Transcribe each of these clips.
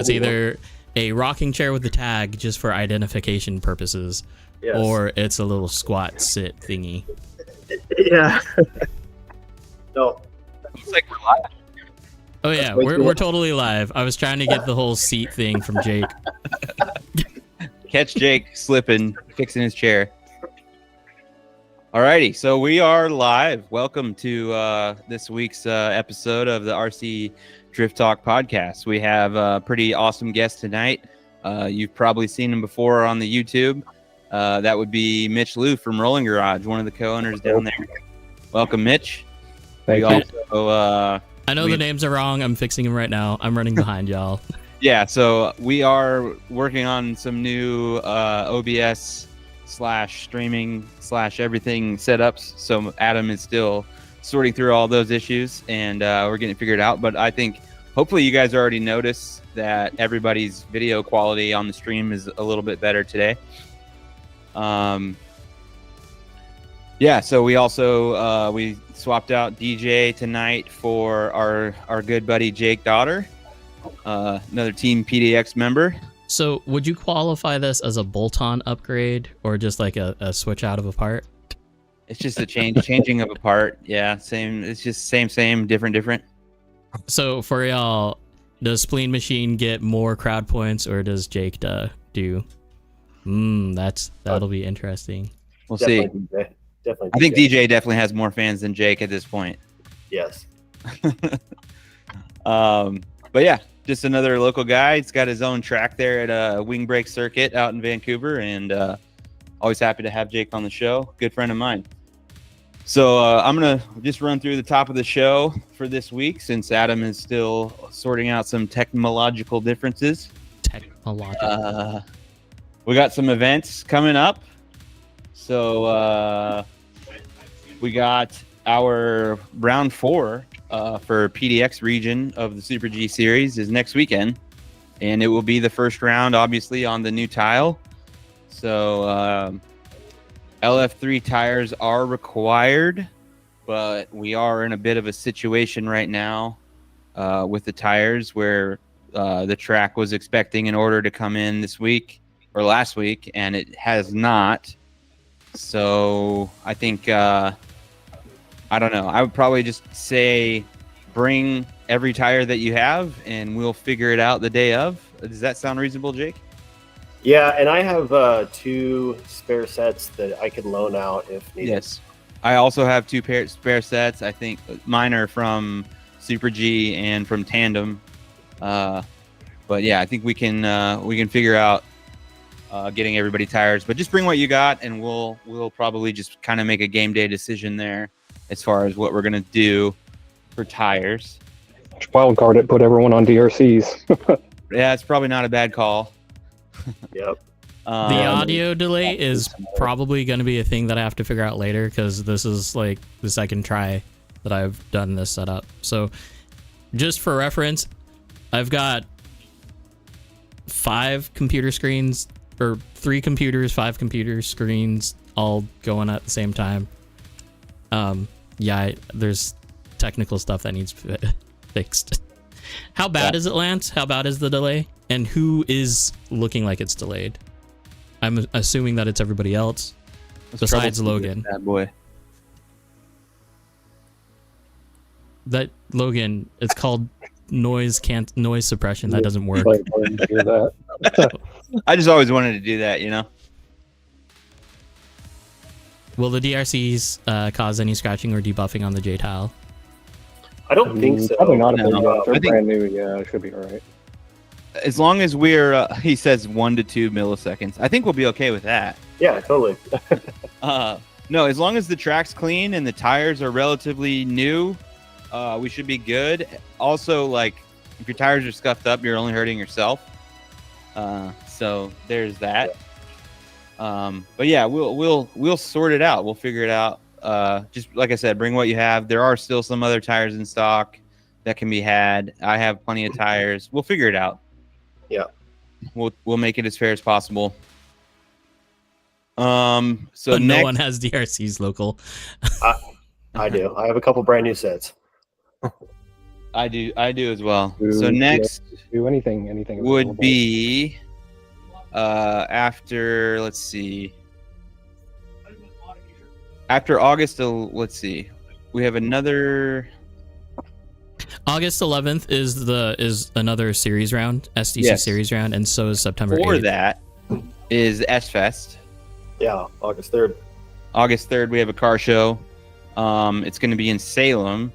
It's either a rocking chair with the tag just for identification purposes, or it's a little squat sit thingy. Yeah. No. Looks like we're live. Oh yeah, we're totally live. I was trying to get the whole seat thing from Jake. Catch Jake slipping, fixing his chair. Alrighty, so we are live. Welcome to this week's episode of the RC Drift Talk podcast. We have a pretty awesome guest tonight. You've probably seen him before on the YouTube. That would be Mitch Liu from Rolling Garage, one of the co-owners down there. Welcome, Mitch. Thank you. Also, I know the names are wrong. I'm fixing them right now. I'm running behind y'all. Yeah, so we are working on some new OBS / streaming / everything setups. So Adam is still sorting through all those issues, and we're getting it figured out. But I think hopefully you guys already noticed that everybody's video quality on the stream is a little bit better today. Yeah, so we also we swapped out DJ tonight for our good buddy Jake Daughter, another Team PDX member. So would you qualify this as a bolt-on upgrade or just like a switch out of a part? It's just a changing of a part. Yeah, same. It's just same, different. So for y'all, does Spleen Machine get more crowd points or does Jake do? That'll be interesting. We'll Definitely see. DJ. Definitely. I think DJ definitely has more fans than Jake at this point. Yes. But yeah, just another local guy. He's got his own track there at a wing brake circuit out in Vancouver, and always happy to have Jake on the show. Good friend of mine. So I'm gonna just run through the top of the show for this week, since Adam is still sorting out some technological differences. We got some events coming up. So we got our round 4 for PDX region of the Super G series is next weekend, and it will be the first round obviously on the new tile. So LF3 tires are required, but we are in a bit of a situation right now with the tires where the track was expecting an order to come in this week or last week, and it has not. So I think I don't know. I would probably just say bring every tire that you have, and we'll figure it out the day of. Does that sound reasonable, Jake? Yeah, and I have 2 spare sets that I could loan out if needed. Yes. I also have 2 spare sets. I think mine are from Super G and from Tandem. But yeah, I think we can figure out getting everybody tires. But just bring what you got, and we'll probably just kind of make a game day decision there as far as what we're gonna do for tires. Wild card it, put everyone on DRCs. Yeah, it's probably not a bad call. Yep. The audio delay is probably going to be a thing that I have to figure out later, because this is like the second try that I've done this setup. So just for reference, I've got 5 computer screens, or 3 computers, 5 computer screens all going at the same time. Yeah, there's technical stuff that needs fixed. How bad is it, Lance? How bad is the delay? And who is looking like it's delayed? I'm assuming that it's everybody else besides Logan. Bad boy. That Logan, it's called noise suppression. That doesn't work. I just always wanted to do that, you know. Will the DRCs cause any scratching or debuffing on the J tile? I don't think so. Probably not. No, They're I think- brand new. Yeah, it should be all right. As long as we're, he says 1 to 2 milliseconds. I think we'll be okay with that. Yeah, totally. No, as long as the track's clean and the tires are relatively new, we should be good. Also, like, if your tires are scuffed up, you're only hurting yourself. So there's that. But yeah, we'll sort it out. We'll figure it out. Just like I said, bring what you have. There are still some other tires in stock that can be had. I have plenty of tires. We'll figure it out. Yeah. We'll make it as fair as possible. So But no next, one has DRCs local. I do. I have a couple brand new sets. I do as well. Do- So next Do anything would available. be after, let's see, after August. Let's see, we have another. August 11th is another series round, SDC Yes. series round, and so is September Before 8th. that is S Fest. Yeah, August 3rd. August 3rd, we have a car show. It's going to be in Salem.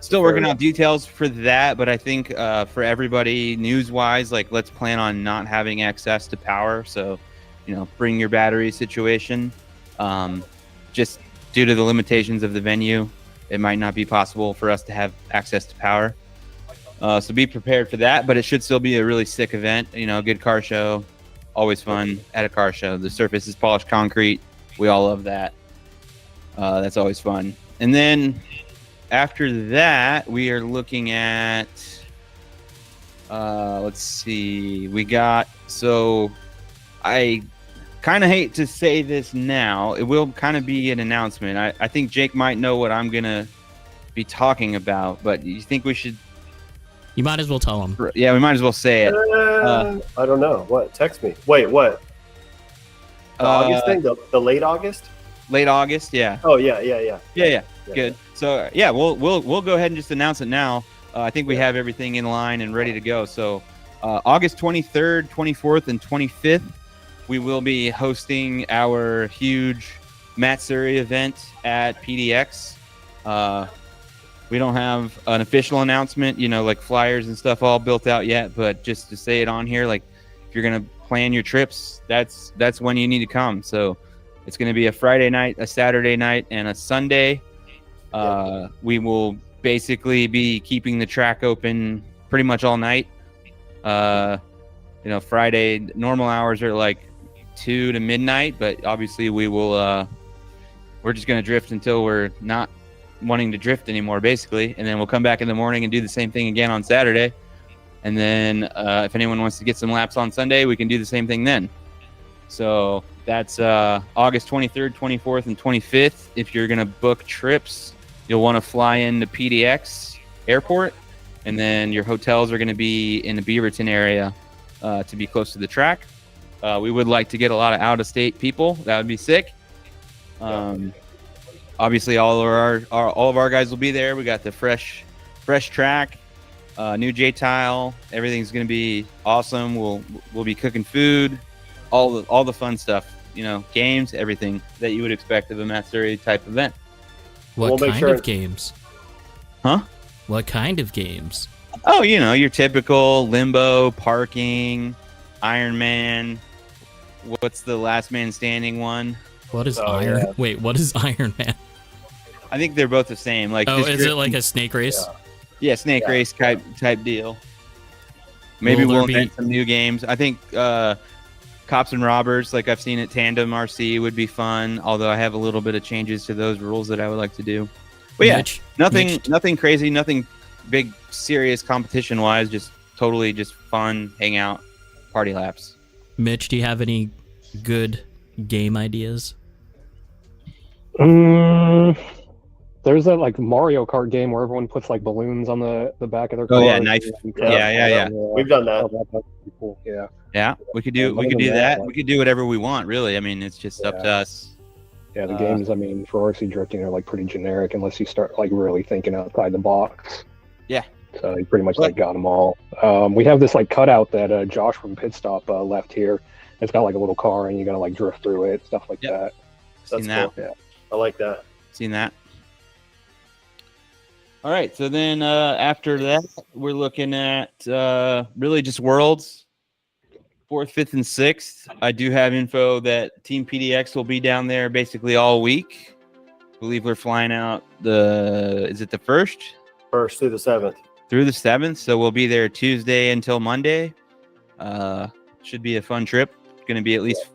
Still working out details for that, but I think for everybody, news-wise, like, let's plan on not having access to power. So, bring your battery situation. Just due to the limitations of the venue, it might not be possible for us to have access to power. So be prepared for that, but it should still be a really sick event. A good car show, always fun at a car show. The surface is polished concrete. We all love that. That's always fun. And then after that, we are looking at, let's see, I kind of hate to say this now. It will kind of be an announcement. I think Jake might know what I'm going to be talking about, but you think we should? You might as well tell them. Yeah, we might as well say it. I don't know. What? Text me. Wait, what? The August thing? The late August? Late August, yeah. Oh, yeah. Good. So yeah, we'll go ahead and just announce it now. I think we have everything in line and ready to go. So August 23rd, 24th, and 25th, we will be hosting our huge Matsuri event at PDX. We don't have an official announcement, like flyers and stuff all built out yet, but just to say it on here, like, if you're gonna plan your trips, that's when you need to come. So it's going to be a Friday night, a Saturday night, and a Sunday. We will basically be keeping the track open pretty much all night. Friday normal hours are like 2 to midnight, but obviously we're just going to drift until we're not wanting to drift anymore, basically. And then we'll come back in the morning and do the same thing again on Saturday. And then if anyone wants to get some laps on Sunday, we can do the same thing then. So that's August 23rd, 24th, and 25th. If you're going to book trips, you'll want to fly into PDX Airport, and then your hotels are going to be in the Beaverton area to be close to the track. We would like to get a lot of out-of-state people. That would be sick. Obviously, all of our guys will be there. We got the fresh track, new J-tile. Everything's going to be awesome. We'll be cooking food. All the fun stuff, games, everything that you would expect of a Matsuri type event. What kind of games? Huh? What kind of games? Oh, your typical limbo, parking, Iron Man. What's the last man standing one? What is Iron? Yeah. Wait, what is Iron Man? I think they're both the same. Like, is it like a snake race? Yeah, snake race type deal. Maybe we'll invent some new games. I think Cops and Robbers, like I've seen at Tandem RC, would be fun. Although I have a little bit of changes to those rules that I would like to do. But yeah, nothing crazy, nothing big, serious competition wise. Just totally just fun, hang out, party laps. Mitch, do you have any good game ideas? There's that like Mario Kart game where everyone puts like balloons on the back of their car. Oh yeah, knife. Yeah. We've done that. That's cool. Yeah. Yeah, we could do that. We could do whatever we want, really. I mean, it's just up to us. Yeah, the games, for RC drifting are like pretty generic unless you start like really thinking outside the box. Yeah. So you pretty much like got them all. We have this like cutout that Josh from Pit Stop left here. It's got like a little car and you gotta like drift through it, stuff like that. Seen that. Cool. Yeah. I like that. Seen that. All right, so then after that, we're looking at really just Worlds. 4th, 5th, and 6th. I do have info that Team PDX will be down there basically all week. I believe we're flying out is it the 1st? 1st through the 7th. Through the 7th, so we'll be there Tuesday until Monday. Should be a fun trip. Going to be at least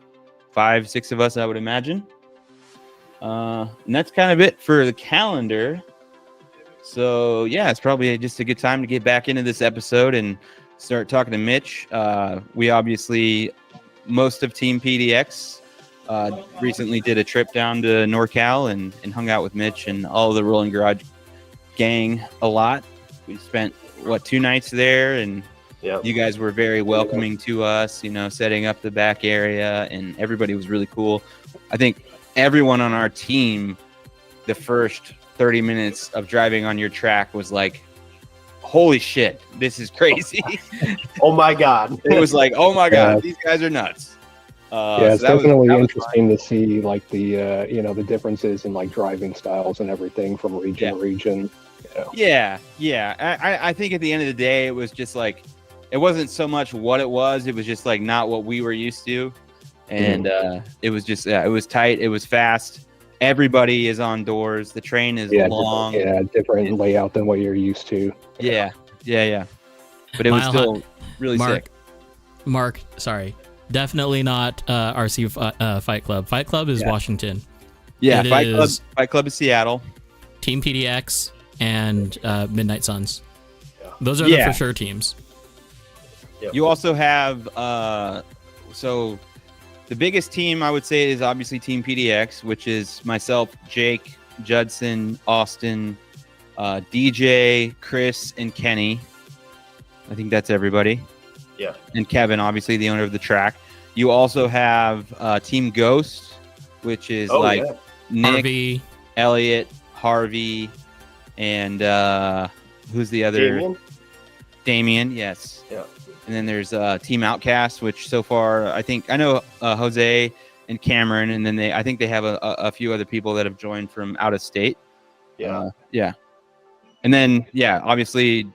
5-6 of us, I would imagine. And that's kind of it for the calendar. So yeah, it's probably just a good time to get back into this episode and start talking to Mitch. We obviously, most of Team PDX recently did a trip down to NorCal and hung out with Mitch and all of the Rolling Garage gang a lot. We spent 2 nights there, and Yep. you guys were very welcoming to us, setting up the back area, and everybody was really cool. I think everyone on our team, the first 30 minutes of driving on your track was like, holy shit, this is crazy. Oh my God. It was like, oh my God, these guys are nuts. It's definitely interesting to see like the the differences in like driving styles and everything from region to region. Yeah. I think at the end of the day, it was just like, it wasn't so much what it was just like not what we were used to. And it was just, it was tight. It was fast. Everybody is on doors. The train is long. Different layout than what you're used to. Yeah. But it was still really sick. Mark, sorry. Definitely not RC Fight Club. Fight Club is Washington. Yeah, Fight Club is Seattle. Team PDX and Midnight Suns. Yeah. Those are the for sure teams. Yep. You also have so the biggest team I would say is obviously Team PDX, which is myself, Jake, Judson, Austin, DJ, Chris, and Kenny. I think that's everybody. Yeah. And Kevin, obviously the owner of the track. You also have Team Ghost, which is Nick, Harvey, Elliot, Harvey, and who's the other? Damien, yes. Yeah. And then there's Team Outcast, which so far I know Jose and Cameron, and then I think they have a few other people that have joined from out of state. Yeah. And then obviously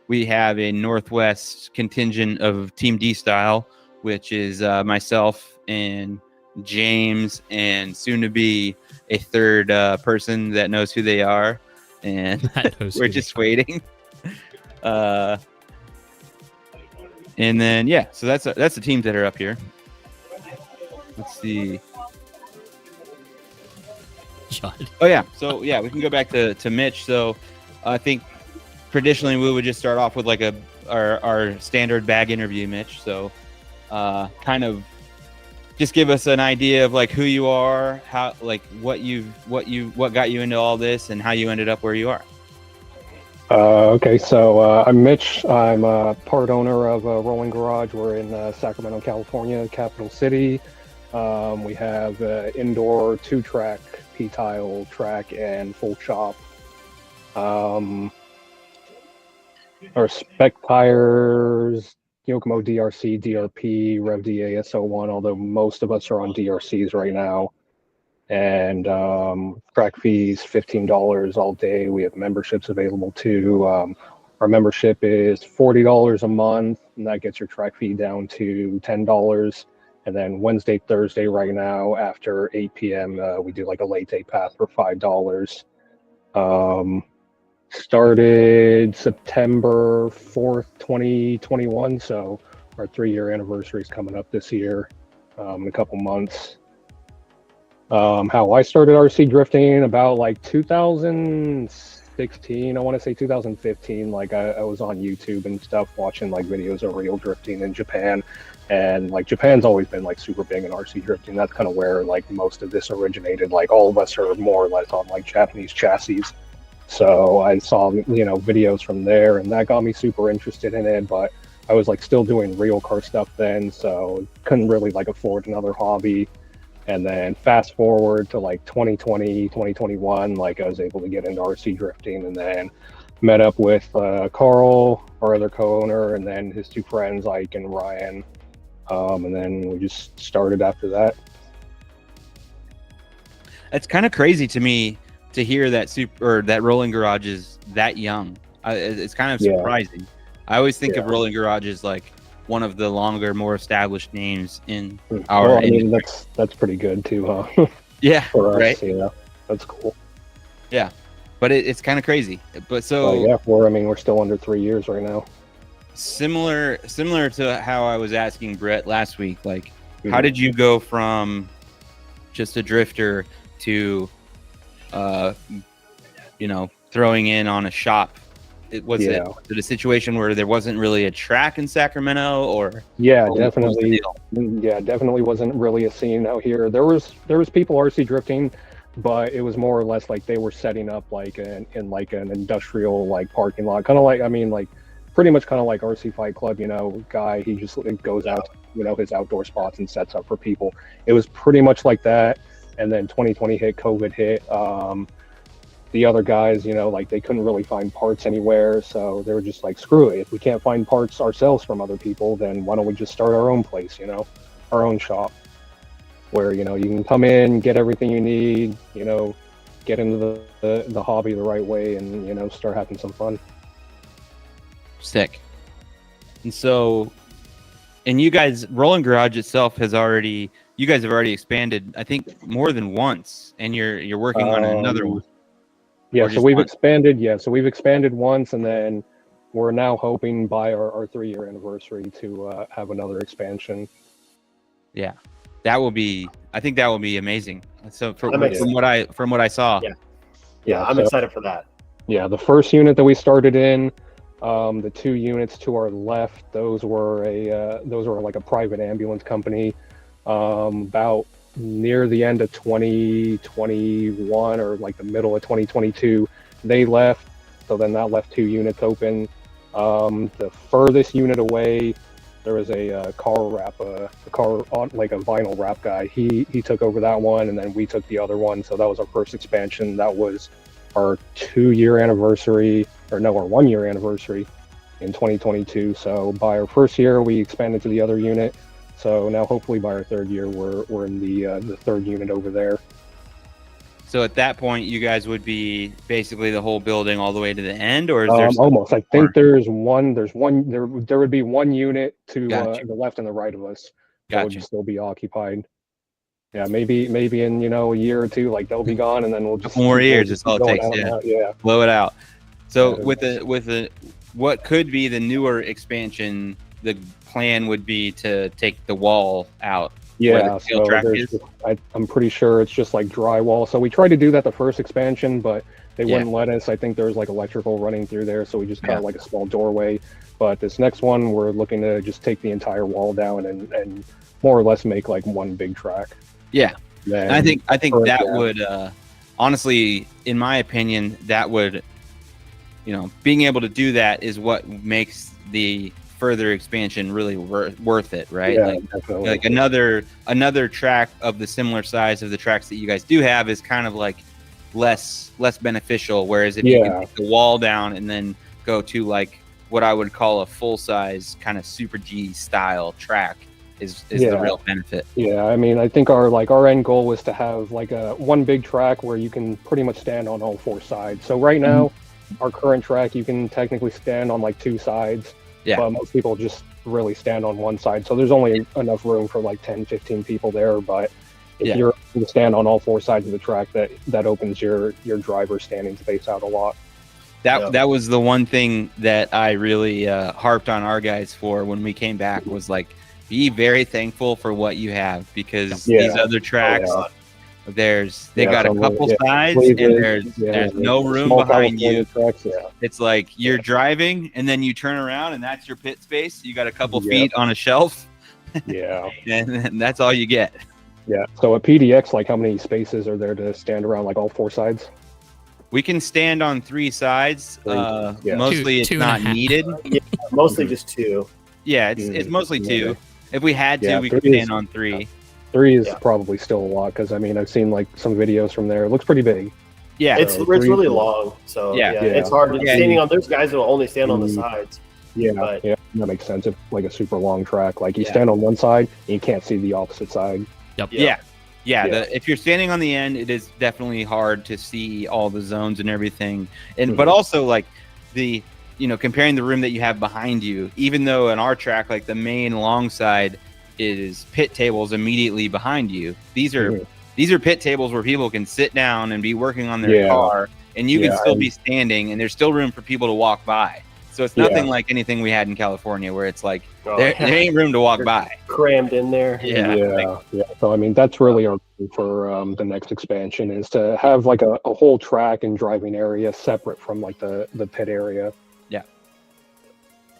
we have a Northwest contingent of Team D Style, which is myself and James, and soon to be a third person that knows who they are, and we're just waiting. And then so that's the teams that are up here. Let's see. Oh yeah, so we can go back to Mitch. So I think traditionally we would just start off with like our standard bag interview, Mitch. So kind of just give us an idea of like who you are, how like what got you into all this, and how you ended up where you are. Okay, so I'm Mitch. I'm part owner of Rolling Garage. We're in Sacramento, California, capital city. We have indoor 2-track P-tile track and full shop. Our spec tires, Yokomo DRC, DRP, Rev D ASO1, although most of us are on DRCs right now. And track fees, $15 all day. We have memberships available too. Our membership is $40 a month, and that gets your track fee down to $10. And then Wednesday, Thursday right now, after 8 p.m., we do like a late day pass for $5. Started September 4th, 2021. So our 3-year anniversary is coming up this year in a couple months. How I started RC drifting about like 2016, I want to say 2015. Like I was on YouTube and stuff watching like videos of real drifting in Japan, and like Japan's always been like super big in RC drifting. That's kind of where like most of this originated. Like all of us are more or less on like Japanese chassis. So I saw videos from there, and that got me super interested in it. But I was like still doing real car stuff then, so couldn't really like afford another hobby. And then fast forward to like 2020, 2021, like I was able to get into RC drifting, and then met up with Carl, our other co-owner, and then his 2 friends, Ike and Ryan. And then we just started after that. It's kind of crazy to me to hear that that Rolling Garage is that young. It's kind of surprising. I always think of Rolling Garage as like one of the longer, more established names in our industry. That's pretty good too, huh? Yeah, for us, right. That's cool. Yeah, but it's kind of crazy. But so we're still under 3 years right now. Similar to how I was asking Brett last week. Like, how did you go from just a drifter to, throwing in on a shop? Was it a situation where there wasn't really a track in Sacramento, or definitely wasn't really a scene out here. There was people RC drifting, but it was more or less like they were setting up like in like an industrial like parking lot, kind of like, I mean, like pretty much kind of like RC Fight Club, guy. He just goes out to, his outdoor spots and sets up for people. It was pretty much like that. And then 2020 hit, COVID hit. The other guys, like they couldn't really find parts anywhere, so they were just like, screw it. If we can't find parts ourselves from other people, then why don't we just start our own place, our own shop, where you can come in, get everything you need, get into the hobby the right way, and start having some fun. Sick. And so, and you guys, Rolling Garage itself you guys have already expanded, I think, more than once, and you're working on another one. Yeah, so we've expanded. Yeah, so we've expanded once, and then we're now hoping by our 3-year anniversary to have another expansion. Yeah, I think that will be amazing. So from what I saw, yeah, I'm excited for that. Yeah, the first unit that we started in, the 2 units to our left, those were like a private ambulance company. About near the end of 2021 or like the middle of 2022, they left. So then that left 2 units open. The furthest unit away, there was a car wrap, like a vinyl wrap guy. He took over that one, and then we took the other one. So that was our first expansion. That was our 2-year anniversary, or no, our 1-year anniversary in 2022. So by our first year, we expanded to the other unit. So now, hopefully, by our 3rd year, we're in the 3rd unit over there. So at that point, you guys would be basically the whole building all the way to the end, or is there almost? I think there would be 1 unit to the left and the right of us that would still be occupied. Yeah, maybe in a year or 2, like they'll be gone, and then we'll just more years. That's all it takes. Yeah, blow it out. So with what could be the newer expansion, the plan would be to take the wall out. Yeah, so I'm pretty sure it's just like drywall. So we tried to do that the first expansion, but they wouldn't let us. I think there's like electrical running through there, so we just cut like a small doorway. But this next one, we're looking to just take the entire wall down and more or less make like one big track. Yeah, I think that would honestly, in my opinion, that would, being able to do that is what makes the further expansion really worth it, right? Yeah, definitely. Like another track of the similar size of the tracks that you guys do have is kind of like less beneficial. Whereas if you can take the wall down and then go to like what I would call a full size kind of Super G style track is the real benefit. Yeah, I mean, I think our end goal was to have like one big track where you can pretty much stand on all 4 sides. So right now, our current track, you can technically stand on like 2 sides. Yeah. But most people just really stand on 1 side. So there's only enough room for like 10, 15 people there. But if you're able to stand on all 4 sides of the track, that opens your driver standing space out a lot. That was the one thing that I really harped on our guys for when we came back, was like, be very thankful for what you have, because these other tracks, they got a couple sides and there's no room behind you. Tracks, It's like you're driving and then you turn around and that's your pit space. You got a couple feet on a shelf. Yeah. and that's all you get. Yeah. So at PDX, like how many spaces are there to stand around like all 4 sides? We can stand on 3 sides. Mostly it's not needed. Yeah, mostly just 2. Yeah, it's mostly 2. If we had to, we could stand on 3. 3 is probably still a lot, because I mean, I've seen like some videos from there. It looks pretty big. Yeah, it's really long. So it's hard. Standing on, there's guys who will only stand on the sides. Yeah, that makes sense. It's like a super long track. Like you stand on one side and you can't see the opposite side. Yep. Yeah. If you're standing on the end, it is definitely hard to see all the zones and everything. And but also like the comparing the room that you have behind you, even though in our track, like the main long side is pit tables immediately behind you. These are pit tables where people can sit down and be working on their car, and you can still be standing, and there's still room for people to walk by. So it's nothing like anything we had in California, where it's like there ain't room to walk by, crammed in there. Yeah. So I mean, that's really our goal for the next expansion, is to have like a whole track and driving area separate from like the pit area. Yeah,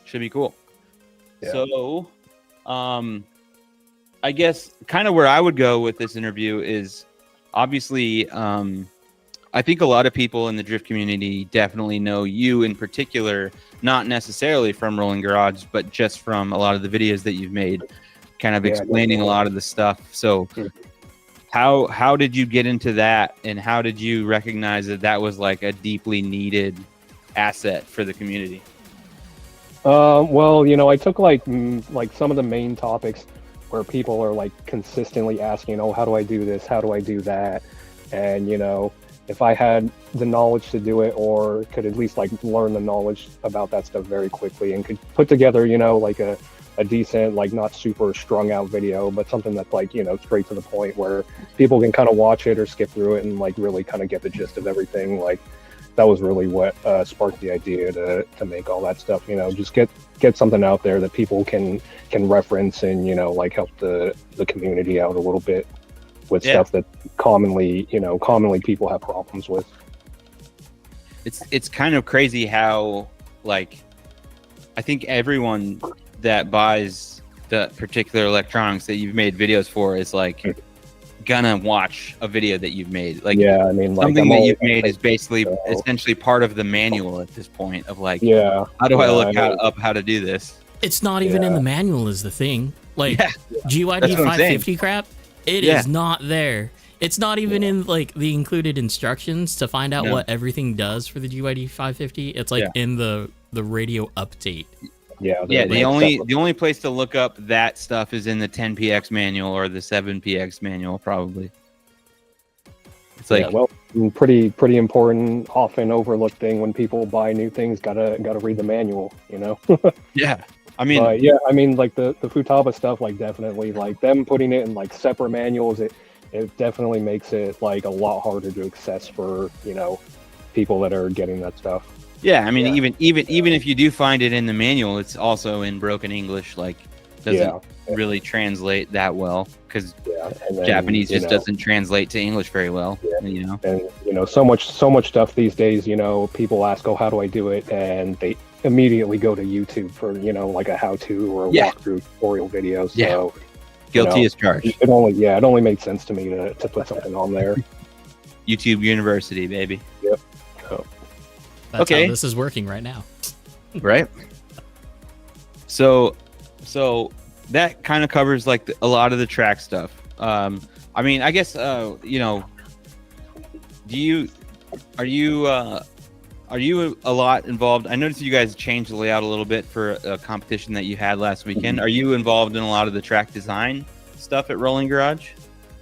should be cool. Yeah. So, I guess kind of where I would go with this interview is, obviously, I think a lot of people in the drift community definitely know you in particular, not necessarily from Rolling Garage, but just from a lot of the videos that you've made, kind of explaining a lot of the stuff. So how did you get into that, and how did you recognize that that was like a deeply needed asset for the community? Well, you know, I took like some of the main topics where people are like consistently asking, oh, how do I do this? How do I do that? And, you know, if I had the knowledge to do it, or could at least like learn the knowledge about that stuff very quickly, and could put together, you know, like a decent, like not super strung out video, but something that's like, you know, straight to the point where people can kind of watch it or skip through it and like really kind of get the gist of everything. Like that was really what sparked the idea to make all that stuff, you know, just get something out there that people can reference and, you know, like help the community out a little bit with stuff that commonly people have problems with. It's kind of crazy how, like, I think everyone that buys the particular electronics that you've made videos for is like gonna watch a video that you've made. Like, yeah, I mean, like, something that you've made is basically essentially part of the manual at this point of like, how do I look up how to do this? It's not even in the manual is the thing. Like GYD 550 crap, it is not there. It's not even in like the included instructions to find out what everything does for the GYD 550. It's like in the radio update. The only place to look up that stuff is in the 10px manual or the 7px manual, probably. It's like, well, pretty important, often overlooked thing when people buy new things. Gotta read the manual, you know. I mean, like the Futaba stuff, like definitely, like them putting it in like separate manuals, it definitely makes it like a lot harder to access for, you know, people that are getting that stuff. Yeah, I mean, even if you do find it in the manual, it's also in broken English. Like, doesn't really translate that well because Japanese just doesn't translate to English very well. You know, and you know, so much stuff these days. You know, people ask, "Oh, how do I do it?" and they immediately go to YouTube for, you know, like a how-to or a walkthrough tutorial video. So, guilty as charged. It only made sense to me to put something on there. YouTube University, baby. Yep. That's how this is working right now. Right. So that kind of covers like a lot of the track stuff. I mean, I guess you know, are you a lot involved? I noticed you guys changed the layout a little bit for a competition that you had last weekend. Are you involved in a lot of the track design stuff at Rolling Garage?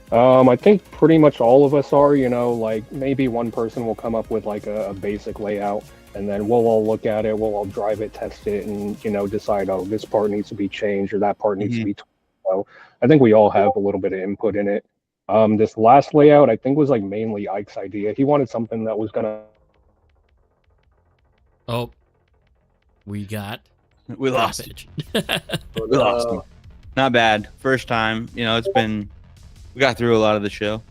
I think pretty much all of us are, you know, like maybe one person will come up with like a basic layout, and then we'll all look at it, we'll all drive it, test it, and, you know, decide, oh, this part needs to be changed or that part needs to be tweaked. So I think we all have a little bit of input in it. This last layout, I think, was like mainly Ike's idea. He wanted something that was gonna... Oh, we lost it. We lost him. Not bad. First time. You know, we got through a lot of the show.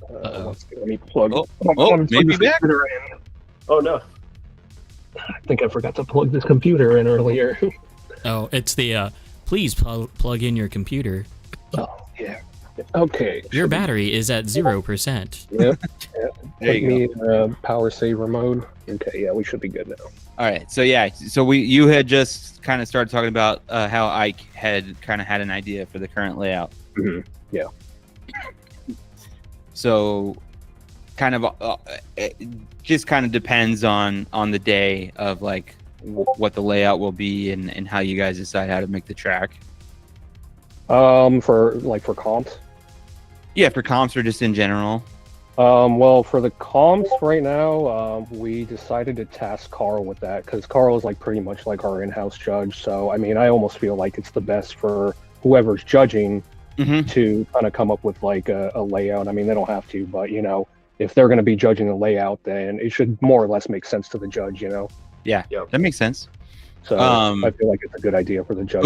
Let me plug. Maybe back. Oh no! I think I forgot to plug this computer in earlier. Oh, it's the please plug in your computer. Oh yeah. Okay. Your battery is at 0%. Yep. There you go. Power saver mode. Okay. Yeah, we should be good now. All right. So you had just kind of started talking about how Ike had kind of had an idea for the current layout. Mm-hmm. Yeah. So kind of it just kind of depends on the day of like what the layout will be and how you guys decide how to make the track. For comps. Yeah, for comps or just in general. Well, for the comps right now, we decided to task Carl with that because Carl is like pretty much like our in-house judge. So, I mean, I almost feel like it's the best for whoever's judging to kind of come up with like a layout. I mean, they don't have to, but, you know, if they're going to be judging the layout, then it should more or less make sense to the judge, you know? Yeah, that makes sense. So I feel like it's a good idea for the judge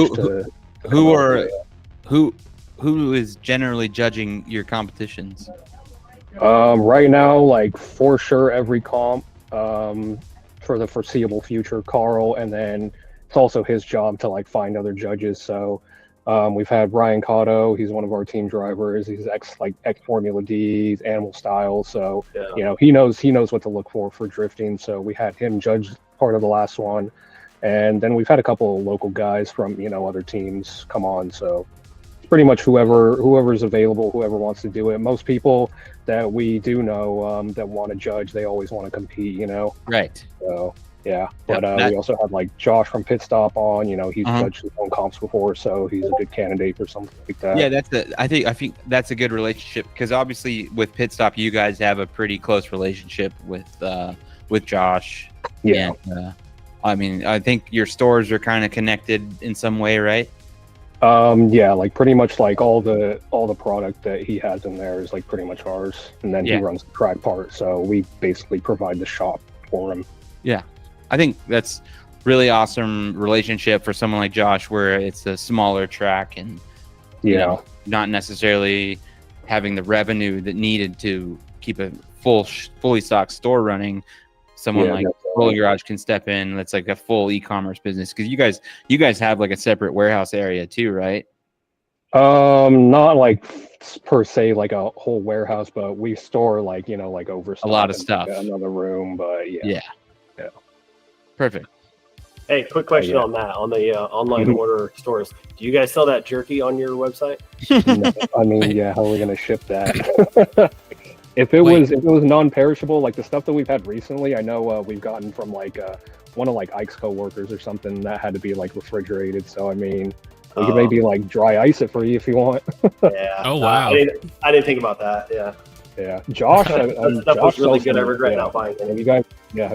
who is generally judging your competitions? Right now, like for sure, every comp for the foreseeable future, Carl, and then it's also his job to like find other judges. So We've had Ryan Cotto. He's one of our team drivers. He's ex Formula D, he's Animal Style. So Yeah. he knows what to look for drifting. So we had him judge part of the last one, and then we've had a couple of local guys from other teams come on. So it's pretty much whoever's available, whoever wants to do it. Most people that we do know that want to judge, they always want to compete. Right. So. Yeah, but Yep, we also had like Josh from Pit Stop on. He's Uh-huh. judged his own comps before, so he's a good candidate for something like that. Yeah, I think that's a good relationship, because obviously with Pit Stop, you guys have a pretty close relationship with Josh. Yeah. And, I think your stores are kind of connected in some way, right? Yeah, like pretty much like all the product that he has in there is like pretty much ours, and then Yeah. he runs the track part, so we basically provide the shop for him. Yeah. I think that's really awesome relationship for someone like Josh, where it's a smaller track and not necessarily having the revenue that needed to keep a fully stocked store running. Someone like Roller Garage can step in. That's like a full e-commerce business, because you guys have like a separate warehouse area too, right? Not like per se like a whole warehouse, but we store like like overstock A lot of in, stuff. like, another room, but yeah. Perfect. Hey, quick question Yeah. on that, on the online Mhm. order stores. Do you guys sell that jerky on your website? No, I mean, Wait. yeah, how are we gonna ship that? If it was non-perishable, like the stuff that we've had recently, I know we've gotten from like one of like Ike's coworkers or something that had to be like refrigerated. So I mean, we could maybe like dry ice it for you if you want. Yeah. Oh, wow. I didn't think about that. Yeah. Yeah, Josh, That stuff was really sells good. I some- regret yeah. not buying Have it.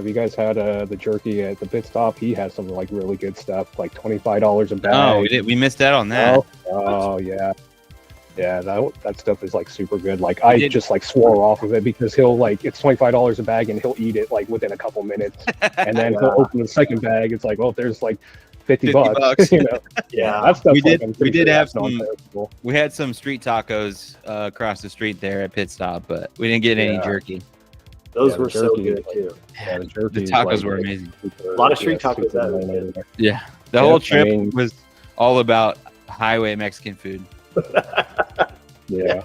you guys had the jerky at the pit stop? He has some like really good stuff, like $25 a bag. Oh, we missed out on that. Oh yeah. Yeah, that stuff is like super good. Like I did- just like swore off of it because he'll like it's $25 a bag and he'll eat it like within a couple minutes, and then he'll open the second bag. It's like, well, there's like 50 bucks. bucks. Yeah. That stuff. We did have some- non-perishable. We had some street tacos across the street there at Pit Stop, but we didn't get any Yeah. jerky. Those Yeah, were the so jerky, good like- too. Yeah, the jerky. The is, tacos like, were amazing. super- A lot of street yeah, tacos super that was good. good. Yeah, the Yeah, whole I trip mean- was all about highway Mexican food. Yeah.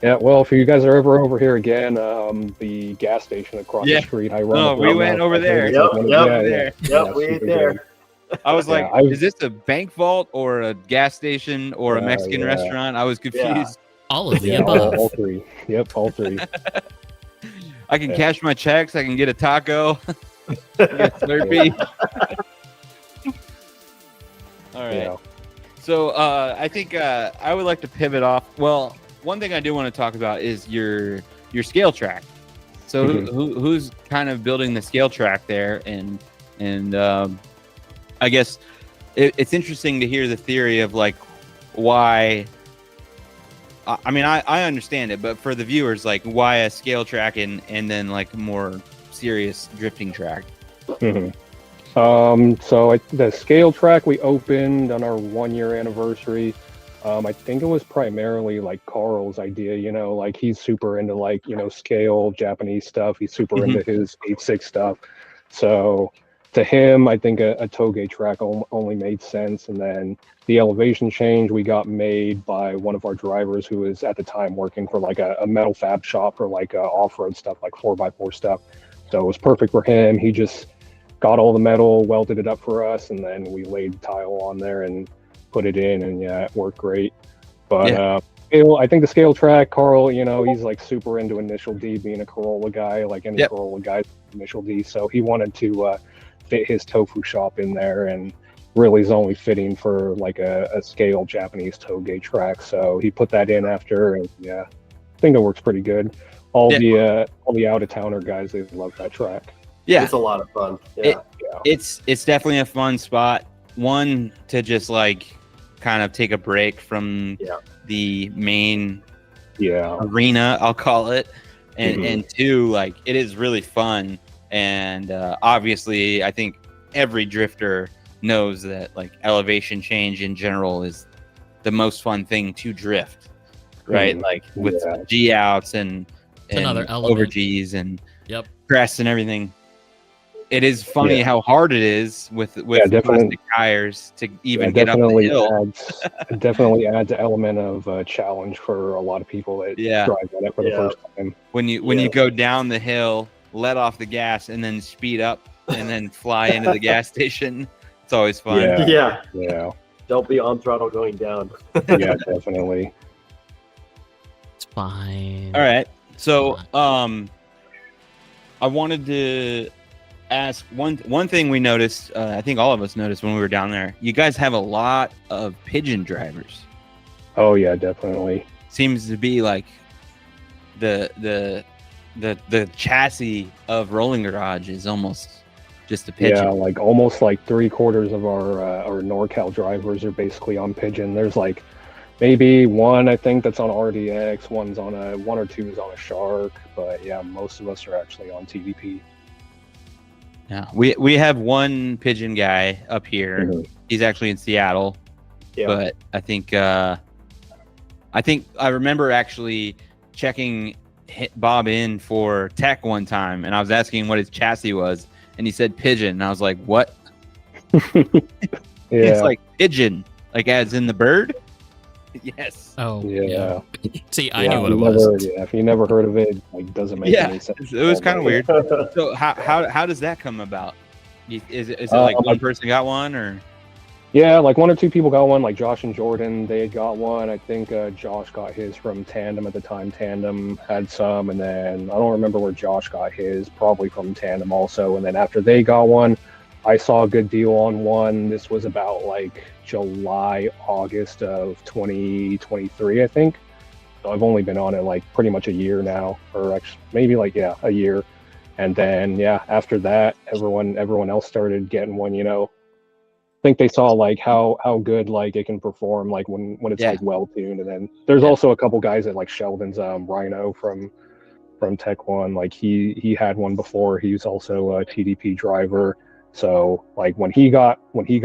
Yeah, well, if you guys are ever over here again, the gas station across Yeah. the street, I run. Oh, up we around went that. over I think there. it's Yep, like one of- yep. yeah, there. yeah. Yep, Yeah, we ate super there. good. I was Yeah, like, I've- is this a bank vault or a gas station or a Yeah, Mexican yeah. restaurant? I was confused. All of the Yeah, above. all three. Yep, all three. I can Yeah. cash my checks. I can get a taco. Get a Slurpee. All right. Yeah. So I think I would like to pivot off. Well, one thing I do want to talk about is your scale track. So Mhm. who's kind of building the scale track there, and I guess it's interesting to hear the theory of like why. I mean, I understand it, but for the viewers, like why a scale track and then like more serious drifting track. Mhm. So the scale track we opened on our 1-year anniversary. I think it was primarily like Carl's idea, like he's super into like, scale Japanese stuff. He's super Mhm. into his 8.6 stuff. So to him, I think a toge track only made sense. And then the elevation change we got made by one of our drivers who was at the time working for like a metal fab shop for like off-road stuff, like 4x4 stuff. So it was perfect for him. He just got all the metal, welded it up for us, and then we laid tile on there and put it in, and yeah, it worked great. But I think the scale track, Carl, he's like super into Initial D, being a Corolla guy, like any Yep. Corolla guy, Initial D. So he wanted to fit his tofu shop in there, and really is only fitting for like a scale Japanese toge track. So he put that in after, and yeah, I think it works pretty good. All the out of towner guys, they love that track. Yeah, It's a lot of fun. Yeah. it's definitely a fun spot. One, to just like kind of take a break from the main Yeah. arena, I'll call it, and Mhm. and two, like it is really fun. And obviously, I think every drifter knows that like elevation change in general is the most fun thing to drift, right? Mhm. Like with Yeah. G outs and another over element. Gs and Yep. crests and everything. it is funny how hard it is with plastic tires to even get up the hill. Definitely adds an element of challenge for a lot of people that drive on it for the first time. When you go down the hill, let off the gas, and then speed up, and then fly into the gas station, it's always fun. Yeah. Don't be on throttle going down. Yeah, definitely. It's fine. All right. So, I wanted to ask one thing we noticed. I think all of us noticed when we were down there. You guys have a lot of pigeon drivers. Oh yeah, definitely. Seems to be like the chassis of Rolling Garage is almost just a pigeon. Yeah, like almost like 3/4 of our NorCal drivers are basically on pigeon. There's like maybe one I think that's on RDX, one or two is on a Shark, but yeah, most of us are actually on TDP. Yeah, we have one pigeon guy up here. Mm-hmm. He's actually in Seattle, but I think I remember actually checking Bob in for tech one time, and I was asking him what his chassis was, and he said pigeon, and I was like, "What?" It's like pigeon, like as in the bird. Yes. Oh yeah. See, I knew what it was. Yeah, if you never heard of it, like doesn't make any sense. It was kind of weird. So how does that come about? Is it like one person got one, or? Yeah, like one or two people got one, like Josh and Jordan, they got one. I think Josh got his from Tandem at the time. Tandem had some, and then I don't remember where Josh got his, probably from Tandem also. And then after they got one, I saw a good deal on one. This was about like July, August of 2023, I think. So I've only been on it like pretty much a year now, or actually maybe like, a year. And then, after that, everyone else started getting one, I think they saw like how good like it can perform like when it's like well tuned. And then there's also a couple guys at like Sheldon's Rhino from Tech One, like he had one before. He's also a TDP driver. So like when he got one, he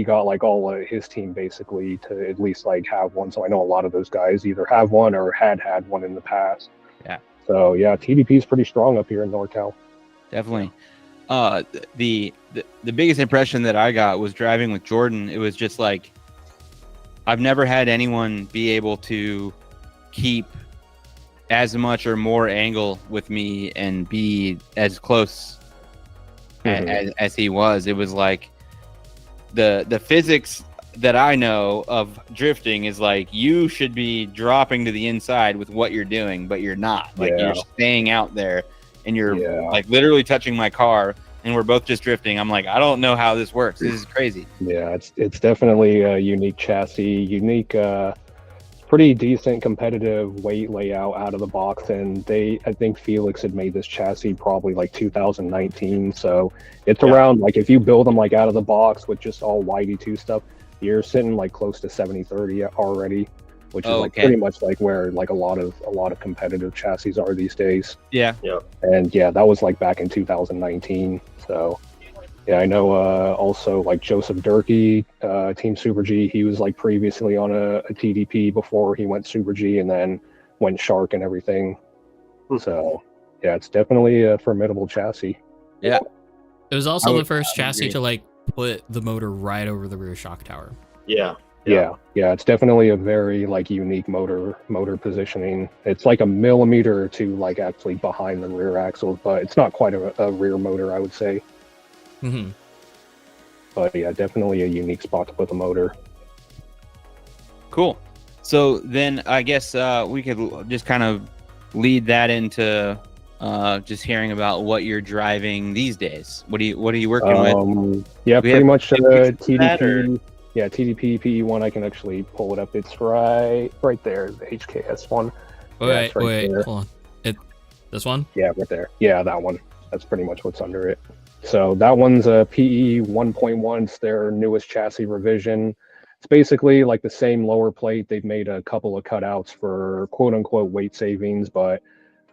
got like all his team basically to at least like have one. So I know a lot of those guys either have one or had one in the past. Yeah. So TDP is pretty strong up here in NorCal. Definitely. The biggest impression that I got was driving with Jordan. It was just like, I've never had anyone be able to keep as much or more angle with me and be as close as he was. It was like the physics that I know of drifting is like, you should be dropping to the inside with what you're doing, but you're not. Like you're staying out there and you're like literally touching my car, and we're both just drifting. I'm like, I don't know how this works. This is crazy. Yeah, it's definitely a unique chassis, pretty decent competitive weight layout out of the box. And I think Felix had made this chassis probably like 2019. So it's around like, if you build them like out of the box with just all YD2 stuff, you're sitting like close to 70/30 already, which is like pretty much like where like a lot of competitive chassis are these days. Yeah. And that was like back in 2019. So I know also like Joseph Durkee, Team Super G, he was like previously on a TDP before he went Super G and then went Shark and everything. So it's definitely a formidable chassis. Yeah. It was also the first chassis to like put the motor right over the rear shock tower. Yeah. It's definitely a very like unique motor positioning. It's like a millimeter or two like actually behind the rear axle, but it's not quite a rear motor, I would say. Mm-hmm. But definitely a unique spot to put the motor. Cool. So then I guess we could just kind of lead that into just hearing about what you're driving these days. What are you working with? Yeah, pretty much TDP. Yeah, TDP PE1. I can actually pull it up. It's right there, the HKS one. Wait, hold on. This one? Yeah, right there. Yeah, that one. That's pretty much what's under it. So that one's a PE 1.1. It's their newest chassis revision. It's basically like the same lower plate. They've made a couple of cutouts for quote unquote weight savings, but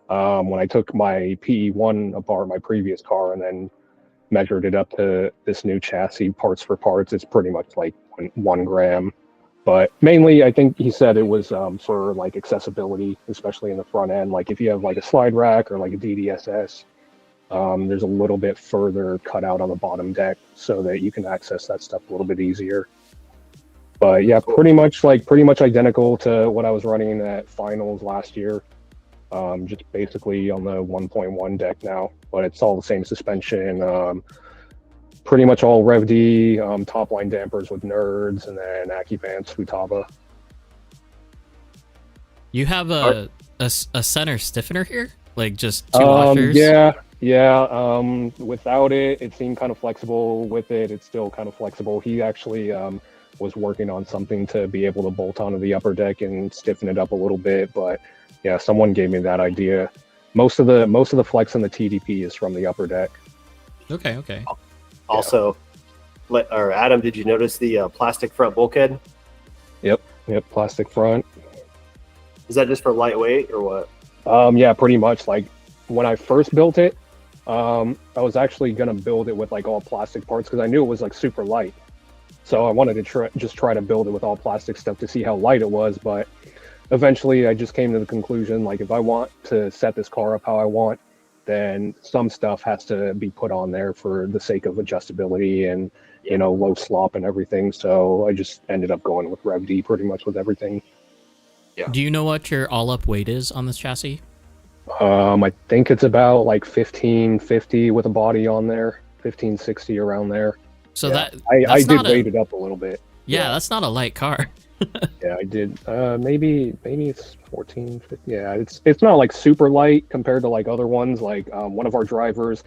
when I took my PE1 apart, my previous car, and then measured it up to this new chassis parts for parts, it's pretty much like 1 gram. But mainly, I think he said it was for like accessibility, especially in the front end. Like if you have like a slide rack or like a DDSS, There's a little bit further cut out on the bottom deck so that you can access that stuff a little bit easier. But yeah, pretty much identical to what I was running at finals last year. Just basically on the 1.1 deck now, but it's all the same suspension. Pretty much all Rev D, top line dampers with Nerds, and then AccuVance Futaba. You have a center stiffener here, like just two washers. Yeah. Without it, it seemed kind of flexible. With it, it's still kind of flexible. He actually was working on something to be able to bolt onto the upper deck and stiffen it up a little bit, but yeah, someone gave me that idea. Most of the flex in the TDP is from the upper deck. Okay. Also, or Adam, did you notice the plastic front bulkhead? Yep, plastic front. Is that just for lightweight or what? Yeah, pretty much. Like when I first built it, I was actually gonna build it with like all plastic parts because I knew it was like super light. So I wanted to just try to build it with all plastic stuff to see how light it was, but eventually I just came to the conclusion, like if I want to set this car up how I want, then some stuff has to be put on there for the sake of adjustability and, low slop and everything. So I just ended up going with Rev D pretty much with everything. Yeah. Do you know what your all-up weight is on this chassis? I think it's about like 1550 with a body on there, 1560 around there. So yeah. I I did weight it up a little bit. Yeah, that's not a light car. Yeah, I did. Maybe it's 1450. Yeah, it's not like super light compared to like other ones. Like one of our drivers,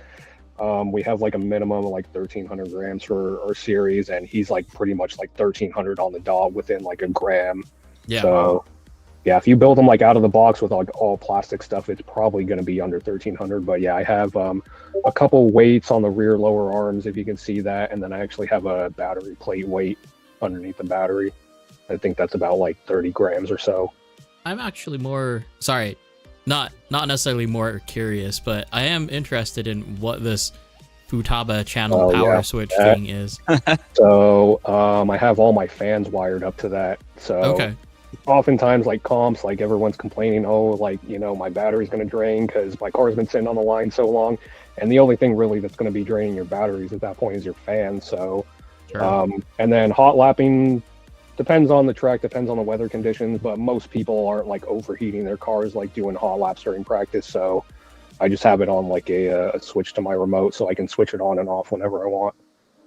we have like a minimum of like 1300 grams for our series, and he's like pretty much like 1300 on the dot within like a gram. Yeah. So yeah, if you build them like out of the box with like all plastic stuff, it's probably going to be under 1300. But yeah, I have a couple weights on the rear lower arms, if you can see that, and then I actually have a battery plate weight underneath the battery. I think that's about like 30 grams or so. I'm actually not necessarily more curious, but I am interested in what this Futaba channel power switch thing is. So I have all my fans wired up to that. So okay. Oftentimes like comps, like everyone's complaining, my battery's going to drain because my car's been sitting on the line so long. And the only thing really that's going to be draining your batteries at that point is your fan. So, sure. And then hot lapping depends on the track, depends on the weather conditions, but most people aren't like overheating their cars, like doing hot laps during practice. So I just have it on like a switch to my remote so I can switch it on and off whenever I want.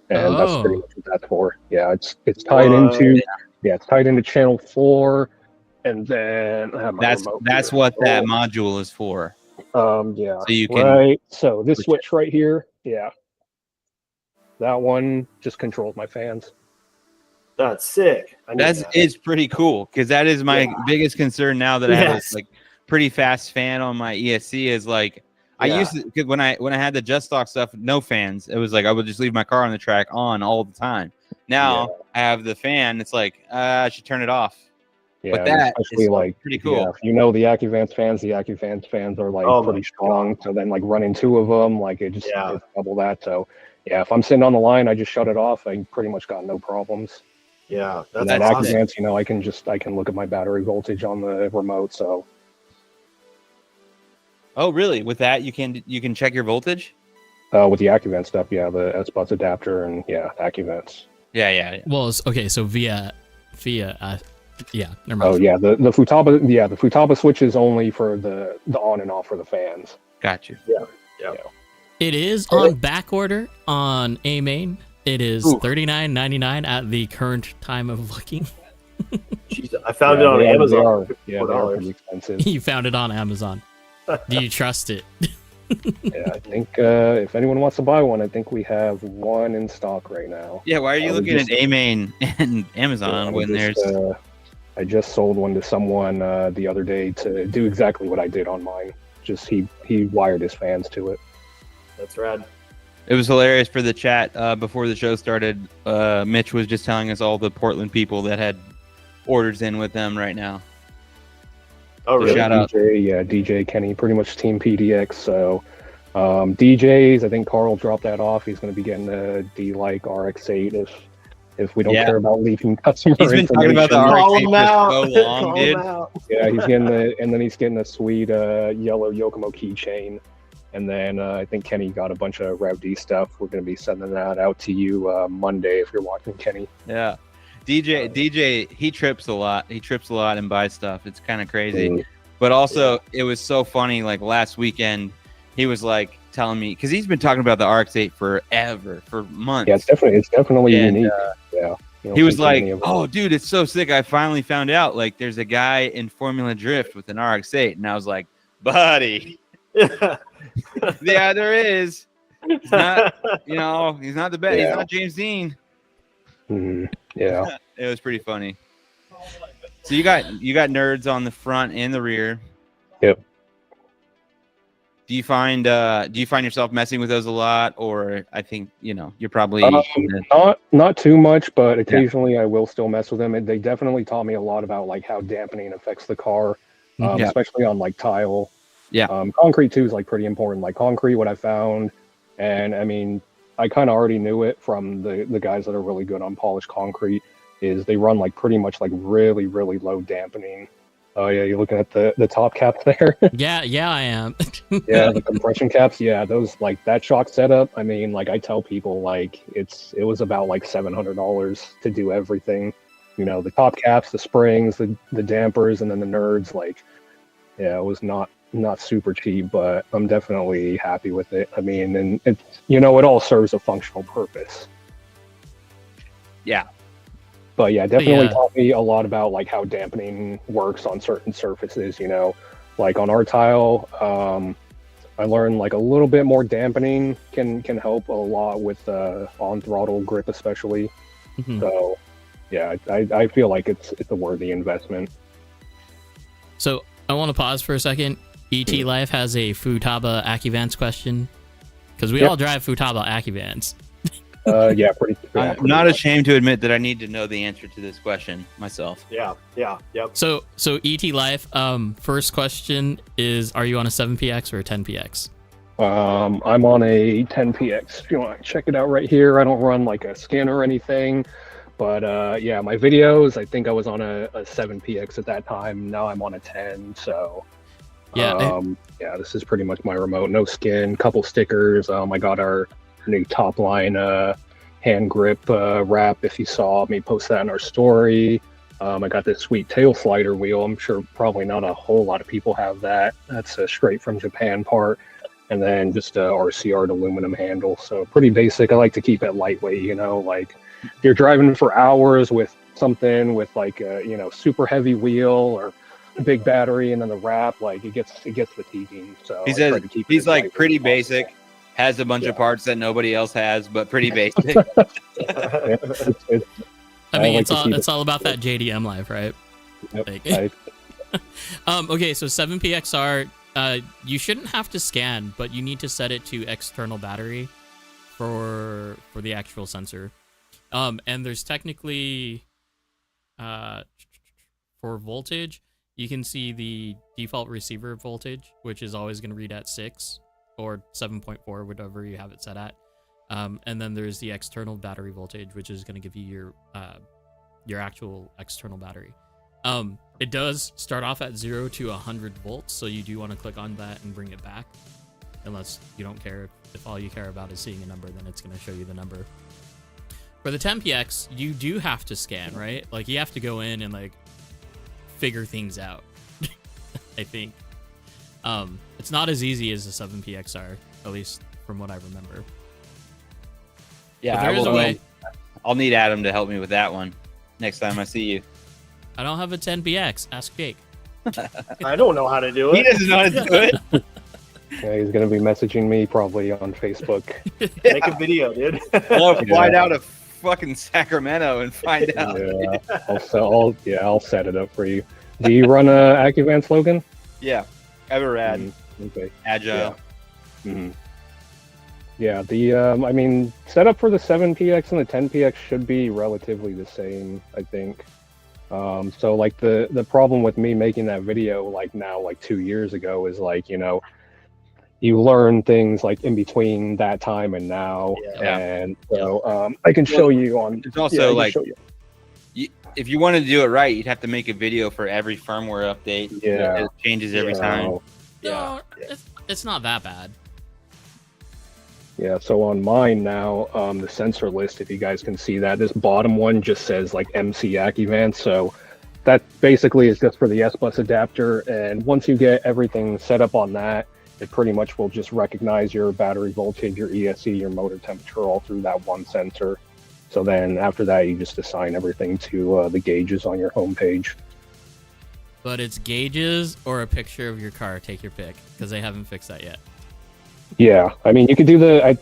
And that's pretty much what that's for. Yeah, it's tied into it's tied into channel 4, and then I have my that's here. what that module is for. Yeah. So you can right. So this switch right here, that one just controls my fans. That's sick. It's pretty cool because that is my biggest concern now that I have this like pretty fast fan on my ESC is like I used to, cause when I had the Just Stock stuff, no fans, it was like I would just leave my car on the track on all the time. Now I have the fan, it's like I should turn it off. Yeah, but that is like pretty cool. Yeah, if you know the AccuVance fans are like pretty strong. So then like running 2 of them, like it's double that. So yeah, if I'm sitting on the line, I just shut it off. I pretty much got no problems. Yeah, that's AccuVance, I can look at my battery voltage on the remote. So. Oh, really? With that, you can check your voltage? With the AccuVance stuff, the S-Bus adapter and AccuVance. Yeah. Well, okay, so via never mind. Oh yeah, the Futaba switch is only for the on and off for the fans. Got you. Yeah. It is on back order on A main. It is $39.99 at the current time of looking. Jeez, I found it on Amazon. They are pretty expensive. You found it on Amazon. Do you trust it? Yeah, I think if anyone wants to buy one, I think we have one in stock right now. Yeah, why are you looking at A main and Amazon when there's? I just sold one to someone the other day to do exactly what I did on mine. Just he wired his fans to it. That's rad. It was hilarious for the chat before the show started. Mitch was just telling us all the Portland people that had orders in with them right now. Oh, really? Shout out. DJ Kenny, pretty much Team PDX. So DJs, I think Carl dropped that off. He's going to be getting the D-Like RX-8 if we don't care about leaking customer information. He's been talking about the RX-8 for so long, dude. Yeah, he's getting the sweet yellow Yokomo keychain. And then I think Kenny got a bunch of Rev D stuff. We're going to be sending that out to you Monday if you're watching, Kenny. Yeah. DJ, he trips a lot. He trips a lot and buys stuff. It's kind of crazy. But also, it was so funny. Like last weekend, he was like telling me, because he's been talking about the RX-8 forever, for months. Yeah, it's definitely unique. Yeah. He was like, "Oh, dude, it's so sick! I finally found out. Like, there's a guy in Formula Drift with an RX-8," and I was like, "Buddy, yeah, there is. He's not, he's not the best. Yeah. He's not James Dean." Yeah, it was pretty funny. So you got nerds on the front and the rear. Yep. Do you find yourself messing with those a lot, or I think you're probably not too much, but occasionally I will still mess with them. And they definitely taught me a lot about like how dampening affects the car, especially on like tile. Yeah. Concrete too is like pretty important. Like concrete, what I found, and I mean, I kind of already knew it from the guys that are really good on polished concrete, is they run like pretty much like really, really low dampening. Oh yeah, you're looking at the top caps there. Yeah, I am. Yeah, the compression caps. Yeah, those like that shock setup. I mean, like I tell people, like it was about like $700 to do everything. The top caps, the springs, the dampers, and then the nerds. Like, yeah, it was not super cheap, but I'm definitely happy with it. I mean, and it all serves a functional purpose. Yeah. But yeah, definitely taught me a lot about like how dampening works on certain surfaces. Like on our tile, I learned like a little bit more dampening can help a lot with on throttle grip, especially. Mm-hmm. So yeah, I feel like it's a worthy investment. So I want to pause for a second. ET Life has a Futaba Accuvance question, because we all drive Futaba Accuvance. Yeah, pretty. I'm not ashamed to admit that I need to know the answer to this question myself. Yep. So ET Life, first question is, are you on a 7PX or a 10PX? I'm on a 10PX. If you want to check it out right here, I don't run like a skin or anything, but yeah, my videos, I think I was on a 7PX at that time. Now I'm on a 10, so yeah, this is pretty much my remote. No skin, couple stickers. I got our new top line hand grip wrap. If you saw me post that in our story, I got this sweet tail slider wheel. I'm sure probably not a whole lot of people have that. That's a straight from Japan part, and then just a RCR aluminum handle. So pretty basic. I like to keep it lightweight. Like if you're driving for hours with something with like a super heavy wheel or big battery, and then the wrap, like it gets fatiguing. So he's like pretty basic. Has a bunch of parts that nobody else has, but pretty basic. I mean, it's all about that JDM life, right? Yep. Okay, so 7PXR, you shouldn't have to scan, but you need to set it to external battery for the actual sensor. And there's technically for voltage, you can see the default receiver voltage, which is always going to read at 6. Or 7.4, whatever you have it set at, and then there's the external battery voltage, which is going to give you your actual external battery. It does start off at 0 to 100 volts, so you do want to click on that and bring it back, unless you don't care. If all you care about is seeing a number, then it's going to show you the number. For the 10PX, you do have to scan, right? Like you have to go in and like figure things out. I think. It's not as easy as the 7PXR, at least from what I remember. Yeah, I'll need Adam to help me with that one next time I see you. I don't have a 10PX. Ask Jake. I don't know how to do it. He doesn't know how to do it. Yeah, he's going to be messaging me probably on Facebook. Make a video, dude. I'll fly down to fucking Sacramento and find out. Yeah, I'll set it up for you. Do you run Accuvance, Logan? Yeah, Everrad. Okay. Agile. Yeah. Mm-hmm. Yeah, the I mean, setup for the 7PX and the 10PX should be relatively the same, I think. So like the problem with me making that video like 2 years ago is like, you learn things like in between that time and now. Yeah. And so I can show you on. It's also if you wanted to do it right, you'd have to make a video for every firmware update. Yeah. It changes every time. No, it's not that bad. Yeah, so on mine now, the sensor list, if you guys can see that, this bottom one just says like MC AccuVance. So that basically is just for the S-Bus adapter. And once you get everything set up on that, it pretty much will just recognize your battery voltage, your ESC, your motor temperature all through that one sensor. So then after that, you just assign everything to the gauges on your homepage. But it's gauges or a picture of your car. Take your pick, because they haven't fixed that yet. Yeah, I mean, you could do I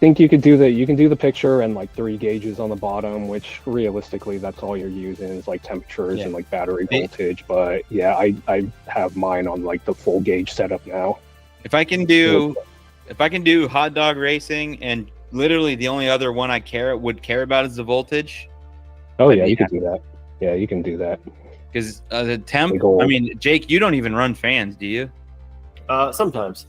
think you can do the picture and like 3 gauges on the bottom, which realistically that's all you're using is like temperatures and like battery voltage. But yeah, I have mine on like the full gauge setup now. If I can do hot dog racing, and literally the only other one I would care about is the voltage. Oh yeah, you can do that. Yeah, you can do that. Because the temp, I mean, Jake, you don't even run fans, do you? Sometimes.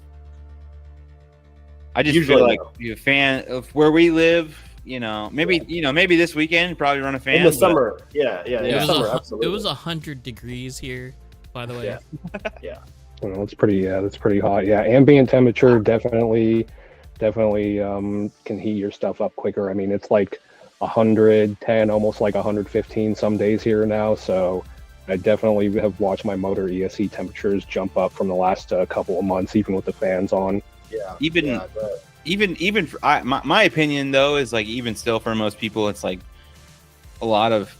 I just Usually feel like you're a fan of where we live. Maybe this weekend probably run a fan in the summer. Yeah. In the summer, It absolutely. was 100 degrees here, by the way. Yeah. Well, it's pretty. Yeah, that's pretty hot. Yeah, ambient temperature definitely can heat your stuff up quicker. I mean, it's like 110, almost like 115 some days here now. So I definitely have watched my motor ESC temperatures jump up from the last couple of months, even with the fans on. Yeah. Even for, my opinion though is like even still for most people it's like a lot of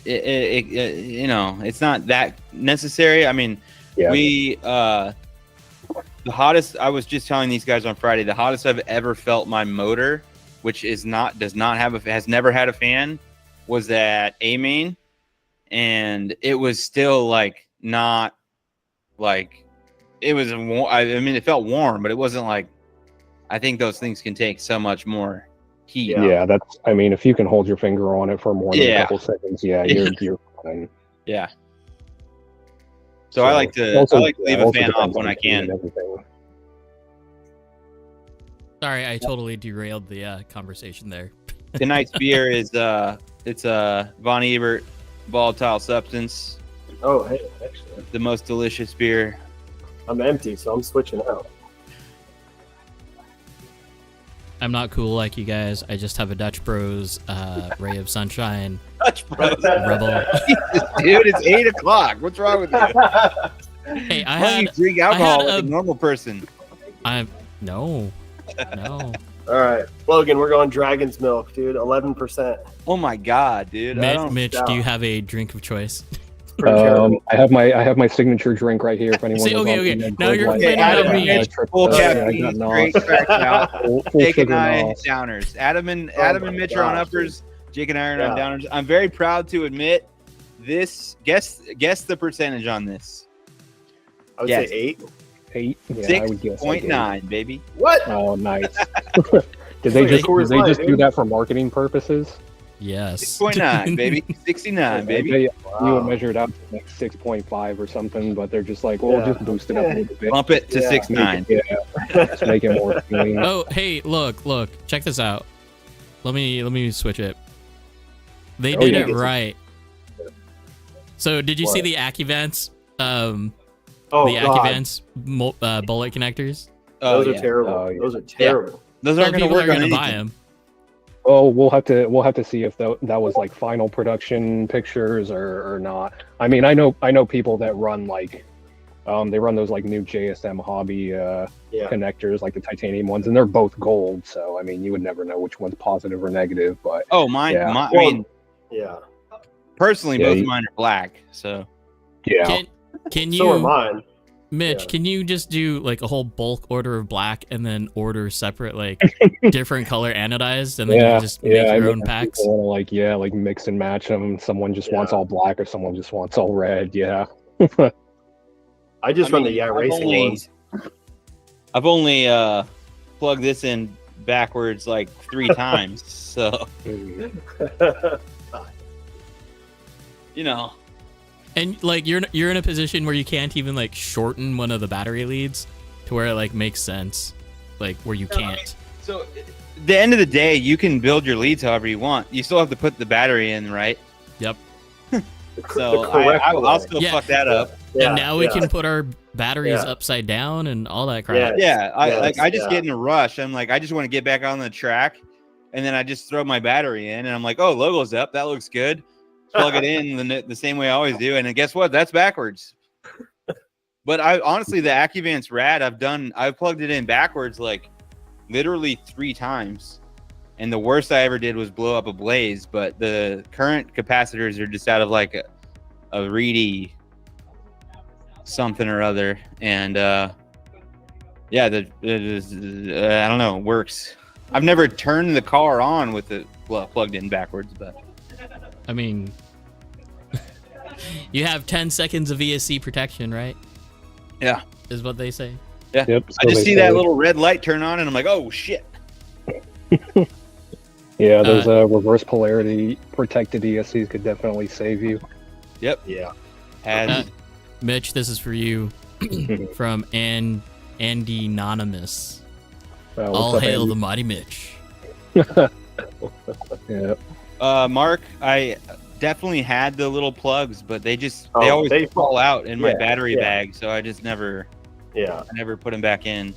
it's not that necessary. I mean, we the hottest, I was just telling these guys on Friday, the hottest I've ever felt my motor, which has never had a fan, was at A main, and it was still like not like it was warm. I mean, it felt warm, but it wasn't like. I think those things can take so much more heat. Yeah, that's. I mean, if you can hold your finger on it for more than a couple seconds, you're fine. Yeah. So I like to leave a fan off when I can. Sorry, I totally derailed the conversation there. Tonight's beer is it's a Von Ebert volatile substance. Oh, hey, actually, the most delicious beer. I'm empty, so I'm switching out. I'm not cool like you guys. I just have a Dutch Bros Ray of Sunshine. Dutch Bros Rebel. Jesus, dude, it's 8 o'clock. What's wrong with you? Hey, Why don't you drink alcohol like a normal person? No. All right, Logan, we're going Dragon's Milk, dude. 11%. Oh my god, dude! Mitch, do you have a drink of choice? I have my signature drink right here. If anyone. See, okay. Now you're complaining about me. Full caffeine, straight cracked out. Jake and I downers. Adam and Mitch are on uppers. Jake and I are on downers. I'm very proud to admit this. Guess the percentage on this. I would say 8. 8. Yeah, 6.9, baby. What? Oh, nice. Did they just do that for marketing purposes? Yes. 6.9, baby. 69, baby. You would measure it out to like 6.5 or something, but they're just like, well, just boost it up a little bit. Bump it to 6.9. Just make it more appealing. Oh, hey, look. Check this out. Let me switch it. They did it right. So, did you see the AccuVance? AccuVance bullet connectors? Those are terrible. Those are terrible. Those aren't going to work on anything. Buy them. Oh, we'll have to see if that was like final production pictures or not. I mean, I know people that run like, they run those like new JSM hobby connectors, like the titanium ones, and they're both gold. So I mean, you would never know which one's positive or negative. But personally, both of mine are black. So can you? So are mine. Mitch, can you just do like a whole bulk order of black and then order separate like different color anodized and then you just make your own packs? Like mix and match them. Someone just wants all black or someone just wants all red. Yeah. I run the racing ones. I've only plugged this in backwards like 3 times, so you know. And like you're in a position where you can't even like shorten one of the battery leads to where it like makes sense, like where you can't. So at the end of the day, you can build your leads however you want. You still have to put the battery in, right? Yep. So I'll still fuck that up. And now we can put our batteries Yeah. upside down and all that crap. Yeah, I just yeah. get in a rush. I'm like, I just want to get back on the track, and then I just throw my battery in, and I'm like, oh, logo's up. That looks good. Plug it in the same way I always do, and then guess what? That's backwards. But I honestly, the AccuVant's rad. I've plugged it in backwards like literally 3 times, and the worst I ever did was blow up a blaze. But the current capacitors are just out of like a reedy something or other, and yeah, it is, I don't know, it works. I've never turned the car on with it plugged in backwards, but I mean, you have 10 seconds of ESC protection, right? yeah, Is what they say. yeah. Yep, I so just they see say. that little red light turn on, and I'm like, oh shit. Yeah, those reverse polarity protected ESCs could definitely save you. Yep. Yeah. Has Mitch, this is for you from Andy Anonymous. All hail the mighty Mitch. Yeah. Mark, I definitely had the little plugs, but they Oh, always they fall out in my yeah, battery yeah. bag, so I just never put them back in.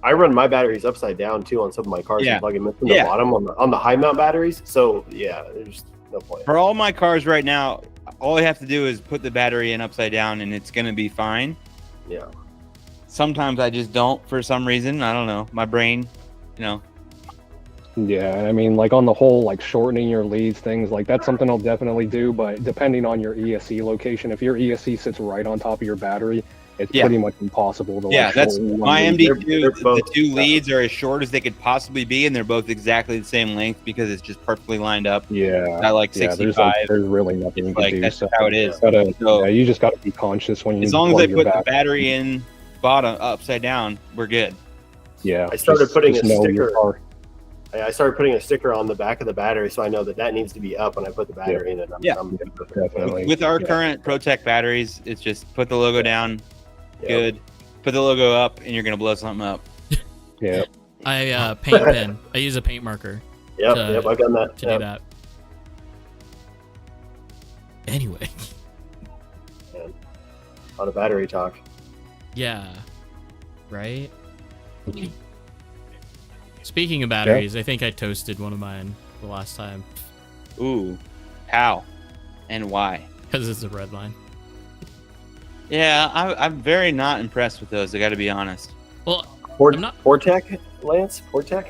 I run my batteries upside down too on some of my cars Yeah. and plug them in from the Yeah. bottom on the high mount batteries. So yeah, there's no point. For all my cars right now, all I have to do is put the battery in upside down, and it's gonna be fine. Yeah. Sometimes I just don't for some reason. I don't know. My brain, you know. Yeah, I mean, like on the whole, like shortening your leads, things like that's something I'll definitely do. But depending on your ESC location, if your ESC sits right on top of your battery, it's Yeah. pretty much impossible to. Yeah, like, that's shorten one my lead. MD2. They're The both- two leads are as short as they could possibly be, and they're both exactly the same length because it's just perfectly lined up. Yeah, At like yeah. 65. There's really nothing you It's can like do. that's So how it is. gotta, So- yeah, you just got to be conscious when you. As long as plug I your put the back- battery in bottom upside down, we're good. Yeah, I started putting a know your sticker- car. I started putting a sticker on the back of the battery so I know that needs to be up when I put the battery in it. Yeah. I'm Definitely. With our Yeah. current ProTech batteries, it's just put the logo down, Yeah. good. Put the logo up, and you're gonna blow something up. Yeah. I paint pen. I use a paint marker Yep, to- yep, I've done that. to Yep. do that. Anyway, On a battery talk. yeah, right. Speaking of batteries, I think I toasted one of mine the last time Ooh, how and why? because it's a red line. Yeah, I'm very not impressed with those. I got to be honest. Well, Port, I'm not- Portec, Lance? Portec?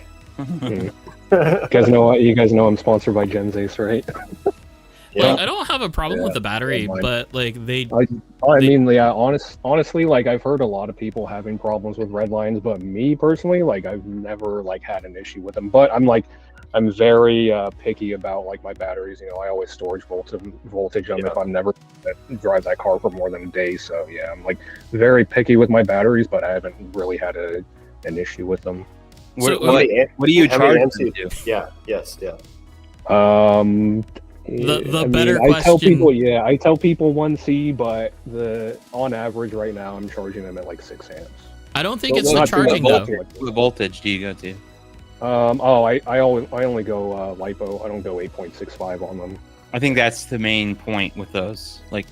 You guys know I'm sponsored by Genzace, right? Yeah. like, I don't have a problem Yeah, with the battery, mine. but like they I mean, yeah, honestly, like I've heard a lot of people having problems with red lines, but me personally, like I've never like had an issue with them. But I'm very picky about like my batteries. You know, I always storage voltage them if I'm never gonna drive that car for more than a day. So yeah, I'm like very picky with my batteries, but I haven't really had an issue with them. So, What do you how many charge amps them do you- to? Yeah, yes, yeah. The I better I tell question- people, yeah, I tell people 1C, but on average right now I'm charging them at like 6 amps. I don't think Well, it's well, the not too charging much. though. What voltage do you go to? I only go LiPo. I don't go 8.65 on them. I think that's the main point with those. Like,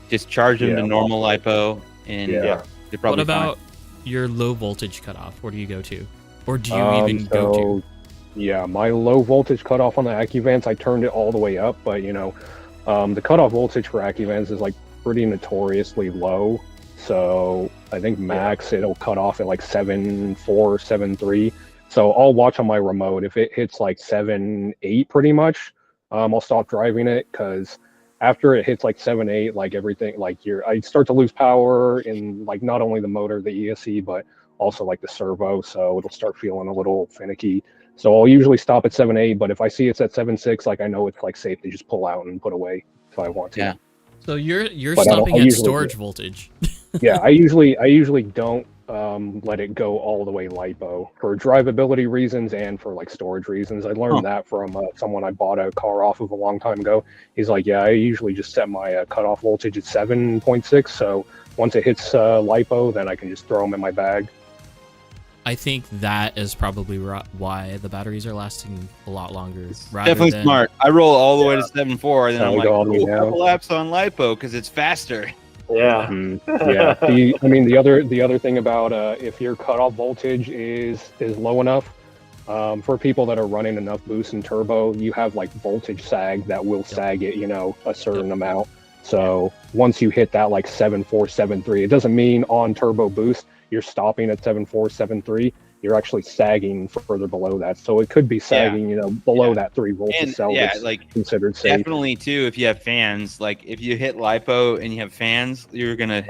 just charge them Yeah, to normal lipo, and Yeah. they're probably What about your low voltage cutoff? Where do you go to, or do you even So, go to? Yeah, my low voltage cutoff on the AccuVants, I turned it all the way up, but you know, the cutoff voltage for AccuVants is like pretty notoriously low. So I think max it'll cut off at like 7.4, 7.3. So I'll watch on my remote. If it hits like 7.8 pretty much, I'll stop driving it, because after it hits like 7.8, like everything, like I start to lose power in like not only the motor, the ESC, but also like the servo. So it'll start feeling a little finicky. So I'll usually stop at 7.8, but if I see it's at 7.6, like I know it's like safe to just pull out and put away if I want to. Yeah. So you're But I stopping at usually storage do. voltage. Yeah, I usually don't let it go all the way LiPo for drivability reasons and for like storage reasons. I learned that from someone I bought a car off of a long time ago. He's like, yeah, I usually just set my cutoff voltage at 7.6. So once it hits LiPo, then I can just throw them in my bag. I think that is probably why the batteries are lasting a lot longer. definitely than, smart. I roll all the way to 7.4, and then So I'm we like, go all the way "Ooh, down." couple laps on lipo because it's faster. Yeah. Yeah. The other thing about if your cutoff voltage is low enough, for people that are running enough boost and turbo, you have like voltage sag that will sag it, a certain amount. So once you hit that like 7.473, it doesn't mean on turbo boost you're stopping at 7.473. You're actually sagging further below that. So it could be sagging, below that 3 volts itself. Yeah, it's like considered safe. definitely too. If you have fans, like if you hit lipo and you have fans, you're gonna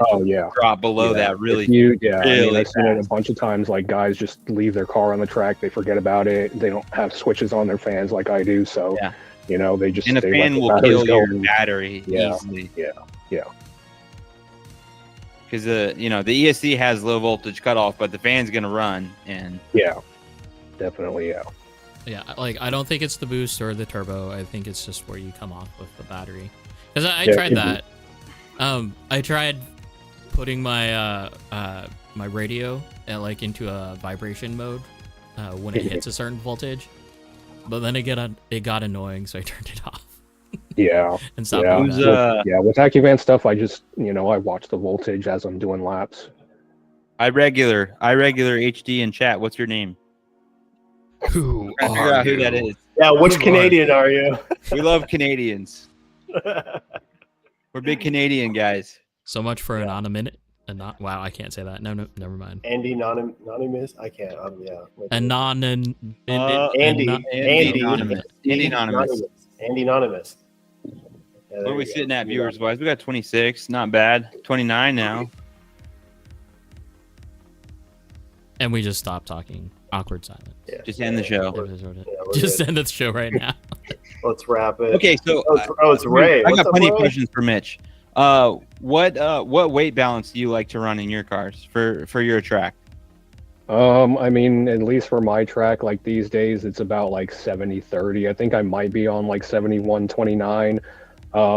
drop below that really. I've seen it a bunch of times. Like guys just leave their car on the track, they forget about it. They don't have switches on their fans like I do. So they just and a fan will kill your battery easily. Yeah. Because the ESC has low voltage cutoff, but the fan's gonna run, and definitely. Yeah, like I don't think it's the boost or the turbo. I think it's just where you come off with the battery. Because I tried that. I tried putting my my radio into a vibration mode when it hits a certain voltage, but then it got annoying, so I turned it off. And stopped doing that. With AccuVan stuff, I just I watch the voltage as I'm doing laps. I regular HD in chat. What's your name? Who Trying to figure out who that is. Yeah, which Canadian are you? We love Canadians. We're big Canadian guys. So much for anonymous. Wow, I can't say that. No, never mind. Andy Anonymous? I can't. Anonymous. Andy Anonymous. Andy Anonymous. What are we sitting at viewers wise? We got 26. Not bad. 29 now. And we just stopped talking. Awkward silence. Yeah. Just end the show. Just end the show right now. Let's wrap it. Okay, so it's Ray. I got plenty of questions for Mitch. What weight balance do you like to run in your cars for your track? At least for my track, like these days, it's about like 70-30. I think I might be on like 71-29.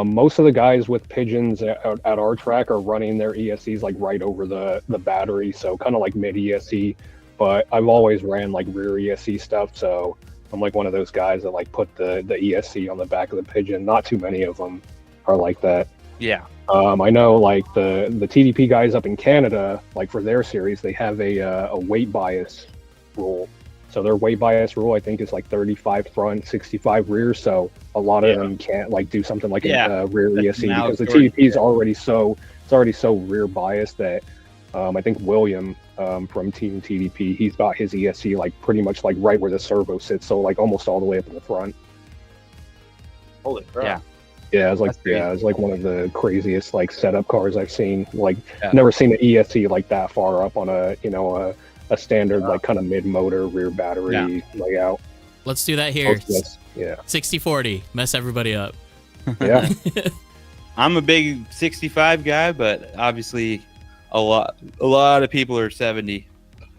Most of the guys with pigeons at our track are running their ESCs like right over the battery, so kind of like mid ESC. But I've always ran like rear ESC stuff, so I'm like one of those guys that like put the ESC on the back of the pigeon. Not too many of them are like that. Yeah. I know like the TDP guys up in Canada, like for their series, they have a weight bias rule. So their weight bias rule, I think, is like 35 front, 65 rear. So a lot of them can't like do something like a rear ESC because the TDP is already so rear biased that I think William from Team TDP, he's got his ESC like pretty much like right where the servo sits, so like almost all the way up in the front. Holy crap! Yeah, it was like one of the craziest like setup cars I've seen. Like never seen an ESC like that far up on a a standard like kind of mid motor rear battery layout. Let's do that here. Yeah. 60-40. Mess everybody up. Yeah. I'm a big 65 guy, but obviously a lot of people are 70.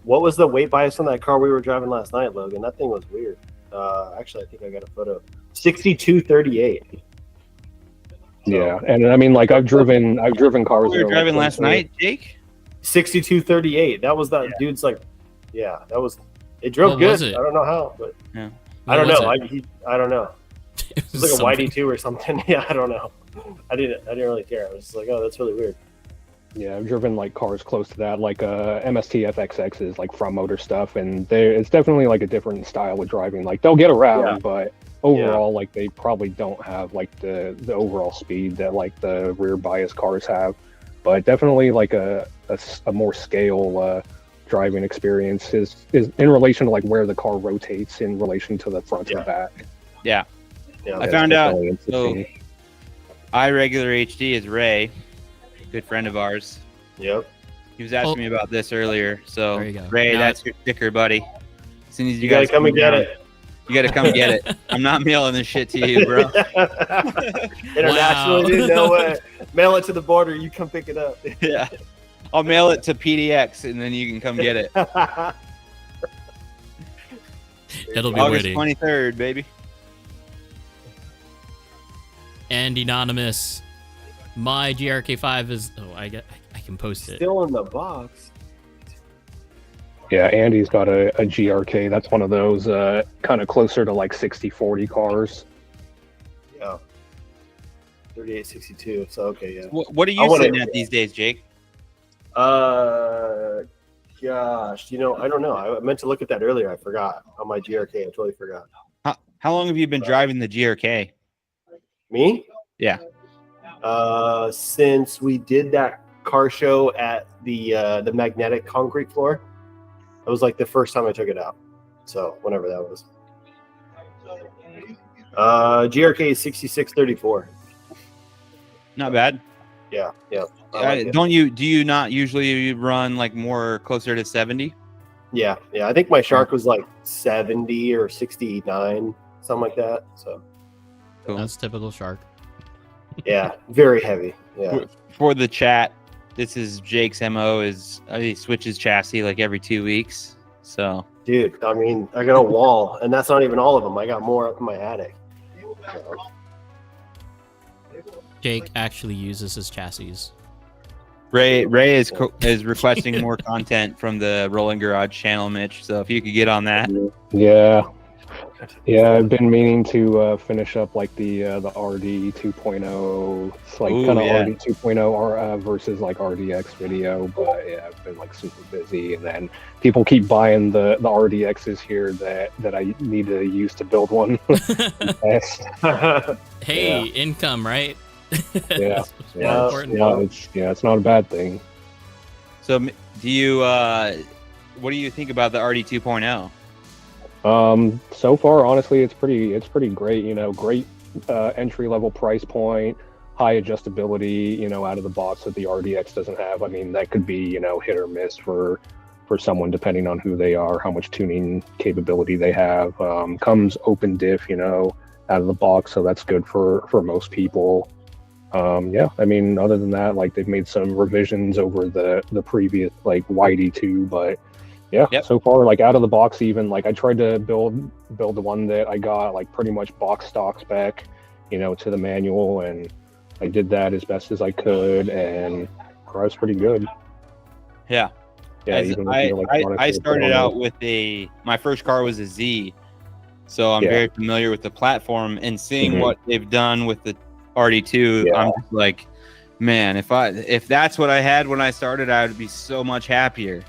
What was the weight bias on that car we were driving last night, Logan? That thing was weird. Actually, I think I got a photo. 62-38. Yeah, and I mean, like I've driven cars. We were driving last night, Jake. 62-38. That was that dude's like, that was. It drove What good. was it? I don't know how, but I What don't was know. it? I don't know. It It was like a YD2 or something. Yeah, I don't know. I didn't really care. I was just like, oh, that's really weird. Yeah, I've driven like cars close to that, like MST FXX is like front motor stuff, and it's definitely like a different style of driving. Like they'll get around, but overall, like they probably don't have like the overall speed that like the rear bias cars have. But definitely like a more scale driving experience is in relation to like where the car rotates in relation to the front and back. Yeah. Yeah, I found out. So, iRegular HD is Ray, good friend of ours. Yep. He was asking me about this earlier. So, There you go. Ray, Now that's your sticker, buddy. As soon as You gotta come and get down, it. You gotta come get it. I'm not mailing this shit to you, bro. Internationally, dude, no way. Mail it to the border. You come pick it up. Yeah. I'll mail it to PDX and then you can come get it. It'll be August waiting. 23rd, baby. And anonymous, my GRK5 is. Oh, I can post it. Still in the box. Yeah, Andy's got a GRK. That's one of those kind of closer to like 60-40 cars. Yeah. 3862. So okay, yeah. What are I you wanna- sitting at these days, Jake? Gosh, I don't know. I meant to look at that earlier. I forgot on my GRK. I totally forgot. How long have you been driving the GRK? Me? Yeah. Since we did that car show at the magnetic concrete floor, that was like the first time I took it out. So whenever that was. GRK is 6634. Not bad. Yeah. I like it. Do you not usually run like more closer to 70? Yeah. I think my Shark was like 70 or 69, something like that. So Cool. That's typical Shark. yeah, very heavy. Yeah. For the chat, this is Jake's MO is he switches chassis like every 2 weeks. So Dude, I mean, I got a wall, and that's not even all of them. I got more up in my attic. So, Jake actually uses his chassis. Ray is requesting more content from the Rolling Garage channel, Mitch. So if you could get on that. Yeah, I've been meaning to finish up like the RD 2.0. It's like Ooh, kind of yeah. RD 2.0 versus like RDX video, but yeah, I've been like super busy, and then people keep buying the RDXs here that I need to use to build one. Hey, income, right? Yeah. That's more important. It's not a bad thing. So do you what do you think about the RD 2.0? So far, honestly, it's pretty great. Great entry level price point, high adjustability. Out of the box that the RDX doesn't have. I mean, that could be hit or miss for someone depending on who they are, how much tuning capability they have. Comes open diff, out of the box, so that's good for most people. I mean, other than that, like they've made some revisions over the previous like YD2, but yeah, So far, like out of the box, even like I tried to build the one that I got like pretty much box stock spec, to the manual, and I did that as best as I could, and drives pretty good. Yeah. Yeah, I started out with my first car was a Z, so I'm very familiar with the platform, and seeing what they've done with the RD2, I'm just like, man, if that's what I had when I started, I would be so much happier.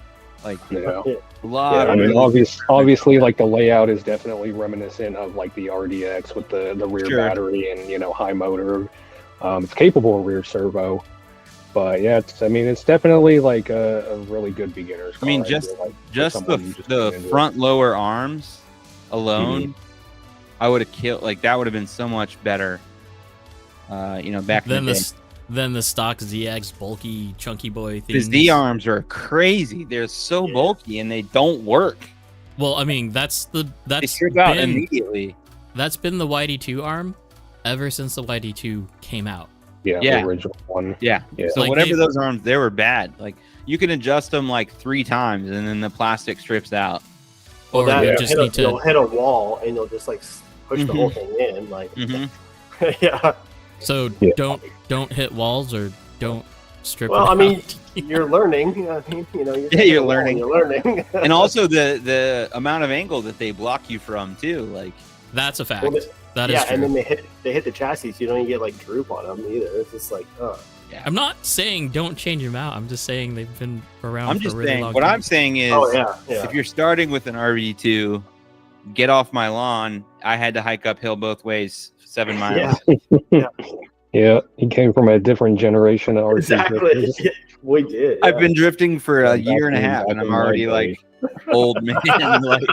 Like, a lot. I mean, obviously, like the layout is definitely reminiscent of like the RDX with the rear battery and high motor. It's capable of rear servo, but yeah, it's definitely like a really good beginner's car. I mean, just the front lower arms alone, I would have killed. Like that would have been so much better. Back in the day. Then the stock ZX bulky chunky boy The things. Z arms are crazy. They're so bulky and they don't work. Well, I mean, that's They strip out immediately. That's been the YD2 arm ever since the YD2 came out. Yeah. The original one. Yeah. So Like whatever those arms, they were bad. Like you can adjust them like 3 times and then the plastic strips out. Or you just need to you'll hit a wall and you'll just like push the whole thing in, like yeah. So don't hit walls or don't strip. Well, it I mean, out. you're learning. I mean, You're learning. You're learning. And also the amount of angle that they block you from too. Like that's a fact. Well, That is true. and then they hit the chassis, so you don't even get like droop on them either. It's just like, I'm not saying don't change them out. I'm just saying they've been around. I'm for just a really saying. long What time. I'm saying is, if you're starting with an RV2, get off my lawn. I had to hike uphill both ways, 7 miles. Yeah, he came from a different generation of RC. exactly. Yeah, we did. I've been drifting for a year and a half, and I'm already like old man. Like,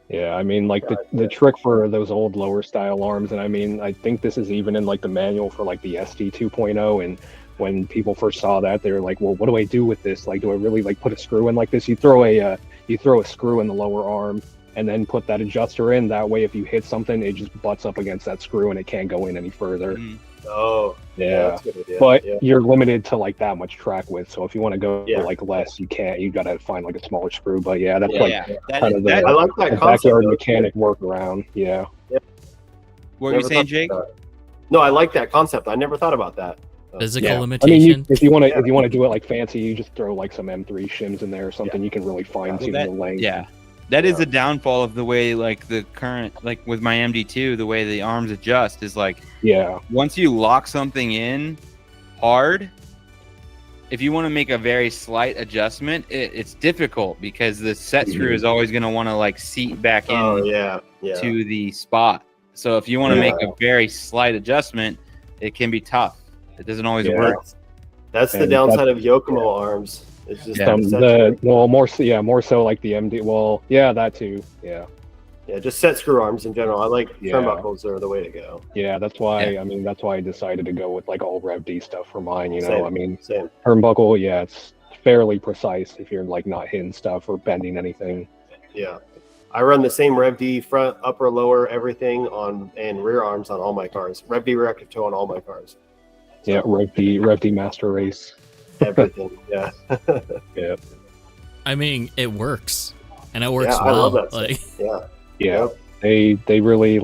Yeah, I mean, like the trick for those old lower style arms, and I mean, I think this is even in like the manual for like the SD 2.0, and when people first saw that, they were like, well, what do I do with this? Like, do I really like put a screw in like this? You throw a screw in the lower arm and then put that adjuster in. That way, if you hit something, it just butts up against that screw and it can't go in any further. Oh, yeah. That's a good idea. But you're limited to like that much track width. So if you want to go Yeah. like less, you can't. You got to find like a smaller screw. But yeah, that's That kind is- of that- I like that the concept. backyard though. mechanic workaround. Yeah. what were you Never saying, thought Jake? about that. No, I like that concept. I never thought about that. Physical Yeah. I limitation. mean, if you want to do it like fancy, you just throw like some M3 shims in there or something. You can really fine tune the length. Yeah, That is a downfall of the way, like, the current, like with my MD2, the way the arms adjust is like, once you lock something in hard, if you want to make a very slight adjustment, it's difficult because the set screw is always going to want to like seat back in to the spot. So if you want to make a very slight adjustment, it can be tough. It doesn't always work. That's the downside of Yokomo arms. It's just more so like the MD. Well, yeah, that too. Yeah, just set screw arms in general. I like turnbuckles are the way to go. Yeah, that's why. I mean, that's why I decided to go with like all Rev D stuff for mine. You know, Same. I mean, Same. turnbuckle. Yeah, it's fairly precise if you're like not hitting stuff or bending anything. Yeah, I run the same Rev D front, upper, lower, everything on and rear arms on all my cars. Rev D reactive toe on all my cars. So, yeah, Rev D Master Race. Everything. Yeah. Yeah. I mean, it works, and it works well. I love that like, stuff. Yeah. They really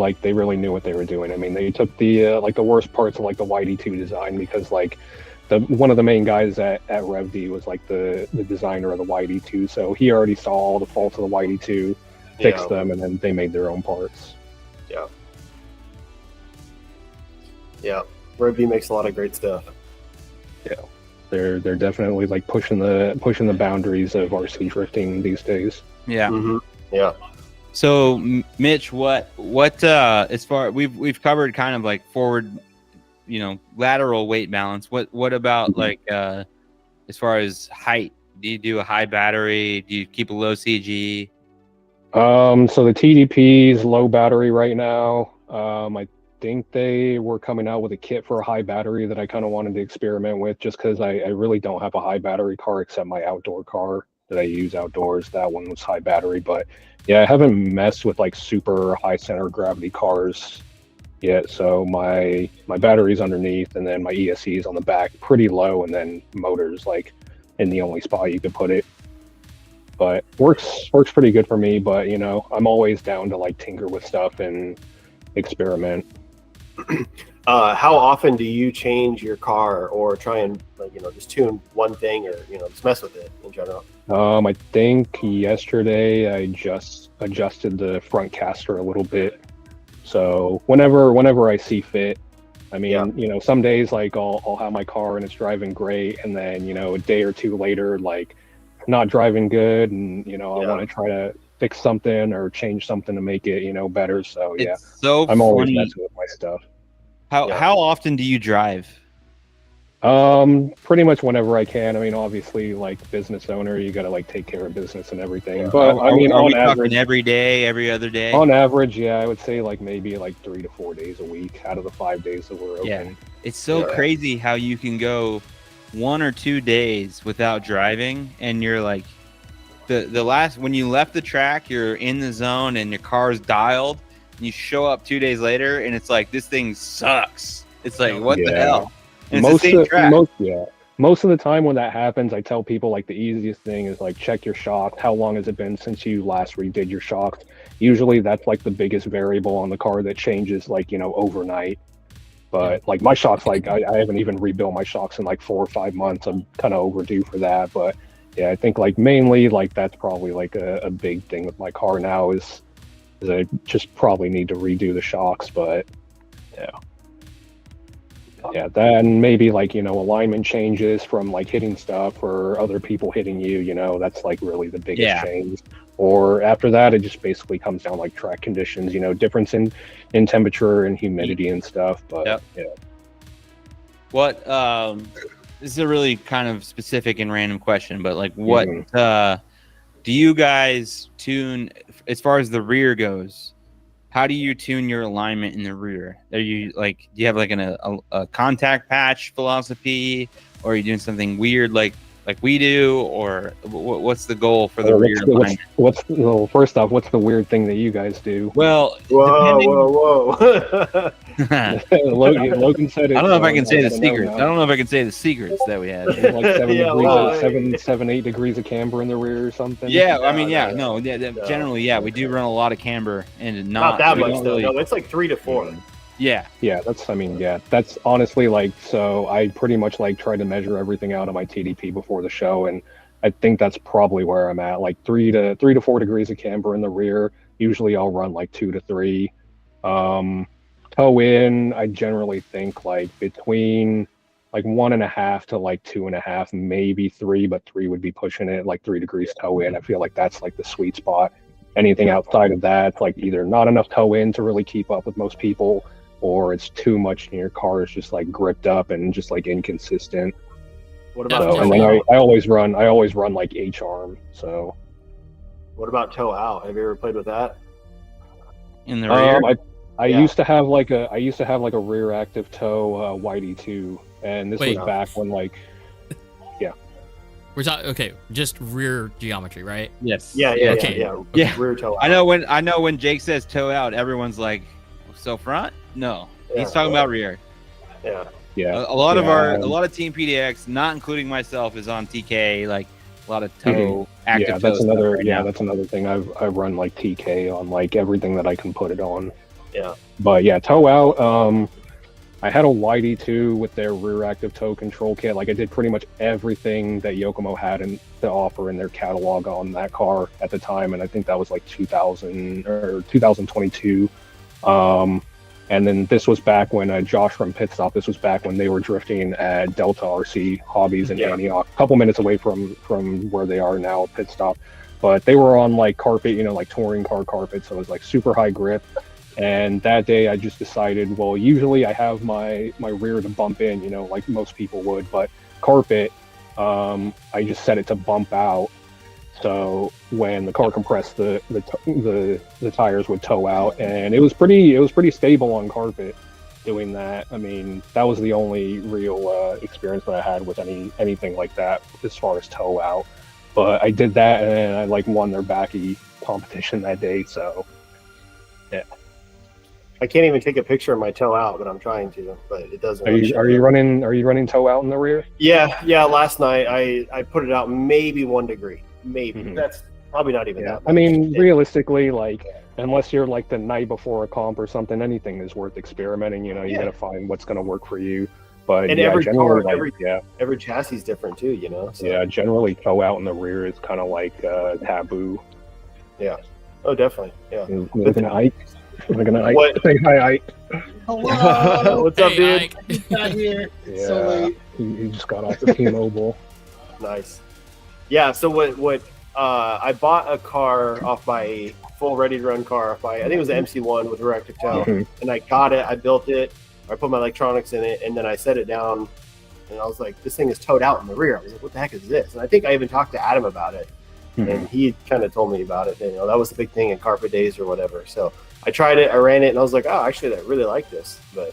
knew what they were doing. I mean, they took the like the worst parts of like the YD2 design because like one of the main guys at Rev D was like the designer of the YD2, so he already saw all the faults of the YD2, fixed them, and then they made their own parts. Yeah. Rev D makes a lot of great stuff. Yeah. They're definitely like pushing the boundaries of RC drifting these days. Yeah. Mm-hmm. Yeah. So Mitch, what as far we've covered kind of like forward, lateral weight balance. What about like as far as height? Do you do a high battery? Do you keep a low CG? So the TDP's low battery right now. I think they were coming out with a kit for a high battery that I kind of wanted to experiment with just because I really don't have a high battery car except my outdoor car that I use outdoors. That one was high battery, but yeah, I haven't messed with like super high center of gravity cars yet. So my battery's underneath and then my ESC is on the back pretty low, and then motor's like in the only spot you could put it. But works pretty good for me, but I'm always down to like tinker with stuff and experiment. How often do you change your car or try and just tune one thing or just mess with it in general? I think yesterday I just adjusted the front caster a little bit. So whenever I see fit, I mean, some days like I'll have my car and it's driving great, and then a day or two later, like not driving good, and I want to try to fix something or change something to make it better. So I'm always messing with my stuff. How often do you drive? Pretty much whenever I can. I mean, obviously, like business owner, you got to like take care of business and everything. But are we on average, every day, every other day? On average, I would say like maybe like 3 to 4 days a week out of the 5 days that we're open. Yeah, it's so crazy how you can go 1 or 2 days without driving, and you're like, the last when you left the track, you're in the zone and your car's dialed, and you show up 2 days later, and it's like this thing sucks. It's like what the hell? And most of the time when that happens, I tell people like the easiest thing is like check your shocks. How long has it been since you last redid your shocks? Usually that's like the biggest variable on the car that changes like overnight. But like my shocks, like I haven't even rebuilt my shocks in like 4 or 5 months. I'm kind of overdue for that. But yeah, I think like mainly like that's probably like a big thing with my car now is I just probably need to redo the shocks. But yeah, then maybe like alignment changes from like hitting stuff or other people hitting you, that's like really the biggest change. Or after that, it just basically comes down like track conditions, difference in temperature and humidity and stuff. But what this is a really kind of specific and random question, but like what do you guys tune as far as the rear goes? How do you tune your alignment in the rear? Are you like, do you have like a contact patch philosophy, or are you doing something weird like we do, or what's the goal for the rear alignment? First off, what's the weird thing that you guys do? Well, whoa. Logan said it. I don't know if I can say the secrets. I don't know if I can say the secrets that we have. Like 7-8 degrees of camber in the rear or something. Generally, we do run a lot of camber, and not that much though. No, it's like 3 to 4. Yeah, that's honestly like, so I pretty much like try to measure everything out on my TDP before the show, and I think that's probably where I'm at. Like 3 to 4 degrees of camber in the rear. Usually I'll run like 2 to 3. Toe in, I generally think like between like 1.5 to like 2.5, maybe 3, but 3 would be pushing it. Like 3 degrees toe in, I feel like that's like the sweet spot. Anything outside of that, like either not enough toe in to really keep up with most people, or it's too much and your car is just like gripped up and just like inconsistent. What Yeah, about So, and toe then out? I always run like H arm. So What about toe out? Have you ever played with that? In the rear. I Yeah. used to have like a rear active toe Whitey 2, and this Wait. was back when like We're talking okay, just rear geometry, right? Yes. Yeah. Okay. Yeah. Rear toe out. I know when Jake says toe out, everyone's like, so front? No. Yeah, He's talking about rear. Yeah. yeah. A lot Yeah. of a lot of Team PDX, not including myself, is on TK, like a lot of toe active Yeah, toe that's stuff another. right Yeah, now. that's another thing. I run like TK on like everything that I can put it on. Yeah. But yeah, toe out. I had a Whitey 2 with their rear active toe control kit. Like I did pretty much everything that Yokomo had to offer in their catalog on that car at the time, and I think that was like 2000 or 2022. And then this was back when Josh from Pit Stop. This was back when they were drifting at Delta RC Hobbies in Yeah. Antioch, a couple minutes away from where they are now, Pit Stop. But they were on like carpet, like touring car carpet, so it was like super high grip. And that day I just decided, well, usually I have my rear to bump in, like most people would, but carpet, I just set it to bump out. So when the car compressed, the tires would toe out, and it was pretty stable on carpet doing that. I mean, that was the only real experience that I had with anything like that as far as toe out. But I did that, and I like won their backy competition that day. So yeah. I can't even take a picture of my toe out, but I'm trying to. But it doesn't. Are really you show are you up. running toe out in the rear? Yeah. Last night I put it out maybe 1 degree. Maybe Mhm. that's probably not even that. I mean, much. realistically, like unless you're like the night before a comp or something, anything is worth experimenting. You Yeah. gotta find what's gonna work for you. But And yeah, every generally, car, like every chassis is different too. So. yeah, generally toe out in the rear is kind of like taboo. Oh, definitely. Yeah. Look at Ike. Look at Ike. What- Say hi, Ike. Hello. What's up, dude? Ike. Got here. Yeah, So late. he just got off the T-Mobile. Nice. Yeah. So what? I bought a car off my full ready to run car off my. I think it was the MC1 with a reactive toe, Mhm. and I got it. I built it. I put my electronics in it, and then I set it down. And I was like, this thing is towed out in the rear. I was like, what the heck is this? And I think I even talked to Adam about it. Mhm. And he kind of told me about it. That was the big thing in carpet days or whatever. So I tried it, I ran it, and I was like, oh, actually, I really like this. But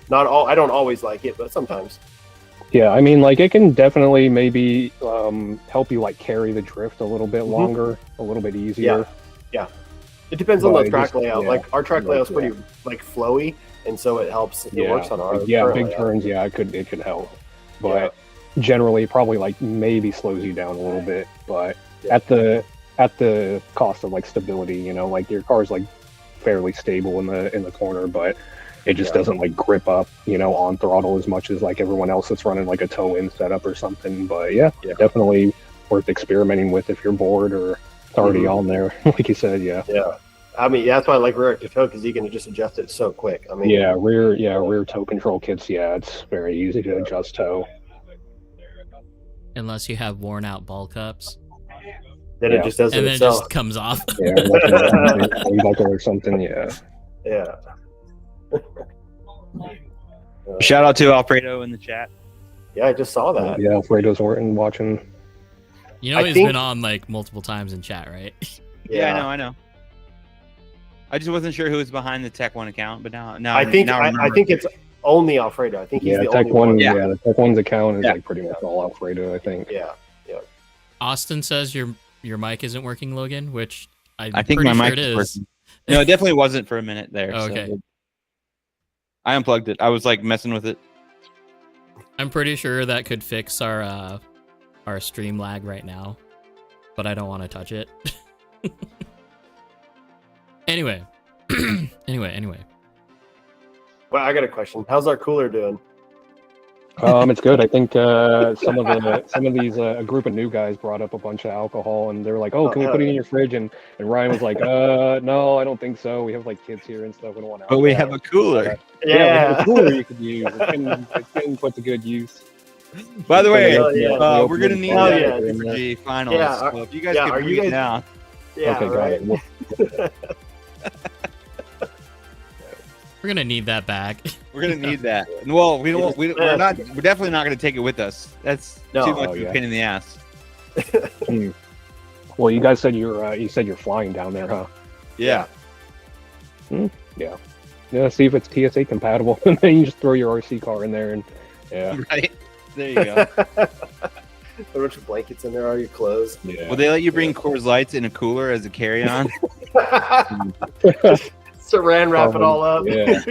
not all. I don't always like it, but sometimes. Yeah, I mean, like it can definitely maybe help you like carry the drift a little bit longer, a little bit easier. It depends on But the it track just- layout. yeah. Like our track Like, layout's pretty like flowy, and so it helps. It works on our yeah, current big layout. turns. Yeah, it could help, but generally probably like maybe slows you down a little bit. But Yeah. at the cost of like stability, like your car's like fairly stable in the corner, but it just Yeah. doesn't like grip up, on throttle as much as like everyone else that's running like a toe in setup or something. But yeah, Yeah. definitely worth experimenting with if you're bored or it's already Mhm. on there, like you said. Yeah. Yeah. I mean, that's why I like rear active toe because you can just adjust it so quick. I mean, Rear toe control kits. Yeah, it's very easy to adjust toe. Unless you have worn out ball cups. then Yeah. it just does it And then it itself. just comes off. Yeah, like a buckle or something. Yeah. Yeah. Shout out to Alfredo in the chat. Yeah, I just saw that. Yeah, Alfredo's Orton watching. You know, I he's think- been on like multiple times in chat, right? Yeah, I know. I just wasn't sure who was behind the Tech One account, but now I think now I remember. think it's only Alfredo. I think he's Yeah, the Tech only One. one. Yeah. Yeah, the Tech One's account is Yeah. like pretty much all Alfredo, I think. Yeah. Austin says your mic isn't working, Logan, which I think pretty my sure mic it is is. working. No, it definitely wasn't for a minute there. Okay. So I unplugged it. I was like messing with it. I'm pretty sure that could fix our stream lag right now, but I don't want to touch it. Anyway. anyway. Well, I got a question. How's our cooler doing? It's good. I think some of these a group of new guys brought up a bunch of alcohol, and they were like, "Oh, can we put it in your fridge?" And Ryan was like, "No, I don't think so. We have like kids here and stuff. We don't want But alcohol." we have a cooler. We have a cooler you could use. It's been put to good use. By the way, We're gonna need Hell that yeah. for Super G finals. Yeah, So if you guys yeah, could are bring you it guys- down, Yeah, Okay, got right. it. Well, We're gonna need that back. we're gonna need that. Well, we don't. We're not. We're definitely not gonna take it with us. That's No. too much Oh, of a yeah. pain in the ass. well, you guys said you're flying down there, huh? Yeah. Yeah. See if it's TSA compatible, and then you just throw your RC car in there, and yeah. Right. There you go. Put a bunch of blankets in there, all your clothes. Yeah. Will they let you bring Coors Lights in a cooler as a carry-on? Saran wrap it all up. Yeah.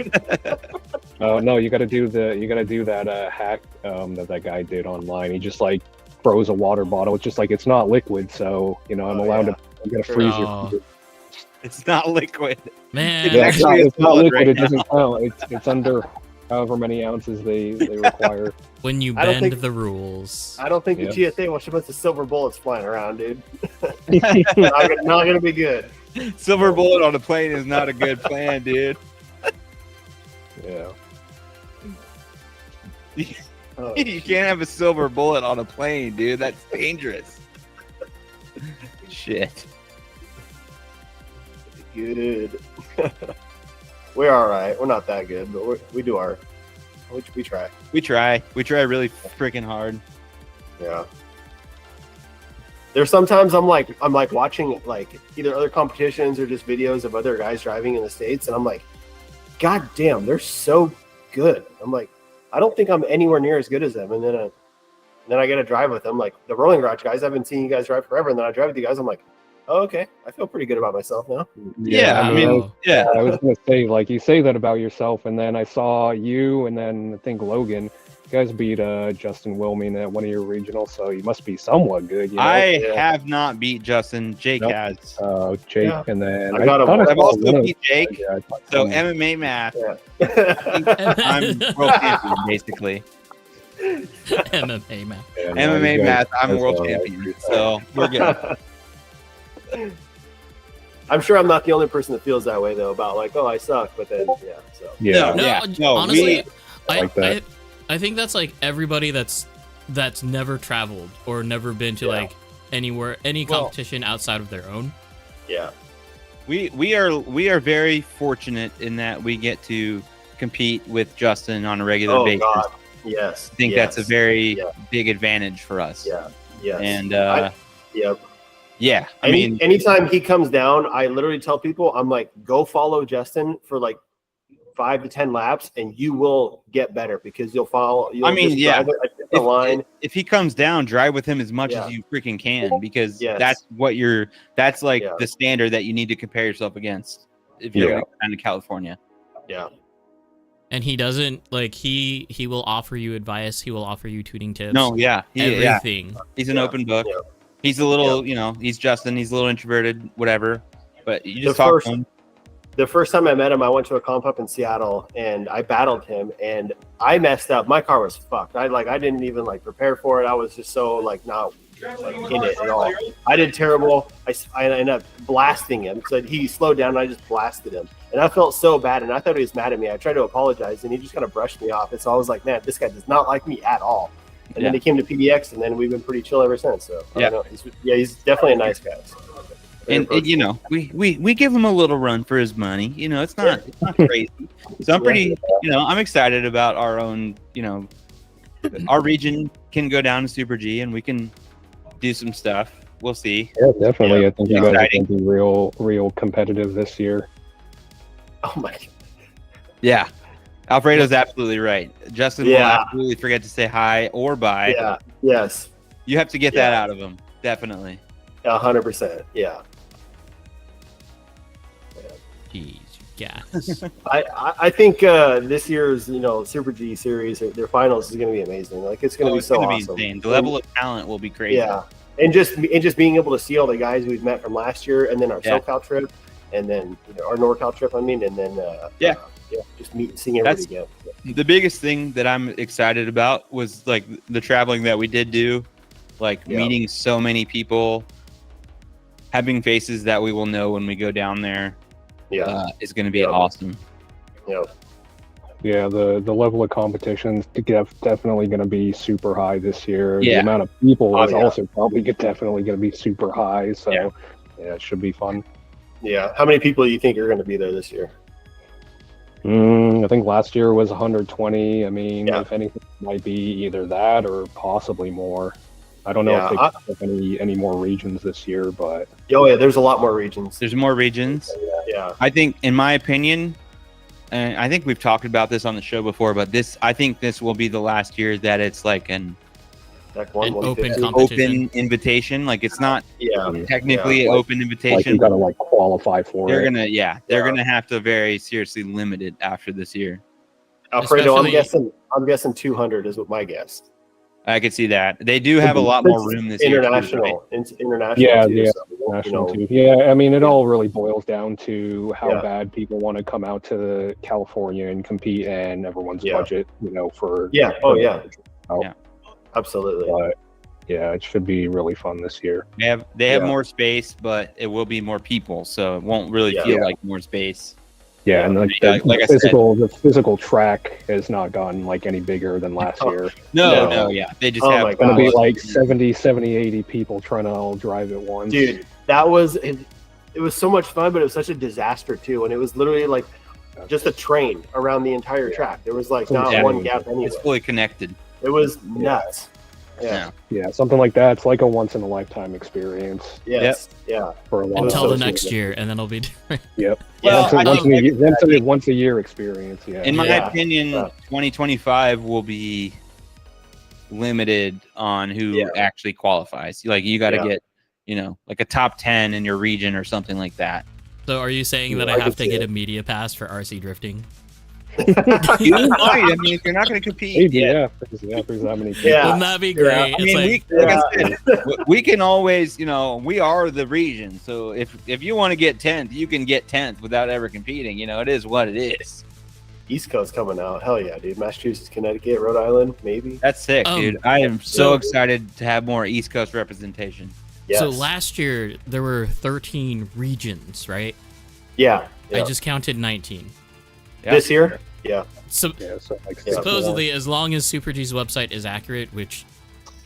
No, you got to do that hack that guy did online. He just like froze a water bottle. It's just like it's not liquid, so I'm allowed to. I'm gonna freeze Oh. your. It's not liquid. Man, Yeah, actually is it's not solid liquid. right It doesn't count. It's under however many ounces they require. when you I don't bend think- the rules. I don't think Yeah. the TSA wants a bunch of silver bullets flying around, dude. not gonna be good. Silver bullet on a plane is not a good plan, dude. Yeah. Oh, You can't have a silver bullet on a plane, dude. That's dangerous. Shit. good. We're all right. We're not that good, but we do our. We try. We try. We try really freaking hard. Yeah. There's sometimes I'm like watching like either other competitions or just videos of other guys driving in the States, and I'm like, God damn, they're so good. I'm like, I don't think I'm anywhere near as good as them. And then I get to drive with them. Like the Rolling Garage guys, I've been seeing you guys drive forever, and then I drive with you guys. I'm like, oh, okay, I feel pretty good about myself now. Yeah, I mean, Oh. yeah. I was gonna say, like, you say that about yourself, and then I saw you, and then I think Logan. You guys beat Justin Wilming at one of your regionals, so you must be somewhat good. You know? I Yeah. have not beat Justin. Jake Nope. has. Jake, Yeah. and then I got him. thought I I've saw also one of- beat Jake. Yeah, I thought So some- MMA math, Yeah. I'm world champion basically. MMA man. yeah, no, MMA you guys- math, I'm that's, world champion. So we're good. I'm sure I'm not the only person that feels that way though about like, oh, I suck, but then yeah. So Yeah, No, Yeah, no, honestly, I, like that. I think that's like everybody that's never traveled or never been to Yeah. like anywhere, any Well- competition outside of their own. yeah. We are very fortunate in that we get to compete with Justin on a regular Oh basis. God. Yes. I think that's a very Yeah. big advantage for us. Yeah. Yes. And Yep. yeah, I mean, anytime he comes down, I literally tell people, I'm like, go follow Justin for like 5 to 10 laps, and you will get better because you'll follow. You'll I mean, just yeah. drive a different line. if he comes down, drive with him as much Yeah. as you freaking can because Yes. that's like Yeah. the standard that you need to compare yourself against if you're Yeah. going down to California. Yeah. And he doesn't like he will offer you advice. He will offer you tuning tips. No, yeah, yeah. everything. He's an Yeah. open book. Yeah. He's a little, he's Justin. He's a little introverted, whatever. But you just The talk first- to him. The first time I met him, I went to a comp up in Seattle, and I battled him, and I messed up. My car was fucked. I didn't even like prepare for it. I was just so like not like in it at all. I did terrible. I ended up blasting him. So he slowed down, and I just blasted him, and I felt so bad. And I thought he was mad at me. I tried to apologize, and he just kind of brushed me off. And so I was like, man, this guy does not like me at all. And then he came to PDX, and then we've been pretty chill ever since. So I don't know. He's definitely a nice guy. So. And we give him a little run for his money. It's not crazy. So I'm pretty, I'm excited about our own, our region can go down to Super G and we can do some stuff. We'll see. Yeah, definitely. Yeah. I think you guys are Exciting. going to be real competitive this year. Oh my God. Yeah. Alfredo's absolutely right. Justin will Yeah. absolutely forget to say hi or bye. Yeah. Yes. You have to get that Yeah. out of him. Definitely. 100%. Yeah. Jeez, you guys. I think this year's Super G series, their finals is going to be amazing. Like it's going to be it's so gonna awesome. be insane. The level of talent will be crazy. Yeah, and just being able to see all the guys we've met from last year, and then our Yeah. SoCal trip, and then our NorCal trip. I mean, and then just seeing everybody again. The biggest thing that I'm excited about was like the traveling that we did do, like meeting so many people, having faces that we will know when we go down there. Is going to be awesome. Yeah, the level of competition is definitely going to be super high this year. The amount of people is also probably definitely going to be super high. So yeah, it should be fun. Yeah. How many people do you think are going to be there this year? I think last year was 120. I mean, if anything, it might be either that or possibly more. I don't know if they picked up any more regions this year, but there's a lot more regions. There's more regions. Yeah. I think, in my opinion, and I think we've talked about this on the show before, but I think this will be the last year that it's like an open competition. Open invitation. Like it's not technically an open invitation. Like you got to like qualify for they're it. They're gonna have to very seriously limit it after this year. Alfredo, I'm guessing 200 is what my guess. I could see that. They do have a lot more room this year. International. Yeah, too, international too. Yeah, I mean, it all really boils down to how bad people want to come out to California and compete, and everyone's budget, for absolutely. But it should be really fun this year. They have more space, but it will be more people, so it won't really feel like more space. Yeah, and the physical track has not gotten like any bigger than last year. No, they just have it's going to be like 70, 80 people trying to all drive at once. Dude, it was so much fun, but it was such a disaster too. And it was literally like just a train around the entire track. There was like not one gap anywhere. It's fully connected. It was nuts. Yeah, something like that. It's like a once in a lifetime experience. Yes. Yeah. For a long until the next year, and then it'll be different. Yep. Well, once a year experience. Yeah. In my opinion, 2025 will be limited on who actually qualifies. Like you got to get, like a top 10 in your region or something like that. So are you saying that I have to get a media pass for RC drifting? You might. I mean, if you're not going to compete, if there's that many people. Wouldn't that be great? I mean, like I said, we can always, we are the region. So if you want to get 10th, you can get 10th without ever competing. It is what it is. East Coast coming out. Hell yeah, dude. Massachusetts, Connecticut, Rhode Island, maybe. That's sick, dude. I am so excited to have more East Coast representation. Yes. So last year, there were 13 regions, right? Yeah. I just counted 19. This year? Yeah. So supposedly, as long as Super G's website is accurate, which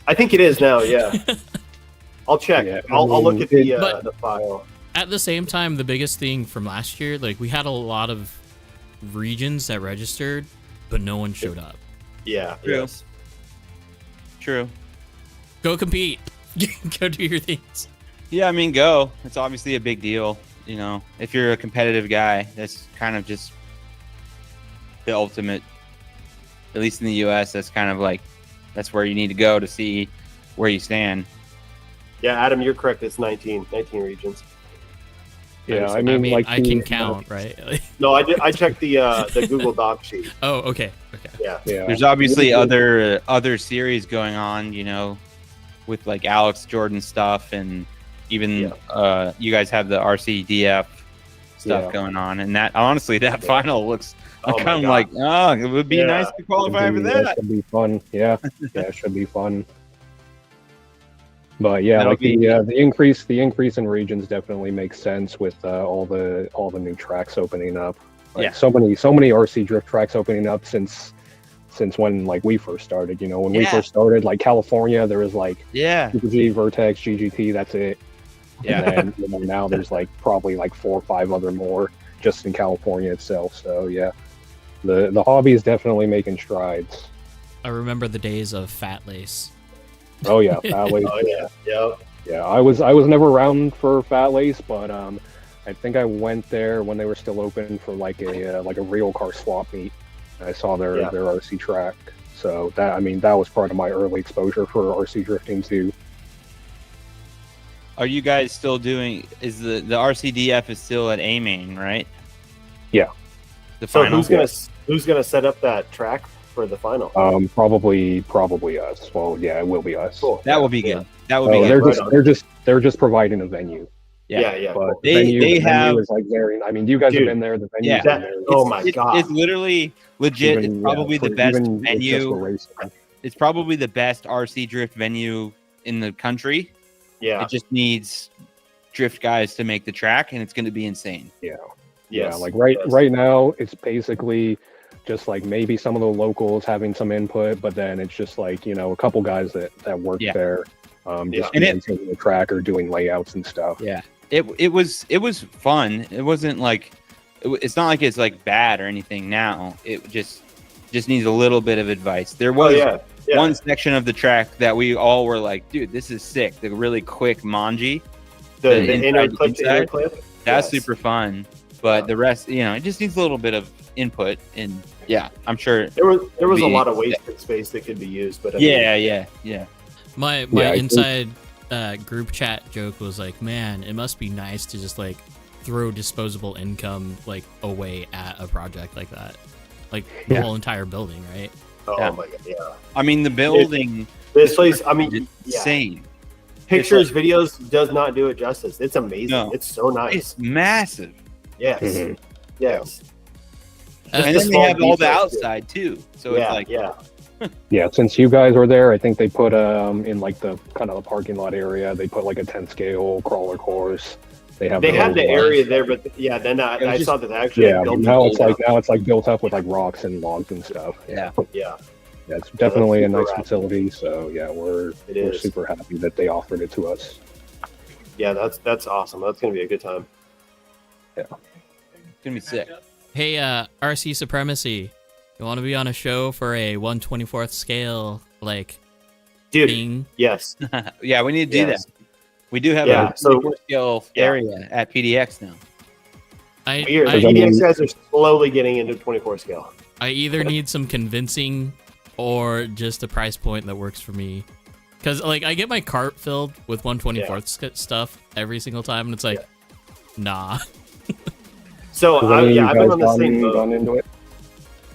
I think it is now. Yeah. I'll check. I'll look at the file. At the same time, the biggest thing from last year, like we had a lot of regions that registered, but no one showed up. Yeah. True. Go compete. Go do your things. Yeah, I mean, go. It's obviously a big deal. If you're a competitive guy, that's kind of just the ultimate, at least in the US, that's kind of like that's where you need to go to see where you stand. Yeah, Adam, you're correct. It's 19 regions. Yeah, I mean like I can count, right? No, I checked the Google Doc sheet. Oh, okay. Yeah. There's obviously other series going on, with like Alex Jordan stuff, and even you guys have the RCDF stuff going on, and that honestly that final looks. I'm kind of like, it would be nice to qualify for that. It should be fun. Yeah, it should be fun. But yeah, like the increase in regions definitely makes sense with all the new tracks opening up. Like so many RC drift tracks opening up since when like we first started. When we first started, like California, there was like Super G, Vertex, GGT. That's it. Yeah. And then now there's like probably like 4 or 5 other more just in California itself. So yeah. The hobby is definitely making strides. I remember the days of Fat Lace. Oh yeah, Fat Lace. Yeah. I was never around for Fat Lace, but I think I went there when they were still open for like a real car swap meet. I saw their RC track, so that was part of my early exposure for RC drifting too. Are you guys still doing? Is the RCDF is still at A Main, right? Yeah. So who's gonna set up that track for the final? Probably us. Well, yeah, it will be us. Cool. That will be good. That will be good. They're just providing a venue. Yeah. But They- the venue, they the venue have- is like very. I mean, you guys Dude, have been there. The venue's yeah. been there. Oh my God. It's literally legit. Even, It's probably for the best even just venue. for racing. It's probably the best RC drift venue in the country. Yeah. It just needs drift guys to make the track, and it's going to be insane. Yeah, Yes. like Yes. right now, it's basically just like maybe some of the locals having some input, but then it's just like a couple guys that work Yeah. there, Yeah. just And maintaining the track or doing layouts and stuff. Yeah, it was fun. It wasn't like it's not like it's like bad or anything. Now it just needs a little bit of advice. There Oh was yeah. Yeah. one section of the track that we all were like, dude, this is sick. The really quick manji, the inside inner to clip to inner inside. clip. that's Yes. super fun. But Yeah. the rest, it just needs a little bit of input. And yeah, I'm sure. There was a be- lot of wasted space that could be used, but I mean, Yeah. My Yeah, I think- inside group chat joke was like, man, it must be nice to just like throw disposable income like away at a project like that, like the Yeah. whole entire building, right? oh Yeah. my God, yeah. I mean, the building This place, I mean, is yeah. insane. Pictures, videos does not do it justice. It's amazing. No. It's so nice. It's massive. Yes. Mhm. Yes. And the then they small have all the details, too. outside too. So yeah. it's like, yeah. Yeah, since you guys were there, I think they put in like the kind of the parking lot area, they put like a 10 scale crawler course. They have They the had the little, actually there, but yeah, then It was I just- saw that they actually Yeah, built now it it's up. like built up with like rocks and logs and stuff. yeah. Yeah, Yeah, it's definitely a super nice rad. facility. So yeah, we're is. super happy that they offered it to us. yeah, that's awesome. That's gonna be a good time. It's gonna be sick. Hey, RC Supremacy, you want to be on a show for a 1/24th scale like Dude, thing? yes. Yeah, we need to do Yes. that. We do have Yeah, a so- scale Yeah. area at PDX now. Weird. The I mean- PDX guys are slowly getting into 24 scale. I either need some convincing or just a price point that works for me. Because, like, I get my cart filled with 1/24th stuff every single time, and it's like, nah. So Has any of you I've been guys on the same boat. gone into it?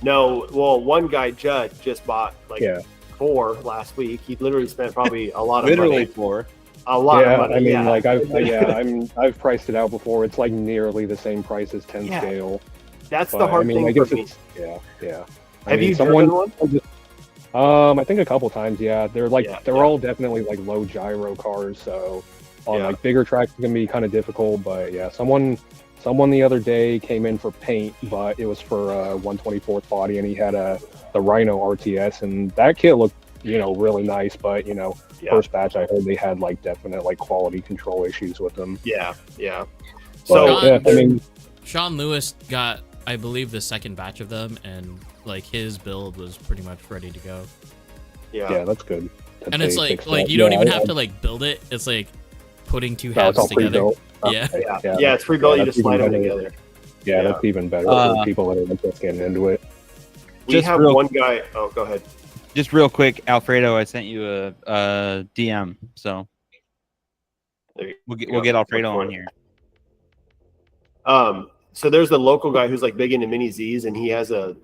No, well, one guy, Judd, just bought like Yeah. 4 last week. He literally spent probably a lot of Literally money. 4. A lot Yeah, of money. I mean, yeah. like I've priced it out before. It's like nearly the same price as 10 Yeah. scale. That's the But, hard I mean, thing I guess for me. it's yeah. Have you driven one? I think a couple times. Yeah, they're like Yeah, they're yeah. all definitely like low gyro cars. So on Yeah. like bigger tracks, it can be kind of difficult. But yeah, someone the other day came in for paint, but it was for a 1/24th body, and he had the Rhino RTS, and that kit looked really nice. But Yeah. first batch I heard they had like definite like quality control issues with them. Yeah, yeah. But, So yeah, I mean, Sean Lewis got, I believe, the second batch of them, and, like, his build was pretty much ready to go. yeah, that's good. that And they it's like, fixed that. you don't Yeah, even I- have to, like, build it. It's, like, putting two no, halves it's all together. pre-built. Yeah. yeah, it's pre-built. You that's just slide even them better. together. Yeah, Yeah. that's even better Uh, for people that are just getting into it. We Just have real- one guy. Oh, go ahead. Just real quick, Alfredo, I sent you a DM, so There you we'll go. get Alfredo Look for on it. here. So there's the local guy who's like big into mini Z's, and he has a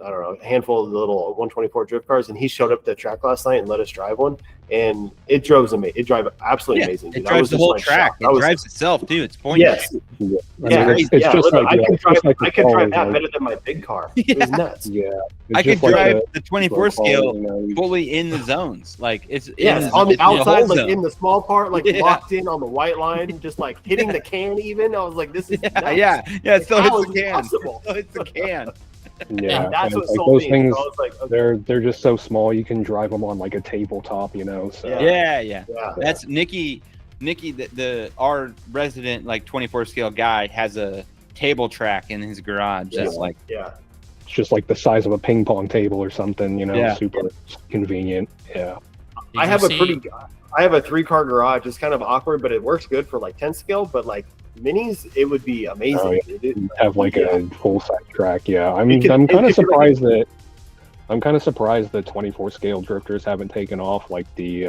handful of the little 124 drift cars, and he showed up to the track last night and let us drive one, and it drives amazing. It drives absolutely amazing. It Dude. I drives was the just, whole like, track. shocked. It drives itself too. It's pointy. Yes, Yeah, I yeah, mean, it's just literally, like I the- can it's just drive. like the I can drive crawlers, that like- better than my big car. It was nuts. Yeah, it's I could just like drive the the 24 crawlers, scale you know, fully in the zones. Like it's Yes, in, on the it's in whole outside, like zone. in the small part, like Yeah. locked in on the white line, just like hitting the can. Even I was like, "This is yeah, nuts. yeah. It still How hits is the it can. possible? Still hits the can. Yeah, And that's and what it's like sold those me. things. So I was like, okay, They're just so small. You can drive them on like a tabletop, So Yeah. Yeah. yeah, That's Nikki, our resident like 24 scale guy has a table track in his garage. Yeah. That's like yeah." it's just like the size of a ping pong table or something. Yeah. Super convenient. Yeah, Did I you have a see- I have a 3-car garage. It's kind of awkward, but it works good for like 10 scale. But like minis, it would be amazing. Oh, yeah. dude. It- You have like a full size track. Yeah, It could- I'm it kind of could be like- surprised that 24 scale drifters haven't taken off like the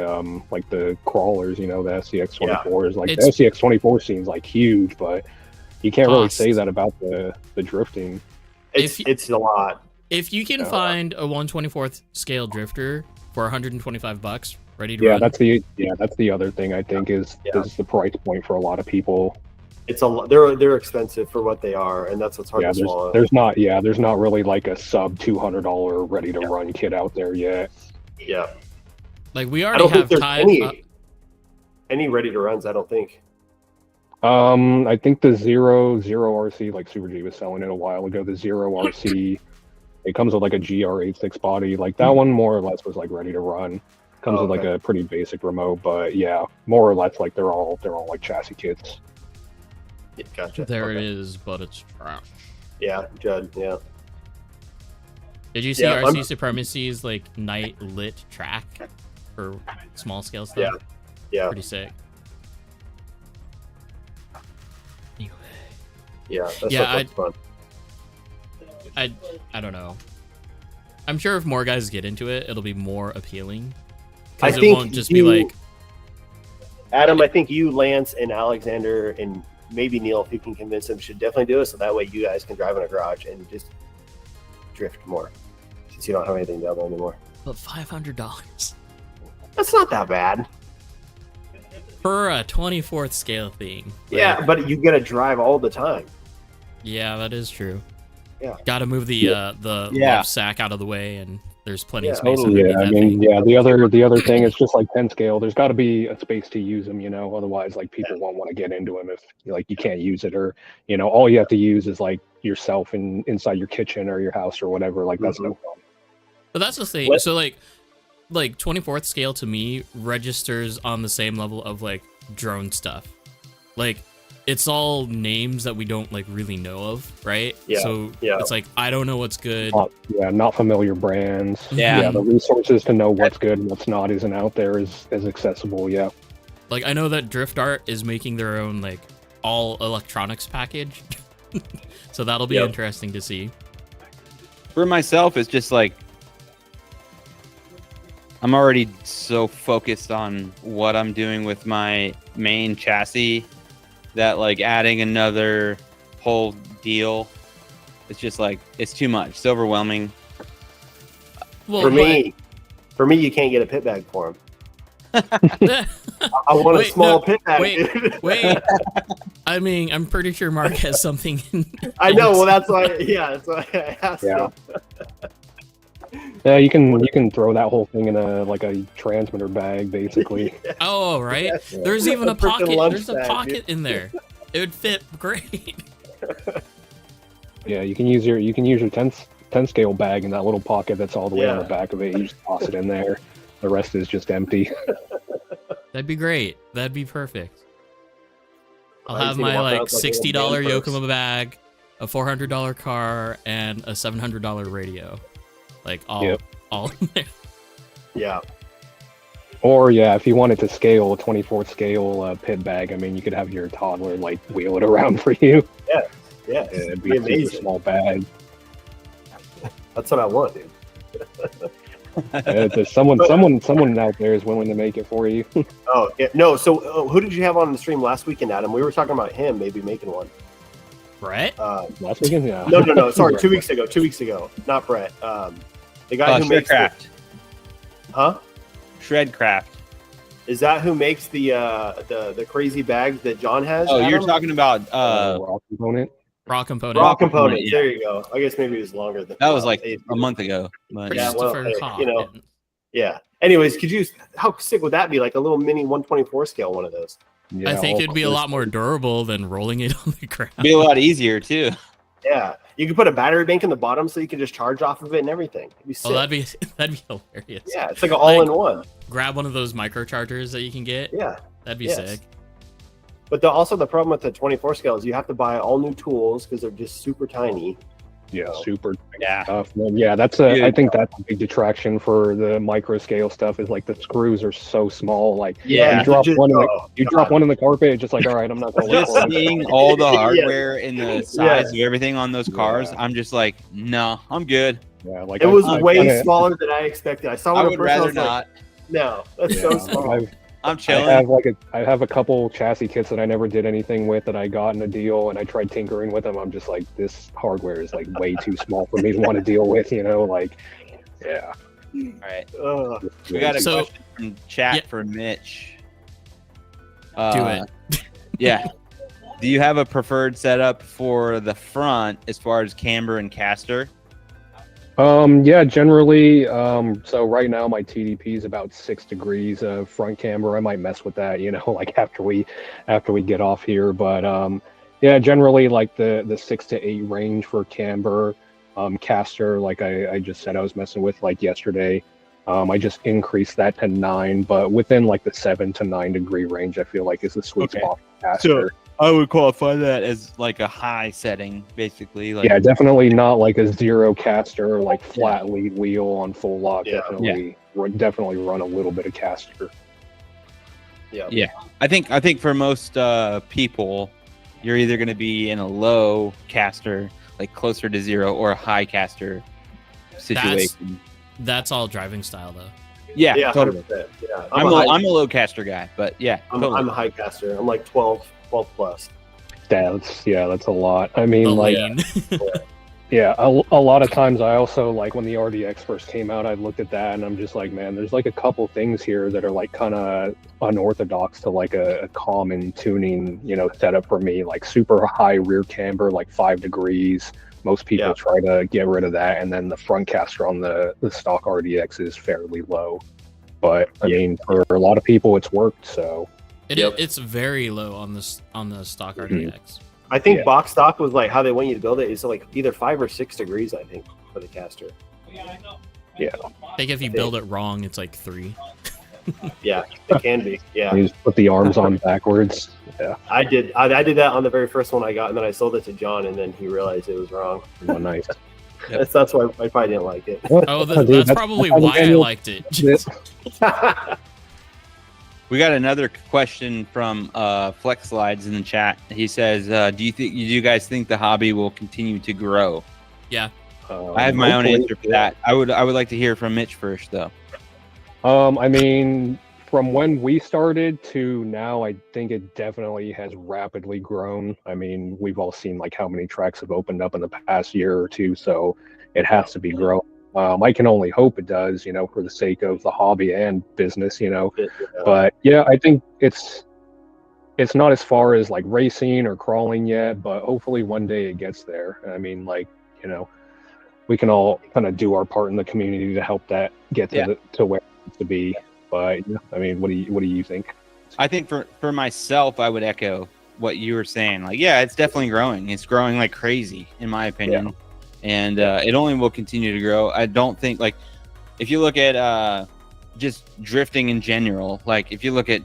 crawlers. The SCX 24s. Like the It's- SCX 24 seems like huge, but you can't really Cost. say that about the drifting. It's If you- it's a lot. If you can find a 1/24th scale drifter for $125, ready to Yeah, run. that's the other thing I think is the price point for a lot of people. It's a lot. They're expensive for what they are, and that's what's hard Yeah, to swallow. there's not really like a sub $200 ready to run kit out there yet. Yeah, Like we I already don't think have there's time. any ready to runs. I don't think. I think the zero RC, like Super G was selling it a while ago. The zero RC, it comes with like a GR86 body. Like that one more or less was like ready to run. Comes with like a pretty basic remote, but yeah, more or less like they're all like chassis kits. Yeah, gotcha. There it is, but it's trash. Yeah, Judd. Yeah. Did you see Yeah, RC Supremacy's like night lit track for small scale stuff? Yeah. Yeah. Pretty sick. Anyway. Yeah. That's Yeah, fun. I don't know. I'm sure if more guys get into it, it'll be more appealing. I Because it think won't just be like, Adam, I think you, Lance, and Alexander, and maybe Neil, if you can convince him, should definitely do it. So that way you guys can drive in a garage and just drift more, since you don't have anything down there anymore. but $500 That's not that bad. for a 24th scale thing. Yeah, Like, but you got to drive all the time. yeah, that is true. Yeah. Got to move the Yeah. left sack out of the way, and there's plenty of Yeah. space. Totally. underneath Yeah, I that mean, thing. yeah, the other thing is just like 10 scale. There's got to be a space to use them, you know. Otherwise, like people won't want to get into them if like you can't use it, or you know, all you have to use is like yourself inside your kitchen or your house or whatever. Like that's no fun. But that's the thing. What- So like 24th scale to me registers on the same level of like drone stuff. Like it's all names that we don't like really know of, right? Yeah, So yeah. it's like I don't know what's good. Not familiar brands. Yeah. The resources to know what's good and what's not isn't out there as accessible. Yeah. Like I know that Drift Art is making their own like all electronics package. So that'll be Yep. interesting to see. For myself, it's just like I'm already so focused on what I'm doing with my main chassis that like adding another whole deal, it's just like it's too much. It's overwhelming. Well, For me, you can't get a pit bag for him. but- I want Wait, a small no, pit bag. wait, dude. wait. I mean, I'm pretty sure Mark has something. I know. Well, that's why. Yeah, that's why I asked. Yeah. him. Yeah, you can throw that whole thing in a transmitter bag, basically. Oh, right. Yeah. There's even a A freaking pocket. lunch There's a bag, pocket in there. It would fit great. Yeah, you can use your 10 scale bag in that little pocket that's all the way on the Yeah. back of it. You just toss it in there. The rest is just empty. That'd be great. That'd be perfect. I'll I have see my walk like out like a $60 little man purse. Yokohama bag, a $400 car, and a $700 radio. Like all Yep. all in there. Yeah. Or yeah, if you wanted to scale a 24th scale pit bag, I mean, you could have your toddler like wheel it around for you. Yeah. It'd be be a super amazing. small bag. That's what I want, dude. There's someone out there is willing to make it for you. Oh, yeah. No. So, who did you have on the stream last weekend, Adam? We were talking about him maybe making one. Brett? Last weekend, yeah. No. Sorry, 2 weeks ago. 2 weeks ago. Not Brett. The guy who makes. Shredcraft. Huh? Shredcraft. Is that who makes the crazy bags that John has? Oh, you're Adam? talking about Raw component. Raw component. raw Raw component, components. yeah. There you go. I guess maybe it was longer than that was like eight- a month ago. But Yeah, well, Christopher hey, Cobb. you know. Yeah. Anyways, how sick would that be? Like a little mini 124 scale one of those. Yeah, I think all it'd be a lot more durable than rolling it on the ground. be a lot easier too. Yeah. You could put a battery bank in the bottom so you can just charge off of it and everything. It'd be sick. Oh, that'd be hilarious. yeah, it's like an all-in-one. Grab one of those microchargers that you can get. Yeah. That'd be Yes. sick. But also the problem with the 24 scale is you have to buy all new tools because they're just super tiny. Yeah, super Yeah. tough. Yeah, Yeah. I think that's a big detraction for the micro scale stuff. Is like the screws are so small. Like Yeah. you drop just- one in the oh, drop God. one in the carpet, it's just like all right, I'm not going to look Just for it. seeing all the Yeah. hardware and the size of everything on those cars, Yeah. I'm just like, no, I'm good. Yeah, like It was I way kinda- smaller than I expected. I saw I one in would person. I rather was like, not. no, that's Yeah, so small. I'm I chilling. have a couple chassis kits that I never did anything with that I got in a deal, and I tried tinkering with them. I'm just like, this hardware is like way too small for me to want to deal with. You know, like, yeah. All right. Ugh. We got a So- question from chat Yeah. for Mitch. Do it. Yeah. Do you have a preferred setup for the front as far as camber and caster? Yeah, generally. So right now my TDP is about 6 degrees of front camber. I might mess with that, like after we get off here. But yeah, generally like the 6 to 8 range for camber. Caster, like I just said, I was messing with like yesterday. I just increased that to 9, but within like the 7 to 9 degree range, I feel like is the sweet spot for caster. I would qualify that as like a high setting, basically. Like, Yeah, definitely not like a 0 caster, like flat lead wheel on full lock. Yeah. Definitely run a little bit of caster. Yeah. I think for most people, you're either going to be in a low caster, like closer to 0, or a high caster situation. That's all driving style, though. Yeah, Totally. totally. Yeah. I'm a low caster guy, but yeah, I'm a high caster. I'm like 12 plus. That's a lot. I mean, The like, lane. yeah, a lot of times I also, like, when the RDX first came out, I looked at that and I'm just like, man, there's like a couple things here that are like kind of unorthodox to like a common tuning, setup for me, like super high rear camber, like 5 degrees. Most people try to get rid of that, and then the front caster on the stock RDX is fairly low. But I mean, for a lot of people, it's worked. So It's very low on the stock RDX. I think box stock was like how they want you to build it is like either 5 or 6 degrees, I think, for the caster. yeah, I think if you build it wrong, it's like 3. Yeah, it can be. Yeah, you just put the arms on backwards. Yeah, I did that on the very first one I got, and then I sold it to John, and then he realized it was wrong. oh, nice. That's why I probably didn't like it. Oh, that's probably why I liked it. We got another question from Flex Slides in the chat. He says, "Do you guys think the hobby will continue to grow?" Yeah, I have my own answer for that. I would like to hear from Mitch first, though. I mean, from when we started to now, I think it definitely has rapidly grown. I mean, we've all seen like how many tracks have opened up in the past year or two, so it has to be growing. I can only hope it does, for the sake of the hobby and business, But yeah, I think it's not as far as like racing or crawling yet, but hopefully one day it gets there. I mean, like, we can all kind of do our part in the community to help that get to where it needs to be. But I mean, what do you think? I think for myself, I would echo what you were saying. Like, yeah, it's definitely growing. It's growing like crazy, in my opinion. Yeah. And it only will continue to grow. I don't think, like, if you look at just drifting in general, like if you look at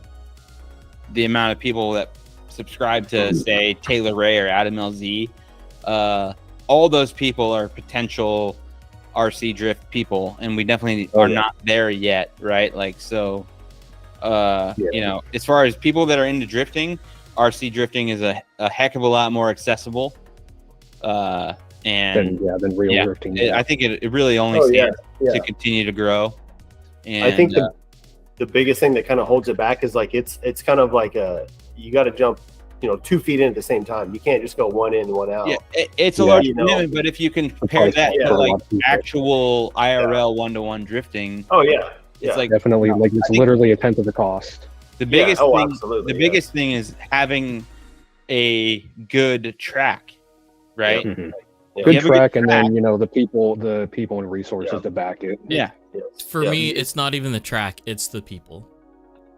the amount of people that subscribe to, say, Taylor Ray or Adam LZ, all those people are potential RC drift people, and we definitely are not there yet, right? Like, so, as far as people that are into drifting, RC drifting is a heck of a lot more accessible. Than real drifting. I think it really only stands to continue to grow. And I think the biggest thing that kind of holds it back is like it's kind of like you got to jump 2 feet in at the same time. You can't just go one in, one out. Yeah, it's a large commitment, but if you can compare that to like actual IRL 1-to-1 drifting, it's like definitely like it's literally a tenth of the cost. The biggest biggest thing is having a good track, right? Yep. Mm-hmm. Good track, and then the people and resources to back it. Yeah. For me, it's not even the track; it's the people.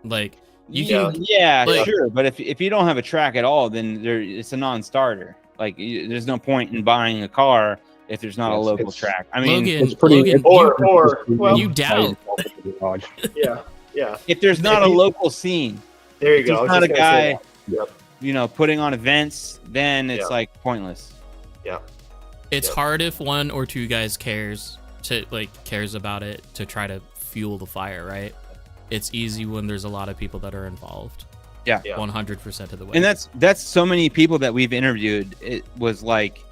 Like you can, sure, but if you don't have a track at all, then it's a non-starter. Like there's no point in buying a car if there's not a local track. I mean, Logan, it's pretty. You doubt. Yeah. If there's not a local scene, there you go. There's not a guy, putting on events, then it's like pointless. Yeah. It's hard if 1 or 2 guys cares about it to try to fuel the fire, right? It's easy when there's a lot of people that are involved. Yeah. 100% of the way. And that's so many people that we've interviewed. It was like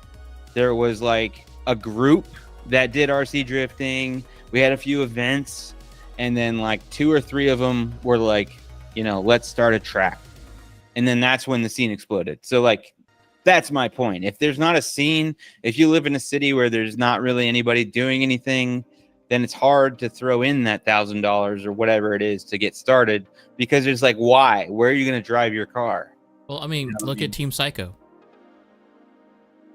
there was like a group that did RC drifting. We had a few events, and then like 2 or 3 of them were like, let's start a track. And then that's when the scene exploded. So like that's my point. If there's not a scene, if you live in a city where there's not really anybody doing anything, then it's hard to throw in that $1,000 or whatever it is to get started, because it's like, why? Where are you going to drive your car? Well, I mean, look at Team Psycho.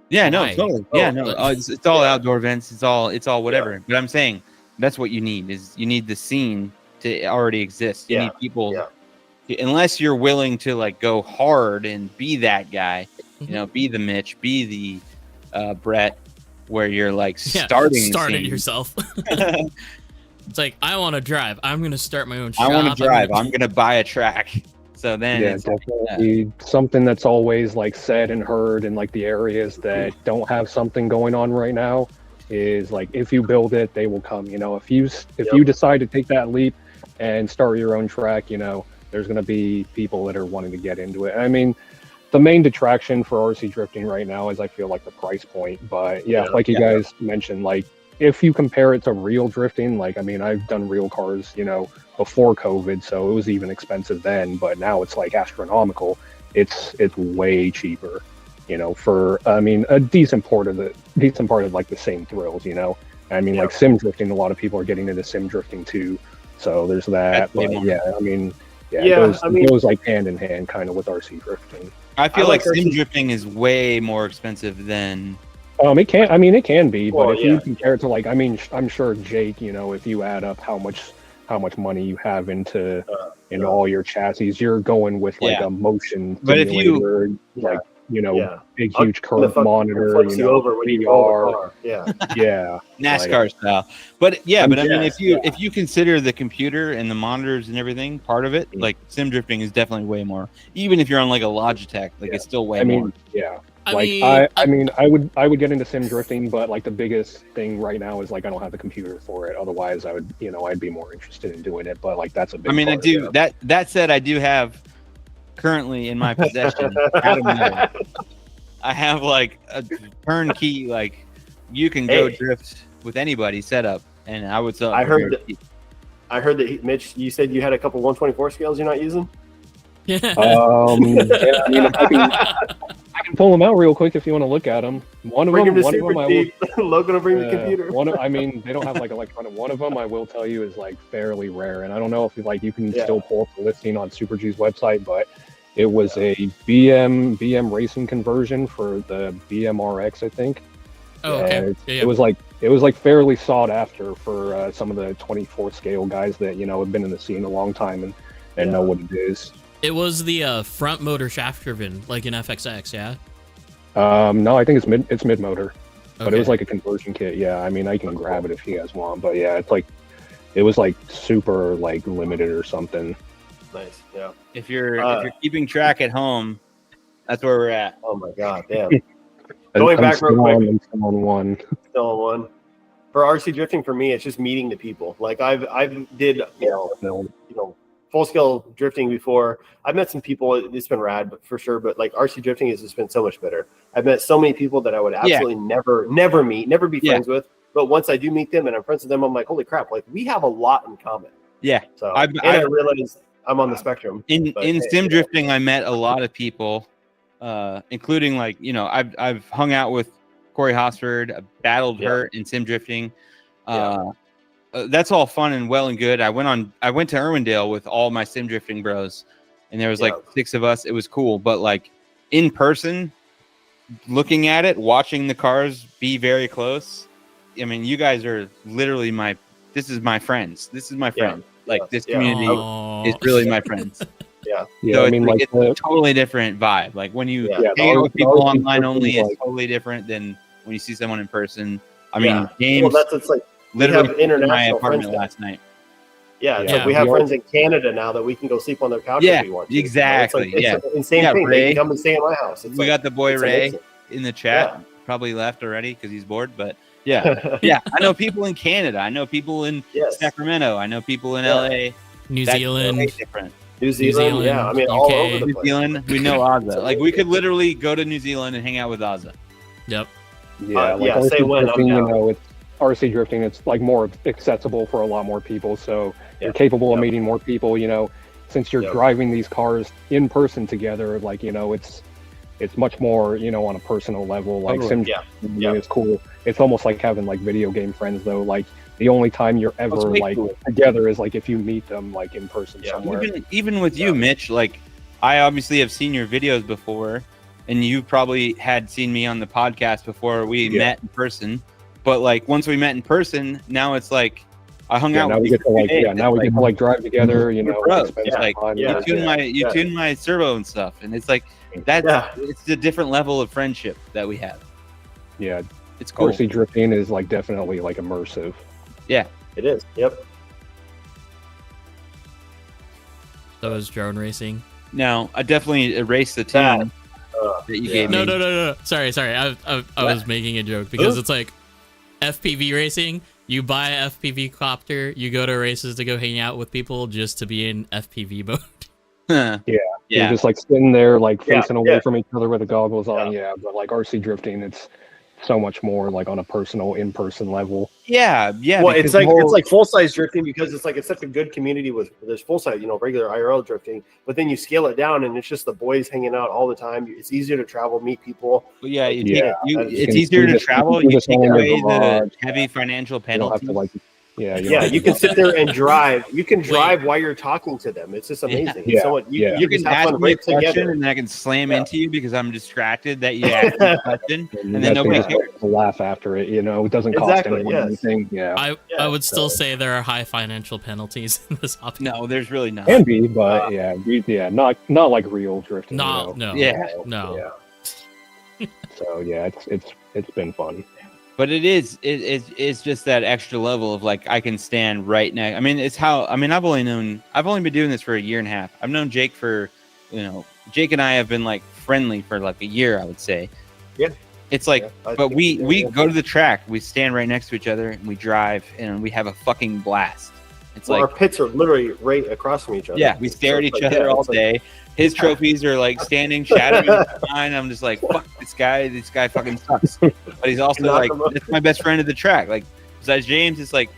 Yeah, no, Why? totally. Yeah, no, it's all outdoor events. It's all whatever. But I'm saying that's what you need is you need the scene to already exist. You need people, unless you're willing to like go hard and be that guy, you know, be the Mitch, be the Brett, where you're like starting yourself. It's like, I want to drive. I'm going to start my own shop. I want to drive. I'm going to buy a track. So then it's definitely something that's always like said and heard in like the areas that don't have something going on right now is like, if you build it, they will come. You know, if you decide to take that leap and start your own track, you know, there's going to be people that are wanting to get into it. I mean, the main detraction for RC drifting right now is I feel like the price point. But like you guys mentioned, like if you compare it to real drifting, like, I mean, I've done real cars, you know, before COVID, so it was even expensive then, but now it's like astronomical. It's way cheaper, you know, for, I mean, a decent part of like the same thrills, you know. I mean, like sim drifting, a lot of people are getting into sim drifting too. So there's that. But I mean, it goes like hand in hand kind of with RC drifting. I feel like sim drifting is way more expensive than. It can be, but if you compare it to like, I mean, I'm sure Jake, you know, if you add up how much money you have into all your chassis, you're going with like a motion simulator, like, you know, big huge curve monitor, you know, over when you VR, NASCAR style. But I mean, if you consider the computer and the monitors and everything part of it, like sim drifting is definitely way more. Even if you're on like a Logitech, like it's still way more. I mean, I would get into sim drifting, but like the biggest thing right now is like I don't have the computer for it. Otherwise, I would, you know, I'd be more interested in doing it. But like that's a big. I mean, I do that. That said, I do have currently in my possession. I have like a turnkey, like you can go drift with anybody setup, and I would sell. I heard that Mitch, you said you had a couple 124 scales you're not using. I mean, I can pull them out real quick if you want to look at them. Logan will bring the computer. I mean, they don't have like electronic. One of them, I will tell you, is like fairly rare, and I don't know if you can still pull up the listing on Super G's website, but it was a BM racing conversion for the BMRX, I think. Oh, okay. It was like fairly sought after for some of the 24 scale guys that, you know, have been in the scene a long time and know what it is. It was the front motor shaft driven, like an FXX, yeah? No, I think it's mid motor, but it was like a conversion kit. Yeah, I mean, I can grab it if you guys want, but yeah, it's like it was like super like limited or something. Nice, yeah. If you're keeping track at home, that's where we're at. Oh my god, damn. Going back real quick. I'm still on one. Still on one. For RC drifting, for me, it's just meeting the people. Like I did, you know, full scale drifting before. I've met some people. It's been rad, but for sure. But like RC drifting has just been so much better. I've met so many people that I would absolutely never meet, never be friends with. But once I do meet them and I'm friends with them, I'm like, holy crap! Like we have a lot in common. Yeah. So I realized I'm on the spectrum. In sim drifting, I met a lot of people, including like, you know, I've hung out with Corey Hosford, battled her in sim drifting. That's all fun and well and good. I went to Irwindale with all my sim drifting bros, and there was like 6 of us. It was cool, but like in person, looking at it, watching the cars be very close. I mean, you guys are literally this is my friends. This is my friend. Like this community is really my friends. So I mean, it's a totally different vibe. Like when you hang out with people online only, it's totally different than when you see someone in person. I mean, games. Well, it's like literally we have international my apartment friends last night. It's like we have friends in Canada now that we can go sleep on their couch if we want to. Exactly. It's an insane thing. Ray, they can come and stay in my house. We got the boy Ray in the chat. Probably left already because he's bored, but I know people in Canada. I know people in Sacramento. I know people in LA. New Zealand. New Zealand. Yeah, I mean, UK. all over the New place. Zealand. We know Ozza. Like we could literally go to New Zealand and hang out with Ozza. Yep. Yeah, say when. Drifting, you know, it's RC drifting. It's like more accessible for a lot more people, so you're capable of meeting more people. You know, since you're driving these cars in person together, like, you know, it's much more, you know, on a personal level. Like sim it's cool. It's almost like having like video game friends though. Like the only time you're ever like together is like if you meet them like in person somewhere. Even with you, Mitch, like I obviously have seen your videos before, and you probably had seen me on the podcast before we met in person. But like once we met in person, now it's like I hung out. Now with we you get to like, now we get to like drive together. You know, bros. spend It's some like time, you tune my servo and stuff, and it's like it's a different level of friendship that we have. Yeah, it's cool. RC drifting is like definitely like immersive. Yeah, it is. Yep. So is drone racing. No, I definitely erased the tune that you gave me. No. Sorry. I was making a joke because it's like FPV racing. You buy a FPV copter, you go to races to go hang out with people just to be in FPV mode. You're just like sitting there like facing away from each other with the goggles on. Yeah, but like RC drifting, it's so much more like on a personal, in-person level. Yeah. Well, it's like full-size drifting because it's such a good community with there's full-size, regular IRL drifting, but then you scale it down and it's just the boys hanging out all the time. It's easier to travel, meet people. But it's easier to travel. You take away the heavy financial penalties. You can sit there and drive. You can drive while you're talking to them. It's just amazing. You can ask me a question and I can slam into you because I'm distracted that you asked me a question, and then nobody cares. Laugh after it. It doesn't cost anyone anything. Yeah. I would still say there are high financial penalties in this hobby. No, there's really not. Can be, but not like real drifting. No. So yeah, it's been fun. But it's just that extra level of like I can stand right next. I mean, I've only been doing this for a year and a half. I've known Jake for, Jake and I have been like friendly for like a year, I would say. Yeah. It's like, but we go to the track, we stand right next to each other, and we drive, and we have a fucking blast. It's like our pits are literally right across from each other. Yeah, we stare at each other all day. His trophies are like standing shadowy behind. I'm just like, fuck this guy fucking sucks. But he's also like, that's my best friend of the track. Like, besides James, it's like,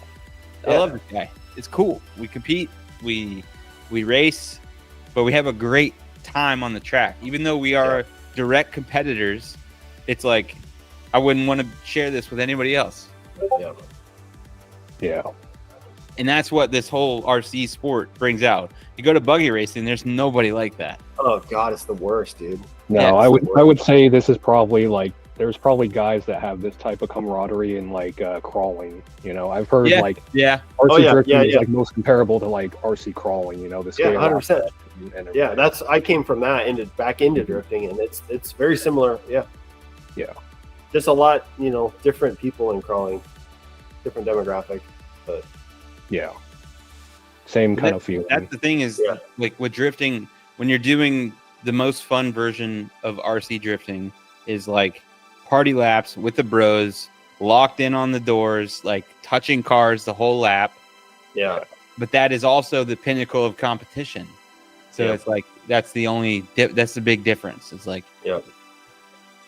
I love this guy. It's cool. We compete, we race, but we have a great time on the track. Even though we are direct competitors, it's like, I wouldn't want to share this with anybody else. Yeah. And that's what this whole RC sport brings out. You go to buggy racing, there's nobody like that. Oh God, it's the worst, dude. No, I would say this is probably like there's probably guys that have this type of camaraderie in like crawling. I've heard RC drifting is like most comparable to like RC crawling. The scale. 100%. Yeah, I came from that back into drifting, and it's very similar. Yeah. Just a lot, different people in crawling, different demographic, but. Yeah. Same kind of feeling. That's the thing is, like with drifting, when you're doing the most fun version of RC drifting is like party laps with the bros, locked in on the doors, like touching cars the whole lap. Yeah. But that is also the pinnacle of competition. So it's like, that's the big difference. It's like,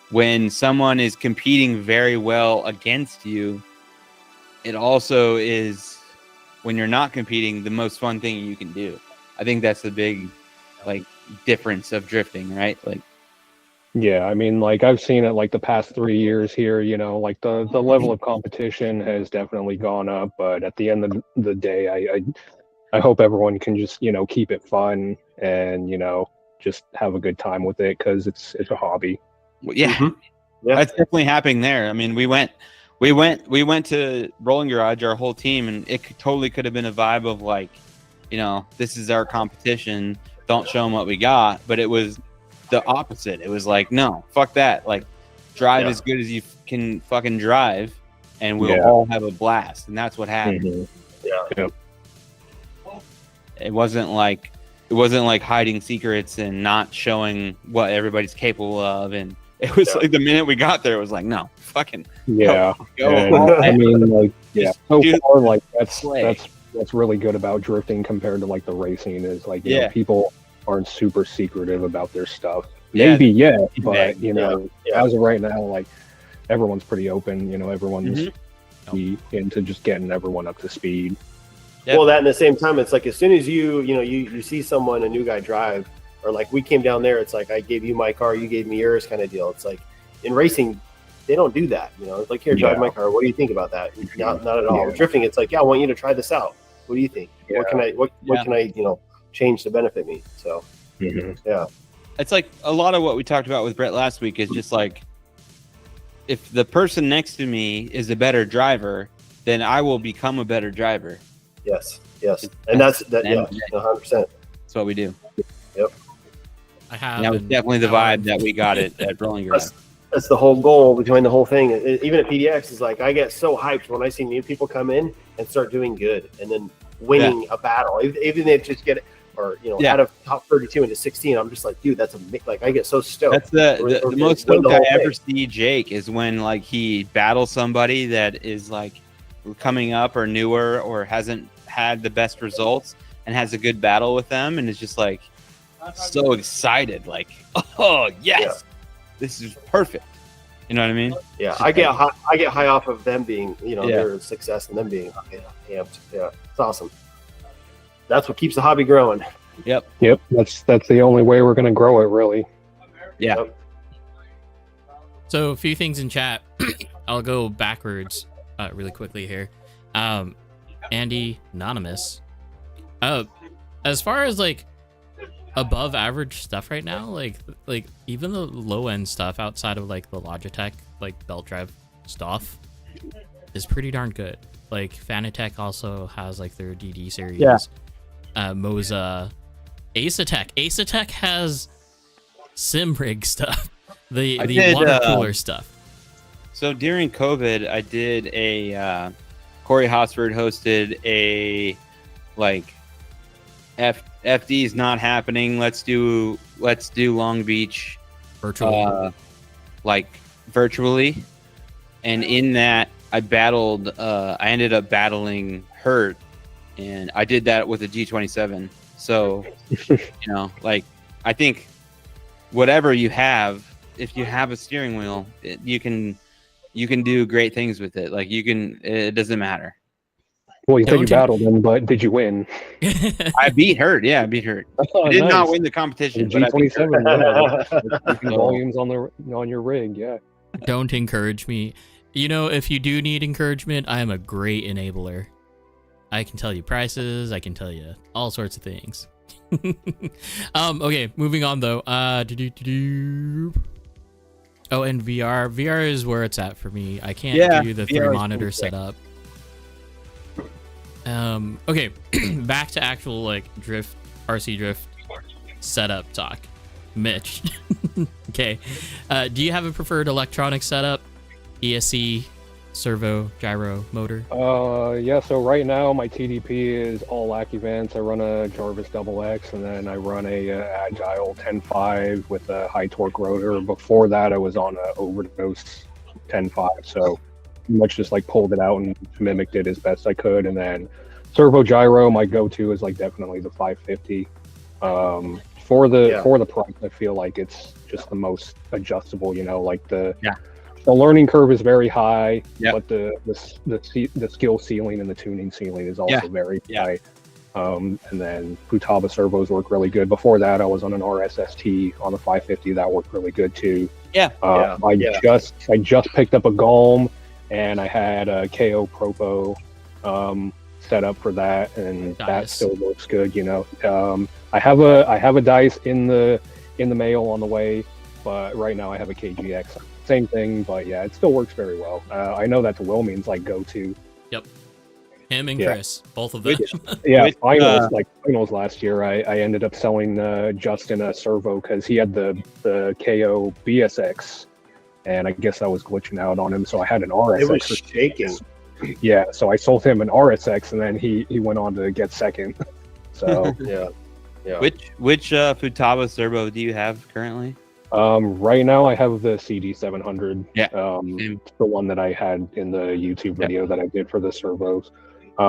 when someone is competing very well against you, it also is, when you're not competing, the most fun thing you can do. I think that's the big difference of drifting, right? Like, yeah, I mean, like I've seen it like the past 3 years here, like the level of competition has definitely gone up, but at the end of the day, I hope everyone can just, keep it fun and, just have a good time with it, because it's a hobby. Yeah, that's definitely happening there. I mean, we went to Rolling Garage, our whole team, and it totally could have been a vibe of like, this is our competition. Don't show them what we got. But it was the opposite. It was like, no, fuck that. Like, drive as good as you can fucking drive, and we'll all have a blast. And that's what happened. Mm-hmm. Yeah. It wasn't like hiding secrets and not showing what everybody's capable of. And it was like the minute we got there, it was like, no, fucking go. I mean, like, so far, like that's really good about drifting compared to like the racing is like, people aren't super secretive about their stuff. Maybe but as of right now, like everyone's pretty open. Everyone's into just getting everyone up to speed. Yep. Well, that in the same time, it's like as soon as you see someone, a new guy drive, or like we came down there, it's like I gave you my car, you gave me yours, kind of deal. It's like in racing, they don't do that. It's like, here, drive my car. What do you think about that? Not at all. Drifting, it's like, I want you to try this out. What do you think? What can I change to benefit me? So It's like a lot of what we talked about with Brett last week is just like, if the person next to me is a better driver, then I will become a better driver. Yes. And that's that. Yeah, 100%. That's what we do. Yep. I have. And that was definitely the vibe that we got at Rolling Ground. That's the whole goal behind the whole thing. Even at PDX, is like I get so hyped when I see new people come in and start doing good, and then winning a battle, even if they just get it, or out of top 32 into 16. I'm just like, dude, that's like I get so stoked. That's the most stoked I ever see Jake is when like he battles somebody that is like coming up or newer or hasn't had the best results and has a good battle with them, and is just like so excited, like, oh yes, this is perfect. You know what I mean? Yeah, I get high off of them being, their success and them being amped. Yeah, it's awesome. That's what keeps the hobby growing. Yep. That's the only way we're gonna grow it, really. Yeah. Yep. So a few things in chat. I'll go backwards really quickly here. Andy Anonymous. As far as like above average stuff right now, like even the low end stuff outside of like the Logitech like belt drive stuff is pretty darn good. Like Fanatec also has like their DD series. Yeah. Moza, Ace-Atec has sim rig stuff. The water cooler stuff. So during COVID, I did a Corey Hosford hosted a like FD is not happening. Let's do Long Beach virtually, virtually, and in that I battled. I ended up battling Hurt, and I did that with a G27. So I think whatever you have, if you have a steering wheel, you can do great things with it. Like it doesn't matter. Well, you said you battled him, but did you win? I beat Hurt. Yeah, I beat Hurt. I did not win the competition. G27 volumes on your rig. Yeah. Don't encourage me. If you do need encouragement, I am a great enabler. I can tell you prices. I can tell you all sorts of things. Okay, moving on though. Oh, and VR. VR is where it's at for me. I can't do the 3 monitor setup. Okay, back to actual like RC drift setup talk. Mitch. Okay. Do you have a preferred electronic setup? ESC, servo, gyro, motor? Yeah, so right now my TDP is all Accuvance. I run a Jarvis XX, and then I run a Agile 10.5 with a high torque rotor. Before that, I was on a Overdose 10.5, so much just like pulled it out and mimicked it as best I could. And then servo gyro, my go-to is like definitely the 550. For the price, I feel like it's just the most adjustable. Like the learning curve is very high, but the skill ceiling and the tuning ceiling is also very high. And then Futaba servos work really good. Before that, I was on an RSST on the 550 that worked really good too. I just picked up a GOM, and I had a KO Propo set up for that, and that still works good. I have a dice in the mail on the way, but right now I have a KGX. Same thing, but yeah, it still works very well. I know that's Wilming's like go-to. Yep. Him and Chris, both of them. Finals last year, I ended up selling Justin a servo because he had the KO BSX, and I guess I was glitching out on him, so I had an RSX. It was shaking. Yeah, so I sold him an RSX, and then he went on to get second. So yeah. Which Futaba servo do you have currently? Right now I have the CD700. The one that I had in the YouTube video that I did for the servos.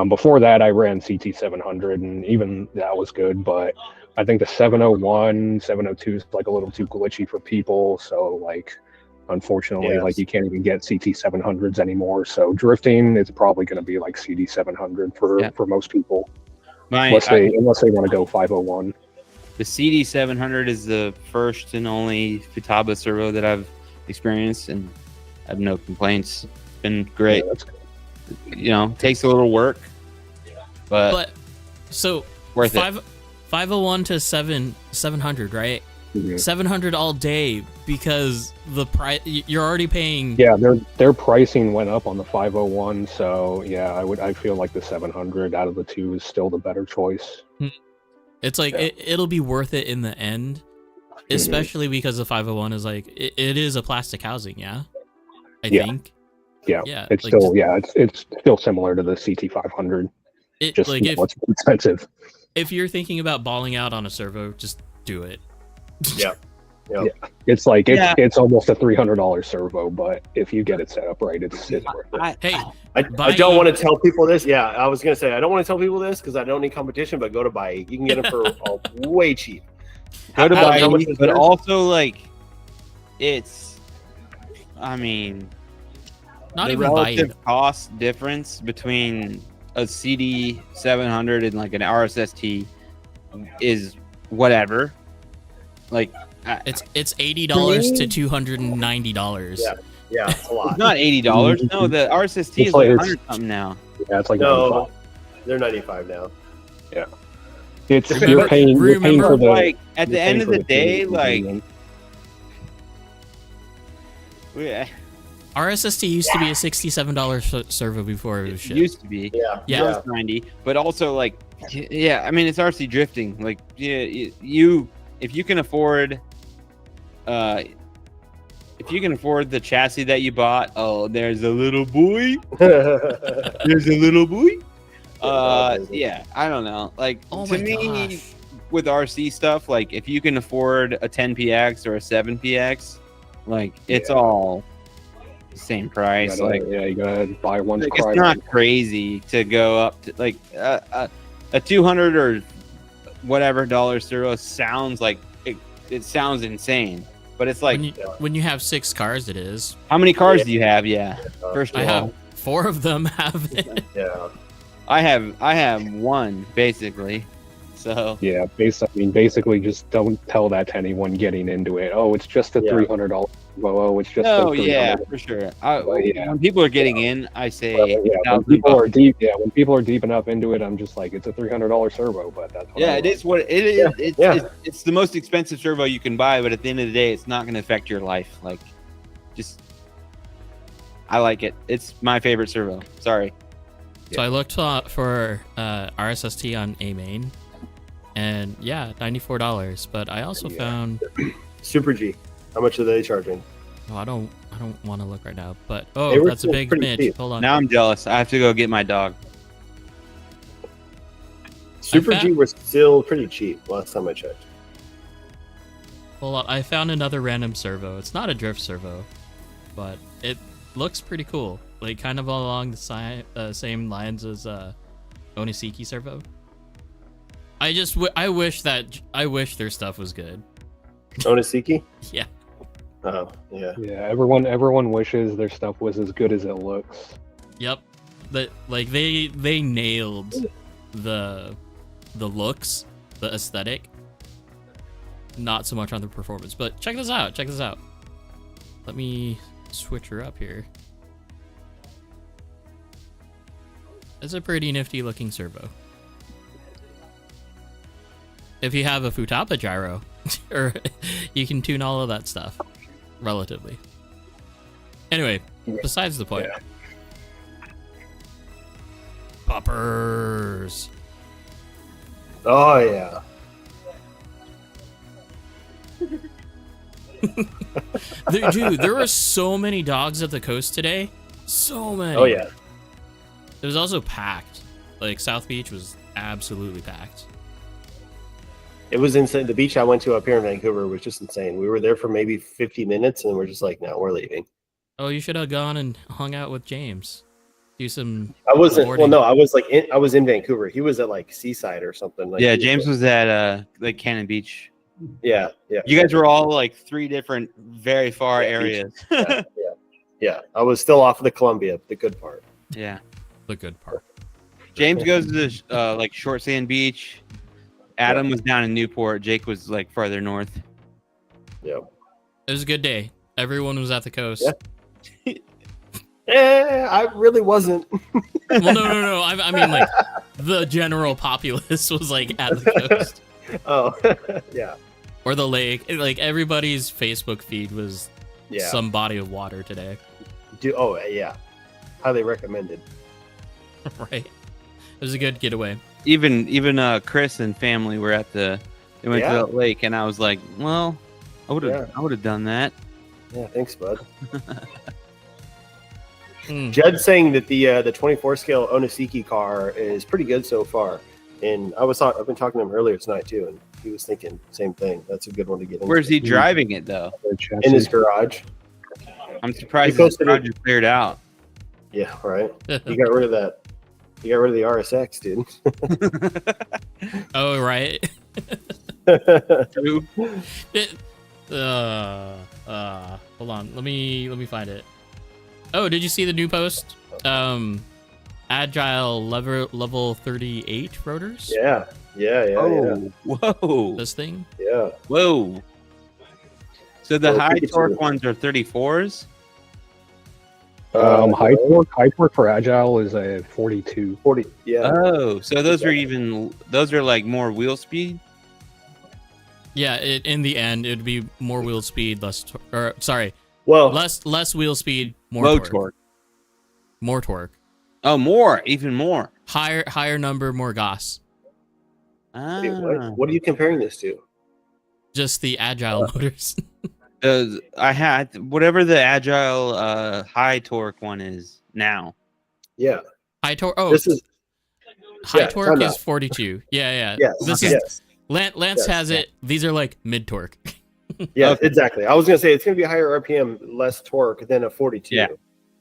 Before that, I ran CT700, and even that was good. But I think the 701, 702 is like a little too glitchy for people. So like, unfortunately, like you can't even get CT700s anymore. So drifting is probably going to be like CD700 for most people, unless they want to go 501. The CD700 is the first and only Futaba servo that I've experienced, and I have no complaints. It's been great. Yeah, that's good. Takes a little work, but so worth it. 501 to 700, right? Mhm. 700 all day because the price you're already paying. Yeah, their pricing went up on the 501, so yeah, I feel like the 700 out of the two is still the better choice. It's like it'll be worth it in the end, especially because the 501 is like it is a plastic housing, yeah. I think. Yeah, Yeah, it's like still it's still similar to the CT500. Just like if more expensive. if you're thinking about balling out on a servo, just do it. Yeah. Yeah, it's like it's almost a $300 servo, but if you get it set up right, it's worth it. Hey, I Buying- don't want to tell people this. Yeah, I was gonna say I don't want to tell people this because I don't need competition. But go to buy. You can get them for way cheap. Go to How buy, much is but theirs? also like, it's, I mean, not the even buy relative it. cost difference between a CD 700 and like an RSST is whatever. Like, It's $80 to $290. Yeah, it's a lot. it's not $80. No, the RSST It's is like- like 100 something now. Yeah, it's like No, 95. they're 95 now. It's Remember- you're paying remember, for the Like at you're the end paying of for the day, premium like ingredient. yeah, RSST used to be a $67 servo before it was it shipped. used to be. Yeah, Yeah. Now it's 90, but also like, yeah, I mean it's RC drifting. Like, yeah, you if you can afford, if you can afford the chassis that you bought, oh, there's a little boy. There's a little boy. Yeah, I don't know. Like Oh to my me, gosh. with RC stuff, like if you can afford a 10px or a 7px, like it's all the same price. Like you gotta buy one. like, it's not crazy to go up to like a 200 or whatever dollar servo sounds like it sounds insane, but it's like when you have 6 cars, it is. how many cars do you have? Yeah, first of I all, have 4 of them have it. yeah. I have one basically, so Yeah, basically, just don't tell that to anyone getting into it. Oh, it's just a Yeah. $300. Oh, it's just no, a yeah, $300. for sure. Yeah. When people are getting in, I say When $1,000 people are bucks. deep, when people are deep enough into it, I'm just like, it's a $300 servo, but that's what Yeah, I it want. is what it is. Yeah. It's the most expensive servo you can buy, but at the end of the day, it's not going to affect your life. Like, just I like it. It's my favorite servo. Sorry. So I looked for RSST on A main, and yeah, $94. But I also found Super G. How much are they charging? I don't want to look right now. But They were that's a still big pretty Mitch. cheap. Hold on. Now I'm jealous. I have to go get my dog. Super found- G were still pretty cheap last time I checked. Hold on. I found another random servo. It's not a drift servo, but it looks pretty cool. Like kind of along the same lines as Oniseki servo. I wish their stuff was good. Oniseki? Yeah. Oh, yeah. Yeah, everyone wishes their stuff was as good as it looks. Yep. Like they nailed the looks, the aesthetic. Not so much on the performance, but check this out. Check this out. Let me switch her up here. It's a pretty nifty looking servo. If you have a Futaba gyro, or you can tune all of that stuff relatively. Anyway, besides the point. Yeah. Poppers. Oh, yeah. Dude, there were so many dogs at the coast today. So many. Oh, yeah. It was also packed. Like, South Beach was absolutely packed. It was insane. The beach I went to up here in Vancouver was just insane. We were there for maybe 50 minutes and we're just like, no, we're leaving. Oh, you should have gone and hung out with James. Do some. I wasn't, boarding. well, no, I was like, I was in Vancouver. He was at like Seaside or something. Like, Yeah, he James was at like Cannon Beach. Yeah, yeah. You guys were all like 3 different, very far Yeah, areas. Yeah. I was still off of the Columbia, the good part. Yeah. The good part. James goes to the like Short Sand Beach. Adam was down in Newport. Jake was like farther north. Yeah. It was a good day. Everyone was at the coast. Yeah. I really wasn't. Well, no. I mean, like, the general populace was like at the coast. Oh, yeah, Or the lake. Like everybody's Facebook feed was yeah. some body of water today. Oh, yeah. Highly recommended. Right. It was a good getaway. Even Chris and family were they went Yeah. to that lake, and I was like, well, I would have done that. Yeah, thanks, bud. Hmm. Judd's saying that the 24 scale Onisiki car is pretty good so far, and I've been talking to him earlier tonight too, and he was thinking same thing. That's a good one to get into. Where's he driving it though? In his garage. I'm surprised He his posted garage is cleared out. Yeah, right. He got rid of that. He got rid of the RSX, dude. Oh, right. True. Hold on. Let me find it. Oh, did you see the new post? Agile level 38 rotors. Yeah. Oh, whoa. This thing. Yeah. Whoa. So the Oh, high Pikachu. torque ones are 34s? High torque for Agile is a 42. 40. Yeah. Oh, so those are like more wheel speed? Yeah, in the end, it'd be more wheel speed, Well, less wheel speed, more Low torque. torque. More torque. Oh, even more. Higher number, more gas. Ah. wait, what are you comparing this to? Just the agile motors. I had whatever the Agile high torque one is now. Yeah. High torque. Oh, This is high yeah, torque time is out. 42. Yeah. yes. This Okay. is yes. Lance Yes. has it. These are like mid torque. Yeah, Okay. exactly. I was gonna say it's gonna be a higher RPM, less torque than a 42. Yeah.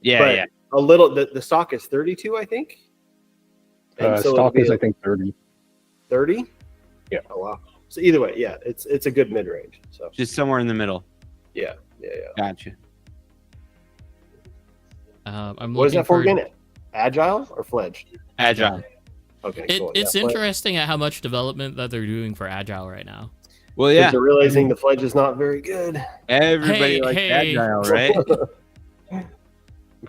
Yeah, But yeah. a little. The stock is 32, I think. And so Stock it'll is, be I think, 30. 30. Yeah. Oh wow. So either way, yeah, it's a good mid range. So Just somewhere in the middle. yeah. Gotcha. I'm What is looking that for again? Agile or fledged? Agile. Okay, It, cool. it's yeah, interesting at how much development that they're doing for agile right now. Well, Yeah. yeah. They're realizing the fledge is not very good. Everybody Hey, likes hey. Agile, right? I'm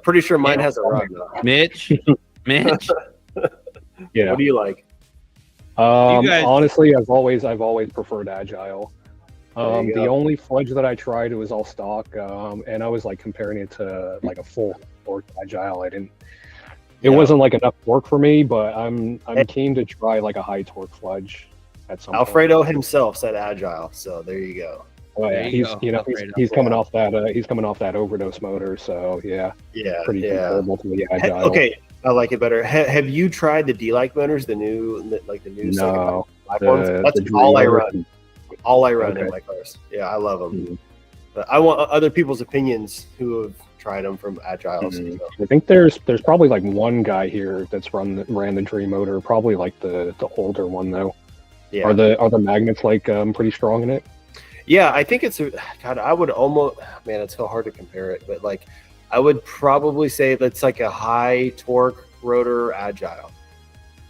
pretty sure mine has a rug though. Mitch? Yeah. What do you like? You guys- Honestly, I've always preferred Agile. There you The go. only fledge that I tried, it was all stock, and I was like comparing it to like a full torque Agile. It Yeah. wasn't like enough torque for me, but I'm keen to try like a high torque fledge at some Alfredo himself said agile, so there you go. point. Oh, yeah, There you he's go, you know Alfredo. he's coming off that overdose motor, so yeah, Yeah, pretty yeah. comparable to the He- Agile. okay, I like it better. Have you tried the D-like motors, the new second No, life ones? That's the all I Dream run. All I run in Okay. my cars. Yeah, I love them. Mhm. But I want other people's opinions who have tried them from Agile. Mhm. So, I think there's probably like one guy here that's ran the Dream motor, probably like the older one though. yeah, Are the magnets like pretty strong in it? yeah. I think it's God. I would almost it's so hard to compare it, but like I would probably say that's like a high torque rotor Agile.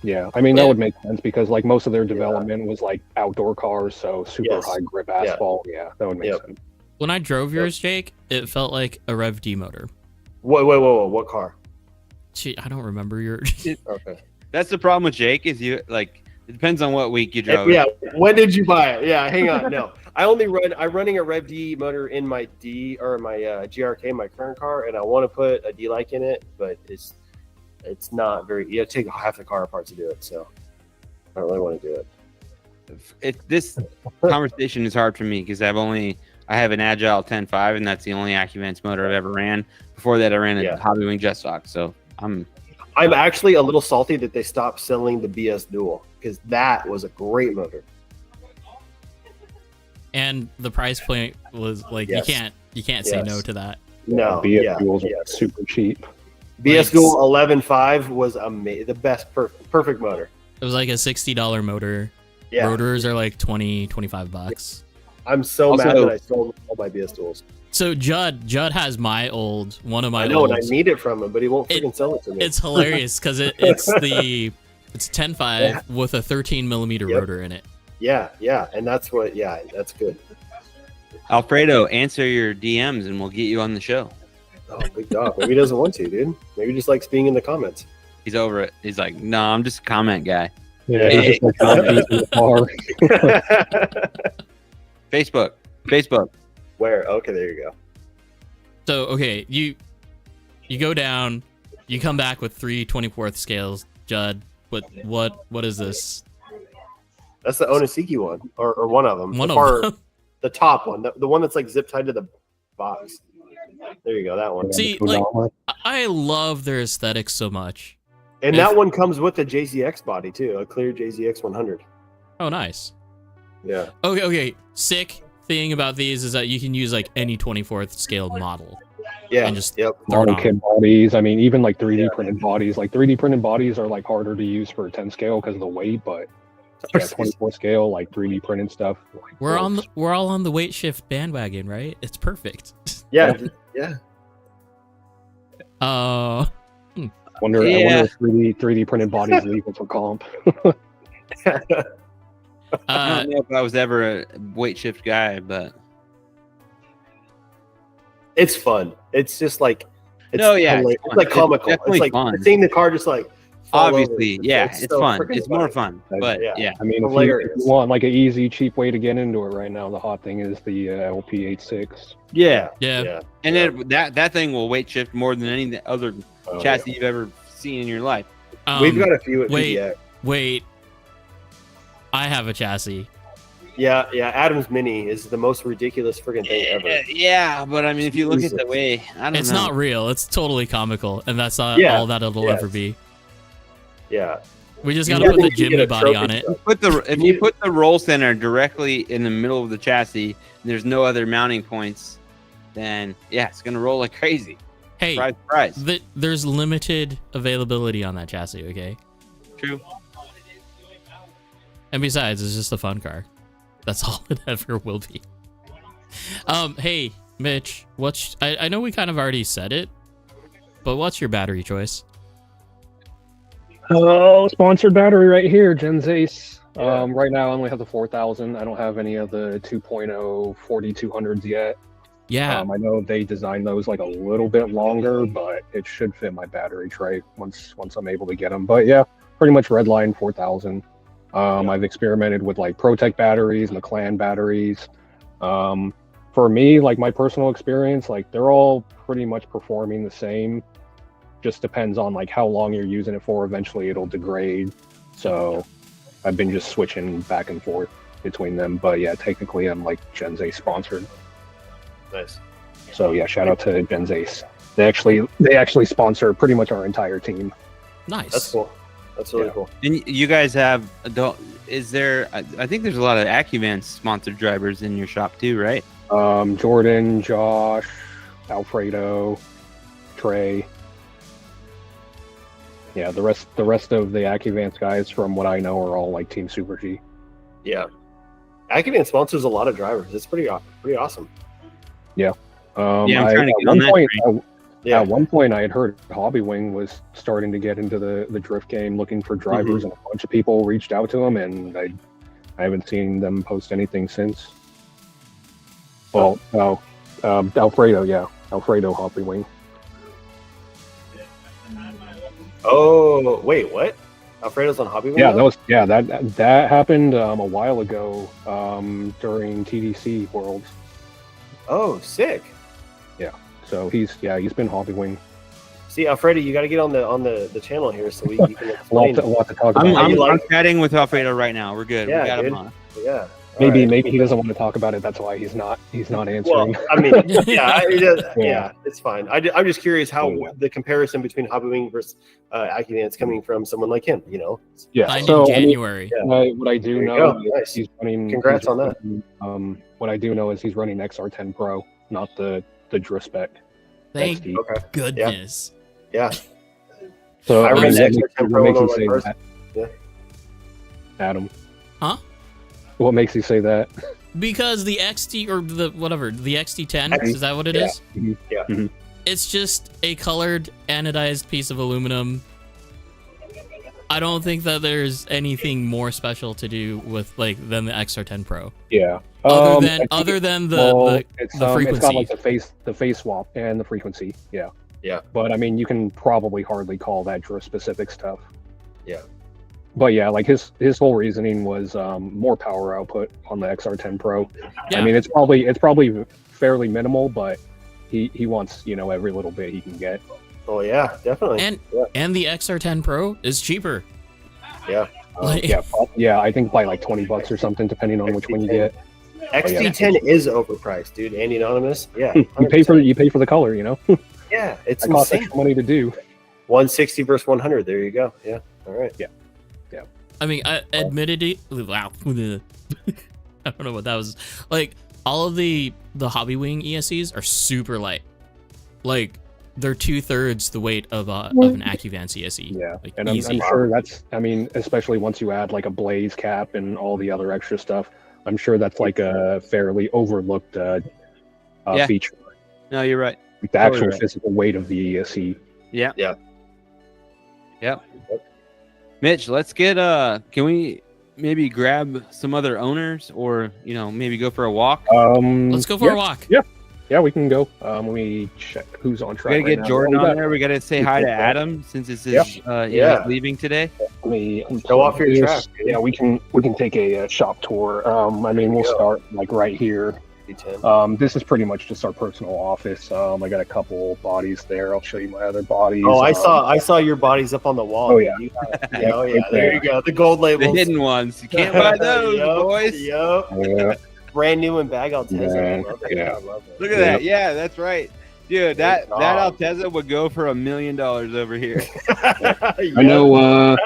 Yeah, I mean Yeah. that would make sense because like most of their development was like outdoor cars, so super Yes. high grip asphalt. Yeah, that would make Yep. sense. When I drove yours, Jake, it felt like a Rev D motor. Whoa! What car? Gee, I don't remember your. Okay. That's the problem with Jake is you like it depends on what week you drove. Yeah. When did you buy it? Yeah. Hang on. No, I'm running a Rev D motor in my GRK, my current car, and I want to put a D-like in it, but it's not very. You have to take half the car apart to do it, so I don't really want to do it. This conversation is hard for me because I have an Agile 10.5 and that's the only AccuVents motor I've ever ran. Before that, I ran a Yeah. Hobbywing jet stock. So I'm actually a little salty that they stopped selling the BS Dual because that was a great motor. And the price point was like Yes. you can't say Yes. no to that. No, BS yeah, fuels are yes. super cheap. BS Like- Dual 11.5 was the best, perfect motor. It was like a $60 motor. Yeah, Rotors are like $20-$25. I'm so Also- mad that I sold all my BS Duals. So Judd has one of my I know, and I olds. need it from him, but he won't It- freaking sell it to me. It's hilarious because it's 10.5 with a 13mm Yep. rotor in it. Yeah, and that's good. Alfredo, answer your DMs and we'll get you on the show. Oh, big dog. Maybe he doesn't want to, dude. Maybe he just likes being in the comments. He's over it. He's like, no, I'm just a comment guy. Yeah, he's just like not using the car. Facebook. Where? Okay, there you go. So okay, you go down, you come back with 3 24th scales. Judd, what is this? That's the Onisiki one, or one of them. One the of them. The top one, the one that's like zip tied to the box. There you go, that one. See, like I love their aesthetics so much. And that one comes with a JZX body too, a clear JZX 100. Oh, nice. Yeah. Okay. Sick thing about these is that you can use like any 24th scale model. Yeah. And just yep. throw it Model on. kit bodies. I mean, even like 3D printed bodies. Like 3D printed bodies are like harder to use for a 10 scale because of the weight, but yeah, 24 scale, like 3D printed stuff. Like, We're all on the weight shift bandwagon, right? It's perfect. Yeah. Yeah. I wonder if 3D printed bodies legal for comp. I don't know if I was ever a weight shift guy, but It's fun. It's just like it's it's it's like comical. definitely It's like fun. seeing the car just like fall obviously, over. yeah, it's so fun. freaking It's more funny. fun, but yeah. I mean, if Hilarious. you want like an easy, cheap way to get into it right now, the hot thing is the LP86. Yeah. Yeah. And then that thing will weight shift more than any other chassis you've ever seen in your life. We've got a few at wait, PDX. Wait. I have a chassis. Yeah, Adam's Mini is the most ridiculous freaking thing ever. Yeah, but I mean, if you look at the way, I don't know. It's not real. It's totally comical, and that's not Yeah. all that it'll ever be. Yeah. We just gotta put the Jimny body on it. If you put the roll center directly in the middle of the chassis, and there's no other mounting points, then yeah, it's gonna roll like crazy. Hey, surprise. There's limited availability on that chassis. Okay. True. And besides, it's just a fun car. That's all it ever will be. Hey, Mitch, I know we kind of already said it, but what's your battery choice? Oh, sponsored battery right here, Gen's Ace. Yeah. Right now I only have the 4000. I don't have any of the 2.0 4200s yet. Yeah. I know they designed those like a little bit longer, but it should fit my battery tray once I'm able to get them. But yeah, pretty much Redline 4000. I've experimented with like ProTech batteries, McLaren batteries. For me, like my personal experience, like they're all pretty much performing the same. Just depends on like how long you're using it for. Eventually it'll degrade. So I've been just switching back and forth between them. But yeah, technically I'm like Gen's Ace sponsored. Nice. So yeah, shout out to Gen's Ace. They actually sponsor pretty much our entire team. Nice. That's cool. That's really cool. And you guys have is there? I think there's a lot of AccuVance sponsored drivers in your shop too, right? Jordan, Josh, Alfredo, Trey. Yeah, the rest of the AccuVance guys, from what I know, are all like Team Super G. Yeah. AccuVance sponsors a lot of drivers. It's pretty awesome. Yeah. I'm trying to get on that train. Yeah. At one point, I had heard Hobbywing was starting to get into the drift game, looking for drivers, and a bunch of people reached out to him, and I haven't seen them post anything since. Well, Alfredo, Alfredo Hobbywing. Oh, wait, what? Alfredo's on Hobbywing? Yeah, that happened a while ago during TDC Worlds. Oh, sick. So he's been Hobbywing. See, Alfredo, you got to get on the channel here so you can explain. A lot to talk about. I'm chatting with Alfredo right now. We're good. Yeah, we got dude. him on. Yeah. Maybe he doesn't want to talk about it. That's why he's not answering. Well, I mean, yeah, it's fine. I'm just curious how the comparison between Hobbywing versus AccuVance coming from someone like him, you know? Yeah. Signed So in January. what I do know is he's running. Congrats on that. What I do know is he's running XR10 Pro, not the drift spec. Thank XD. Okay. goodness. Yeah. So I I mean, remember what XR10 makes Pro you on say my first- that? Yeah. Adam. Huh? What makes you say that? Because the XT or the XT10, is that what it is? Yeah. Mhm. It's just a colored anodized piece of aluminum. I don't think that there's anything more special to do with than the XR10 Pro. Yeah. Other than the it's frequency. got like the face swap and the frequency. Yeah. Yeah. But I mean, you can probably hardly call that drift specific stuff. Yeah. but yeah, like his whole reasoning was more power output on the XR10 Pro. Yeah. I mean, it's probably fairly minimal, but he wants every little bit he can get. Oh yeah, definitely. And the XR10 Pro is cheaper. Yeah. Yeah, I think by like $20 or something, depending on which one you get. XD10 is overpriced, dude. Andy Anonymous. Yeah. You pay for the color, Yeah, it's it costs insane. extra money to do. 160 versus 100. There you go. Yeah. All right. Yeah. I mean, admittedly, wow. I don't know what that was. Like, all of the Hobby Wing ESCs are super light. Like, they're 2/3 the weight of an AccuVance ESC. Yeah, like, and I'm easy. sure especially once you add like a blaze cap and all the other extra stuff, I'm sure that's like a fairly overlooked feature. No, you're right. Like the actual physical weight of the ESC. Yeah. Yeah. Yep. Mitch, let's get can we maybe grab some other owners or maybe go for a walk? Let's go for a walk. Yeah, we can go. Let me check who's on track. We gotta get right Jordan now. on there. We gotta say hi to Adam since it's his he's leaving today. Let me Go off your track. Dude. Yeah, we can take a shop tour. I mean, we'll start like right here. This is pretty much just our personal office. I got a couple bodies there. I'll show you my other bodies. Oh, I saw your bodies up on the wall. Oh, yeah. Oh yeah. There you go. The gold labels. The hidden ones. You can't buy those, boys. Yep. Yeah. Brand new in bag Altezza. Yeah, I love it. yeah. I love it. Look at that. Yeah, that's right. Dude, that dog. Altezza would go for $1 million over here. I know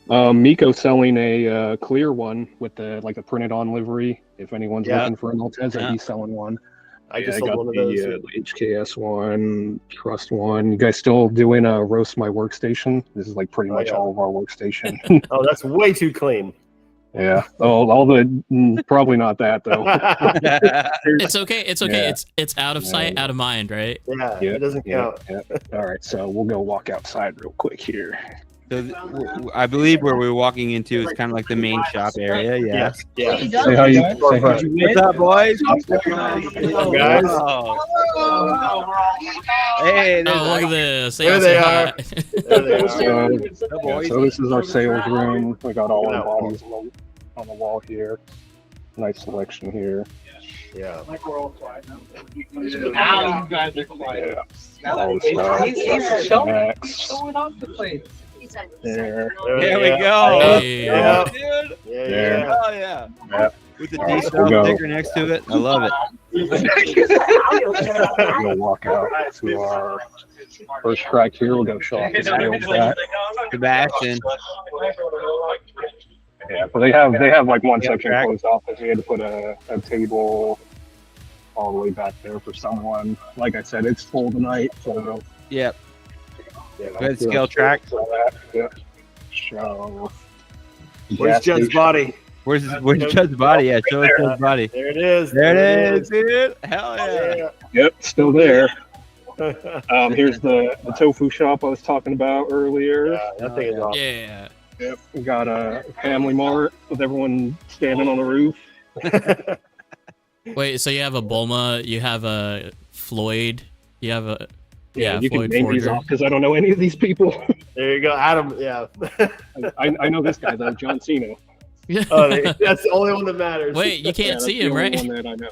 Miko's selling a clear one with the printed on livery. If anyone's looking for an Altezza, he's selling one. I just got sold one of those. the HKS one, Trust one. You guys still doing roast my workstation? This is like pretty much all of our workstation. Oh, that's way too clean. Yeah. Oh, all the probably not that though. It's okay. It's okay. Yeah. It's out of sight, out of mind, right? Yeah, it doesn't count. Yeah. All right, so we'll go walk outside real quick here. So I believe where we're walking into is kind of like the main shop area. Yeah. Yeah. Say how you. Say hi. What's up, boys? Guys. Hey, Oh, look at this. There they are. There they are. So this is our sales room. We got all our bodies on the wall here. Nice selection here. Yeah. Now you guys are quiet. All the stuff. Max. There. There we go. Hey. Yeah. Dude. Yeah. Oh yeah. Yeah. With the All right, D-Stone we'll go. sticker next to it. I love it. We'll walk out to our first track here. We'll go show off the sales track. Sebastian. Yeah, but they have like one Yeah, section track. closed off because we had to put a table all the way back there for someone. Like I said, it's full tonight, so Yep. yeah. Good scale track. Yeah. So Where's gas Judd's station. body? Where's Judd's body? Yeah, show us Judd's body. There it is. There it is, dude. Hell yeah. Yeah. Yep, still there. Here's the tofu shop I was talking about earlier. Yeah, that thing is awesome. Yeah. Yep, we got a family mart with everyone standing on the roof. Wait, so you have a Bulma, you have a Floyd, you have a You Floyd can name these Forger. off because I don't know any of these people. There you go, Adam. Yeah. I know this guy though, John Cena. Oh, that's the only one that matters. Wait, you can't that's see the him, only right? One that I know.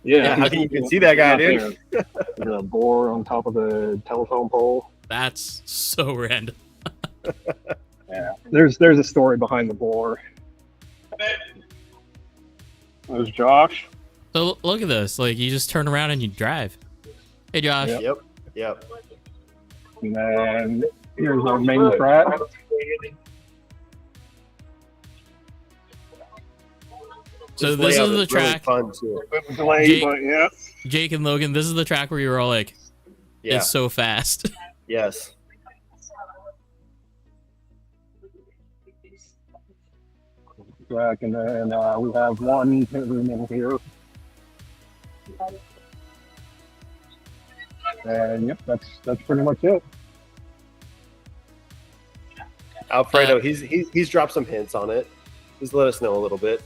Yeah, how can you even see that guy, He's dude? out there. There's a boar on top of the telephone pole. That's so random. Yeah, there's a story behind the boar. There's Josh. So look at this. Like, you just turn around and you drive. Hey, Josh. Yep. Yep. And then here's our main track. So this is the track. Really fun too. Delay, Jake- but yeah. Jake and Logan, this is the track where you were all like, Yeah. it's so fast. Yes. Track, and then we have one room in here. And yep, that's pretty much it. Alfredo, he's dropped some hints on it. He's let us know a little bit.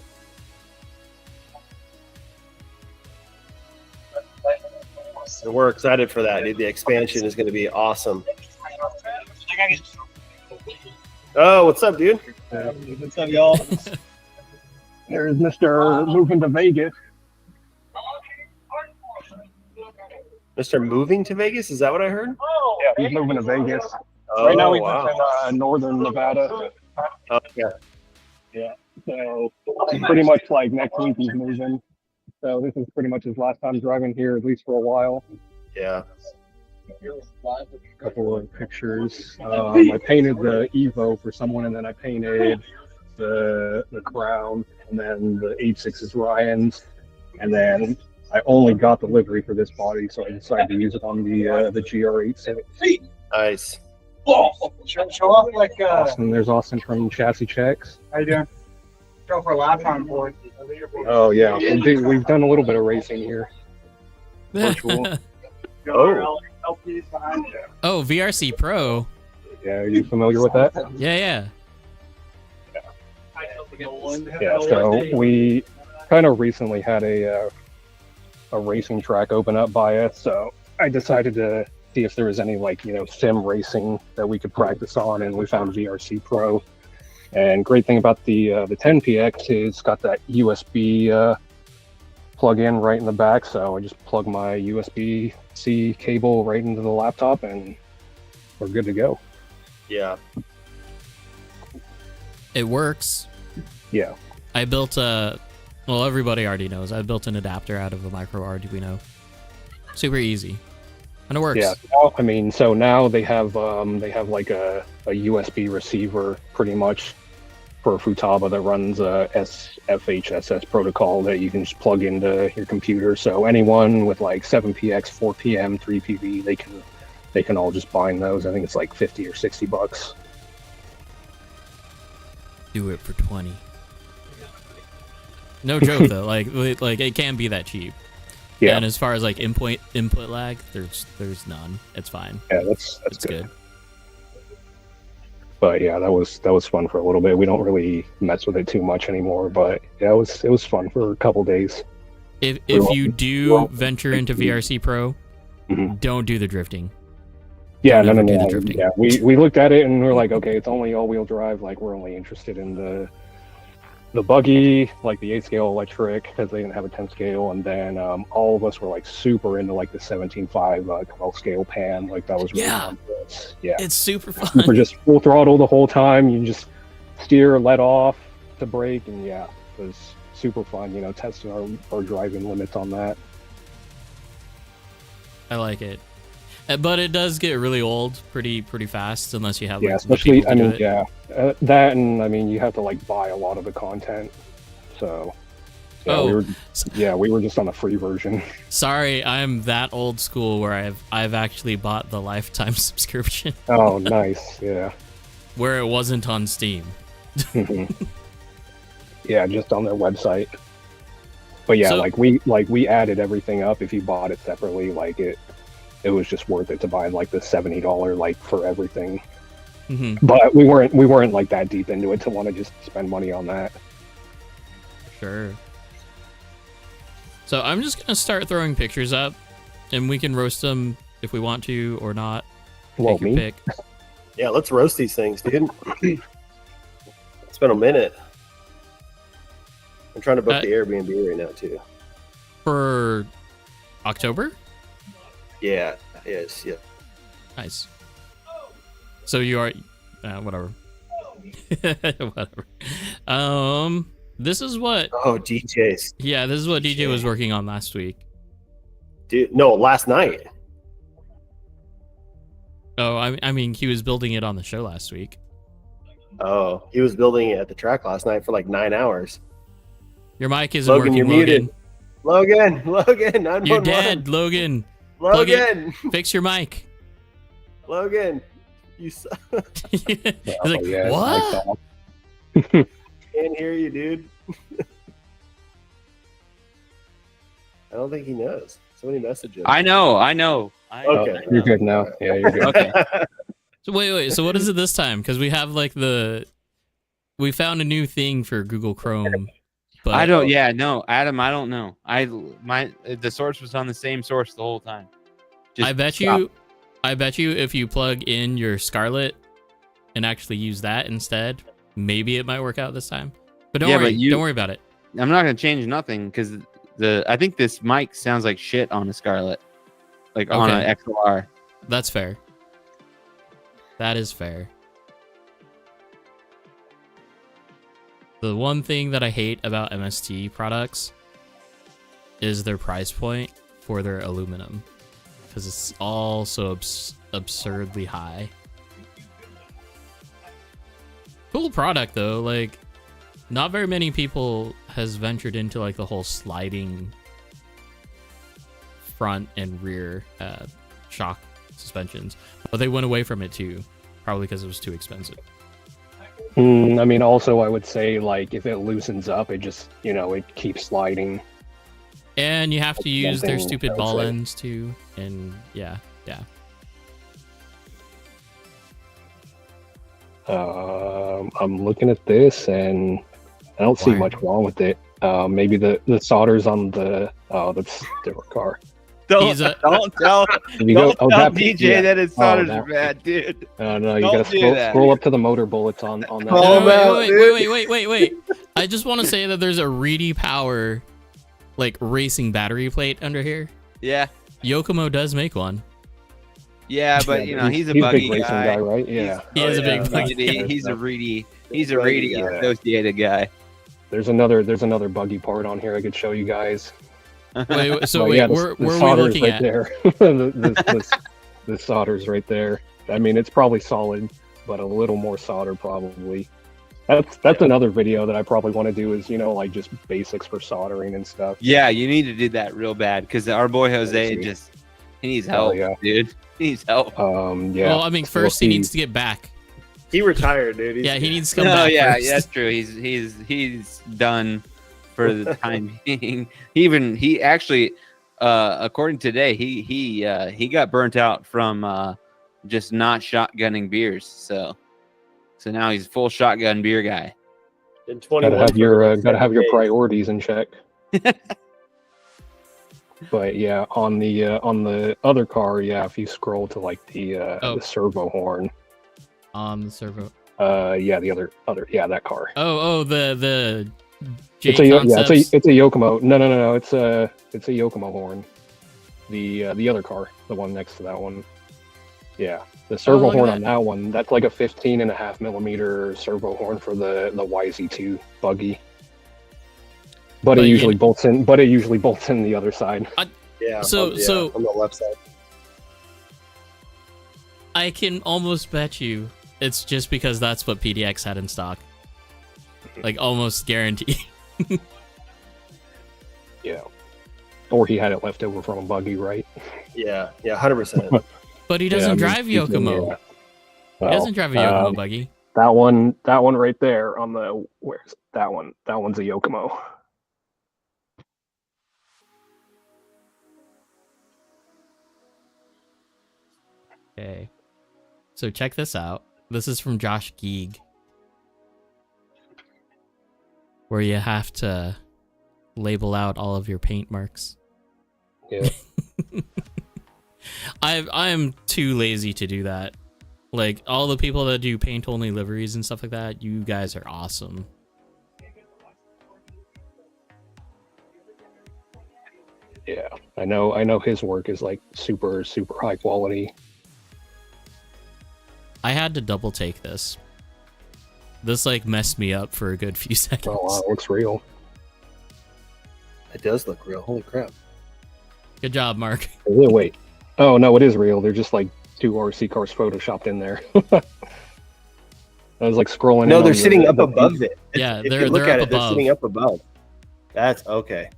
So we're excited for that, dude. The expansion is going to be awesome. Oh, what's up, dude? What's up, y'all? There's Mr. moving to Vegas. Mr. Moving to Vegas? Is that what I heard? Yeah, he's moving to Vegas. Oh, Right now, we wow. live in northern Nevada. Oh, yeah. Yeah, so pretty much like next week he's moving. So this is pretty much his last time driving here, at least for a while. Yeah. A couple of pictures. I painted the Evo for someone, and then I painted the Crown, and then the 8.6 is Ryan's, and then I only got the livery for this body, so I decided to use it on the GR8. Nice. Show off like Austin, there's Austin from Chassis Checks. how you doing? Go for a lap on board. Oh yeah, we've done a little bit of racing here. Virtual. Oh. LPs behind you. Oh, VRC Pro. Yeah, are you familiar with that? Yeah. Yeah, so we kind of recently had a racing track open up by us, so I decided to see if there was any sim racing that we could practice on, and we found VRC Pro. And great thing about the 10PX is it's got that USB plug-in right in the back, so I just plug my USB-C cable right into the laptop, and we're good to go. Yeah. It works. Yeah. I built well, everybody already knows. I built an adapter out of a micro Arduino. Super easy. And it works. Yeah. I mean, so now they have like a USB receiver pretty much for Futaba that runs a SFHSS protocol that you can just plug into your computer. So anyone with like 7PX, 4PM, 3PV, they can all just bind those. I think it's like $50 or $60. Do it for 20. No joke though. like it can be that cheap. Yeah. And as far as like input lag, there's none. It's fine. Yeah, that's It's good. But yeah, that was fun for a little bit. We don't really mess with it too much anymore, but yeah, it was fun for a couple days. If you do venture into VRC Pro, Mhm. don't do the drifting. Yeah, Don't no. ever do the drifting. Yeah, we looked at it and we're like, okay, it's only all-wheel drive. Like, we're only interested in the buggy, like the 8-scale electric, because they didn't have a 10 scale, and then all of us were like super into like the 17.5 12-scale pan. Like, that was really Yeah. fun for us. Yeah, It's super we're fun. just full throttle the whole time. You just steer, let off to brake, and yeah, it was super fun. Testing our driving limits on that. I like it. But it does get really old pretty fast unless you have like Yeah, the especially people to do it. yeah, that, and I mean you have to like buy a lot of the content. So yeah, Oh. we were just on the free version. Sorry, I'm that old school where I've actually bought the lifetime subscription Oh, nice. Yeah. where it wasn't on Steam. Mhm. Yeah, just on their website. But yeah, So- we added everything up. If you bought it separately, like it was just worth it to buy like the $70 like for everything. hmm But we weren't like that deep into it to want to just spend money on that. Sure. So I'm just gonna start throwing pictures up, and we can roast them if we want to or not. Well, Take your me? pick. Yeah, let's roast these things, dude. It's been a minute. I'm trying to book the Airbnb right now, too. For October? Yeah, yes, yeah. Nice. So you are, whatever. Whatever. This is what. Oh, DJs. Yeah, this is what DJ was working on last week. Dude, no, last night. Oh, I mean, he was building it on the show last week. Oh, he was building it at the track last night for like 9 hours. Your mic isn't Logan, working, you're Logan. muted. Logan, 911. You're dead, Logan. Plug it. Logan, Fix your mic. Logan, you suck. He's like, yeah, what? Can't hear you, dude. I don't think he knows. Somebody messaged him. I know. Okay. You're good now. Yeah, you're good. Okay. So wait. So what is it this time? Because we have like we found a new thing for Google Chrome. But I don't. Yeah, no, Adam. I don't know. The source was on the same source the whole time. Just I bet stop. you if you plug in your Scarlett and actually use that instead, maybe it might work out this time. But don't Yeah, worry, but you- don't worry about it. I'm not gonna change nothing because I think this mic sounds like shit on a Scarlett, like on Okay. an XLR. That's fair. That is fair. The one thing that I hate about MST products is their price point for their aluminum, because it's all so absurdly high. Cool product though, like not very many people has ventured into like the whole sliding front and rear shock suspensions, but they went away from it too, probably because it was too expensive. I mean, also I would say like if it loosens up, it just it keeps sliding. And you have to use their Something stupid I would ball say. ends too, and yeah. I'm looking at this and I don't see Why? much wrong with it. Maybe the solders on the that's a different car. He's a- Don't tell, If you go, don't tell that- DJ yeah. that his Oh, solders that- are bad, dude. No, you Don't gotta do scroll, that. scroll up to the motor bullets on that. Oh, No, man. wait. I just want to say that there's a Reedy Power, like, racing battery plate under here. Yeah, Yokomo does make one. yeah, but Yeah, he's a big buggy racing guy. guy, right? Yeah. He is a big yeah. buggy. He's a Reedy Buggy guy. associated guy. There's another buggy part on here I could show you guys. Wait, so But wait, yeah, where are we solder's looking right at? there. the solder's right there. I mean, it's probably solid, but a little more solder probably. That's another video that I probably want to do is like just basics for soldering and stuff. Yeah, you need to do that real bad because our boy Jose see. he needs help, yeah. dude. He needs help. Yeah. Well, I mean, So first he he- needs to get back. He retired, dude. Yeah, he needs to come No, back yeah, first. that's true. He's done for the time being. He actually, according to today, he got burnt out from just not shotgunning beers. So now he's a full shotgun beer guy. In 21 gotta have your days. priorities in check. But yeah, on the other car, yeah, if you scroll to like the servo horn, On the servo. yeah, the other yeah, that car. Oh, the J It's a Concepts. it's a Yokomo. No, it's a Yokomo horn. The other car, the one next to that one. Yeah, the servo look at horn that. on that one. That's like a 15.5 millimeter servo horn for the YZ2 buggy. But But it you- usually bolts in. But it usually bolts in the other side. Yeah. So- so- on the left side. I can almost bet you it's just because that's what PDX had in stock. Like, almost guaranteed. Yeah. Or he had it left over from a buggy, right? Yeah, 100%. But he Yeah, doesn't I mean, drive Yokomo. yeah. He Well, doesn't drive a Yokomo um, buggy. That one right there on the where's that one? That one's a Yokomo. Okay. So check this out. This is from Josh Geeg. Where you have to label out all of your paint marks. Yeah. I am too lazy to do that. Like, all the people that do paint only liveries and stuff like that, you guys are awesome. Yeah. I know his work is like super high quality. I had to double take this. This like messed me up for a good few seconds. Oh wow, it looks real. It does look real. Holy crap. Good job, Mark. Wait. Oh no, it is real. They're just like two RC cars photoshopped in there. I was like scrolling. No, in they're on sitting the- up the- above it. Yeah, If they're you look up at it, they're above. sitting up above. That's okay.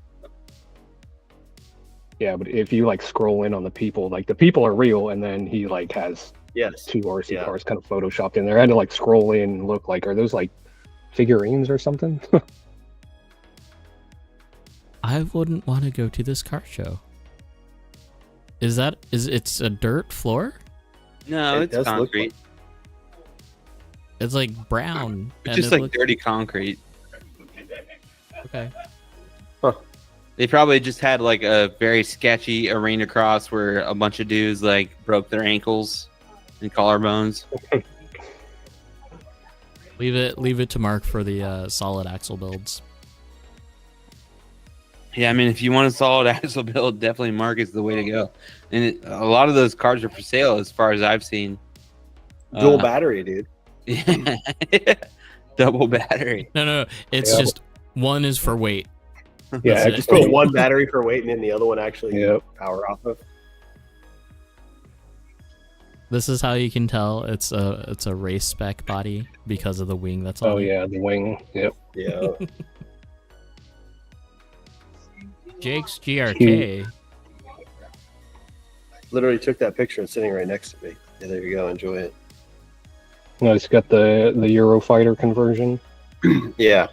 Yeah, but if you like scroll in on the people, like the people are real, and then he like has Yes. two RC Yeah. cars kind of photoshopped in there. I had to like scroll in and look like, are those like figurines or something? I wouldn't want to go to this car show. It's a dirt floor? No, It it's does look concrete. It's like brown. It's and just it like looks- dirty concrete. Okay. They probably just had like a very sketchy arena cross where a bunch of dudes like broke their ankles and collarbones. Leave it to Mark for the solid axle builds. Yeah, I mean, if you want a solid axle build, definitely Mark is the way to go. And a lot of those cars are for sale, as far as I've seen. Dual battery, dude. Yeah. Double battery. No. It's just one is for weight. Yeah, That's Just it. put one battery for weight, and then the other one actually power off of. This is how you can tell it's a race spec body because of the wing that's on. Oh it. yeah, the wing. Yep. Yeah. Jake's GRK. Literally took that picture and sitting right next to me. Yeah, there you go. Enjoy it. No, it's got the Eurofighter conversion. Yeah.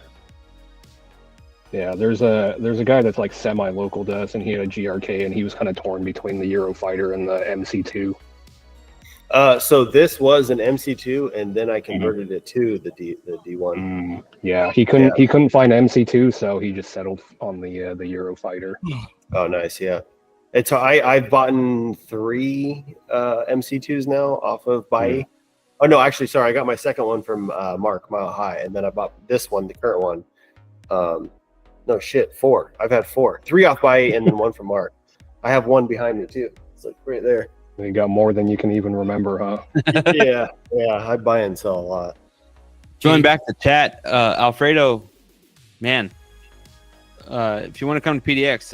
Yeah, there's a guy that's like semi-local to us, and he had a GRK, and he was kind of torn between the Eurofighter and the MC2. So this was an MC2, and then I converted it to the D1. Yeah, he couldn't find MC2, so he just settled on the Eurofighter. Oh, nice. Yeah. It's I've bought 3 MC2s now off of Bai. Oh no, actually, sorry, I got my second one from Mark Mile High, and then I bought this one, the current one. No shit, 4. I've had 4, 3 off Bai, and then 1 from Mark. I have 1 behind me too. It's like right there. You got more than you can even remember, huh? Yeah. I buy and sell a lot. Going back to chat, Alfredo, man, if you want to come to PDX,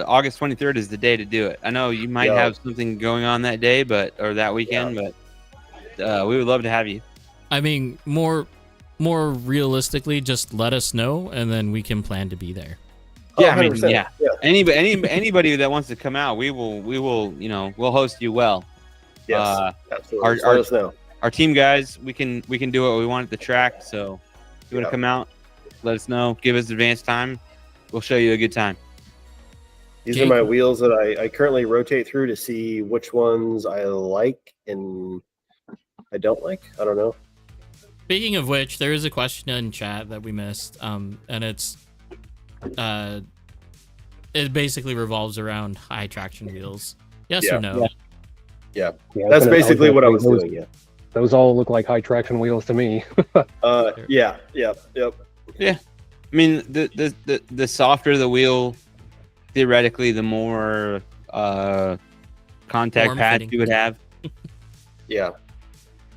August 23rd is the day to do it. I know you might have something going on that day, or that weekend, but we would love to have you. I mean, more realistically, just let us know, and then we can plan to be there. Yeah, I mean, yeah. Anybody that wants to come out, we will, we'll host you well. Yes, absolutely. Let us know. Our team guys, we can do what we want at the track. So if you want to come out, let us know. Give us advance time. We'll show you a good time. These are my wheels that I currently rotate through to see which ones I like and I don't like. I don't know. Speaking of which, there is a question in chat that we missed, and it's it basically revolves around high traction wheels. Yes or no? Yeah. That's basically what I was doing. Yeah. Those all look like high traction wheels to me. Yeah. I mean, the softer the wheel, theoretically, the more contact pads you would have. Yeah.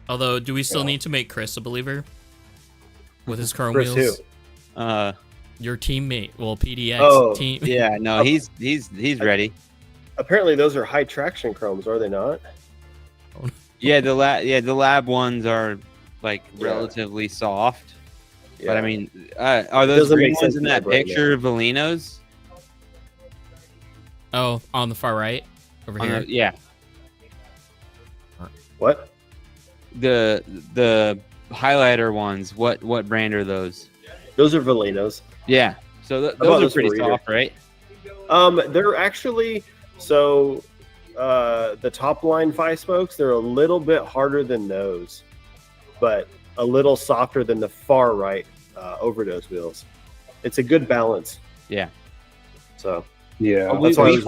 Although, do we still need to make Chris a believer with his chrome Chris wheels? Who? Your teammate, PDX team. Yeah, no, he's ready. Apparently, those are high traction chromes, are they not? Yeah, the lab ones are like relatively soft. Yeah. But I mean, are those green ones in that picture Valinos? Oh, on the far right, over here. Yeah. What? The highlighter ones. What brand are those? Those are Valinos. Yeah. So those are pretty soft, right? They're actually the top line 5-spokes. They're a little bit harder than those, but a little softer than the far right overdose wheels. It's a good balance. Yeah. So yeah, that's why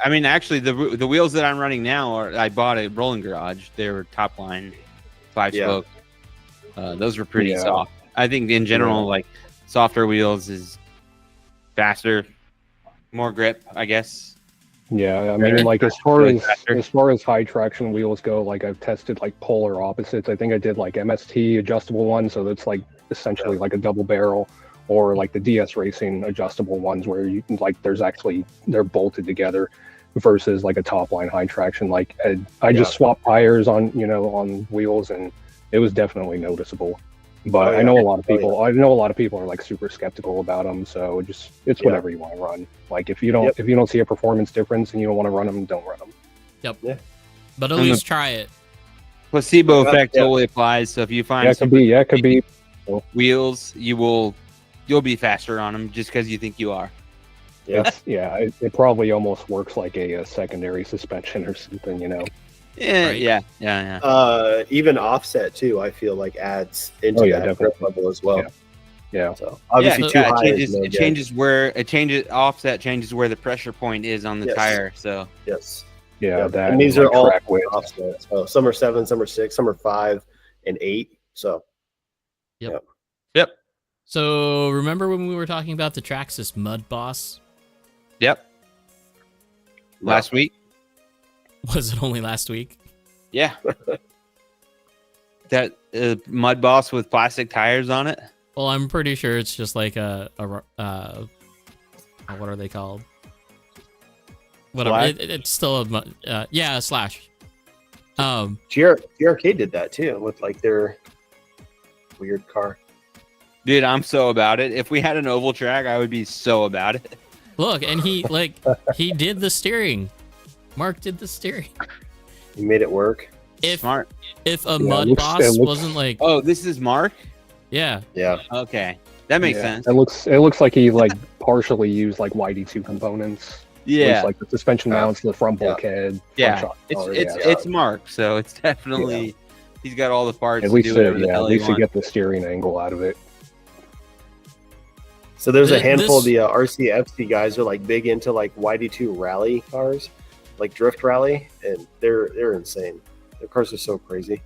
I mean, actually, the wheels that I'm running now I bought at Rolling Garage. They were top line 5-spoke. Those were pretty soft. I think in general, like softer wheels is faster, more grip, I guess. Yeah, I mean, like as far as high traction wheels go, like I've tested like polar opposites. I think I did like MST adjustable ones, so that's like essentially like a double barrel, or like the DS Racing adjustable ones where you like they're bolted together, versus like a top line high traction. Like I just swapped tires on wheels, and it was definitely noticeable. But I know a lot of people. I know a lot of people are like super skeptical about them. So it's whatever you want to run. Like if you don't see a performance difference and you don't want to run them, don't run them. Yep. Yeah. But at least try it. Placebo effect totally applies. So if you find it could be wheels, you'll be faster on them just because you think you are. Yeah. It probably almost works like a secondary suspension or something. Yeah, right? yeah. Even offset too, I feel like adds into that grip level as well. Yeah. So obviously it changes where offset changes where the pressure point is on the tire. So yes. Yeah. And these are all offsets. So some are 7, some are 6, some are 5 and 8. So Yep. Yep. So remember when we were talking about the Traxxas Mud Boss? Yep. Last week. Was it only last week? Yeah. That mud boss with plastic tires on it. Well, I'm pretty sure it's just like what are they called? Whatever. It's still a Slash. GRK did that too with like their weird car. Dude, I'm so about it. If we had an oval track, I would be so about it. Look, and he did the steering. Mark did the steering. He made it work. Smart. If a mud boss wasn't like, oh, this is Mark. Yeah. Okay, that makes sense. It looks like he like partially used like YD2 components. Yeah, It's like the suspension mounts, the front bulkhead. yeah. Front shock It's Mark, so it's definitely he's got all the parts. At least to do whatever the hell at he least you wants. get the steering angle out of it. So there's a handful of the RCFC guys are like big into like YD2 rally cars, like drift rally, and they're insane. Their cars are so crazy.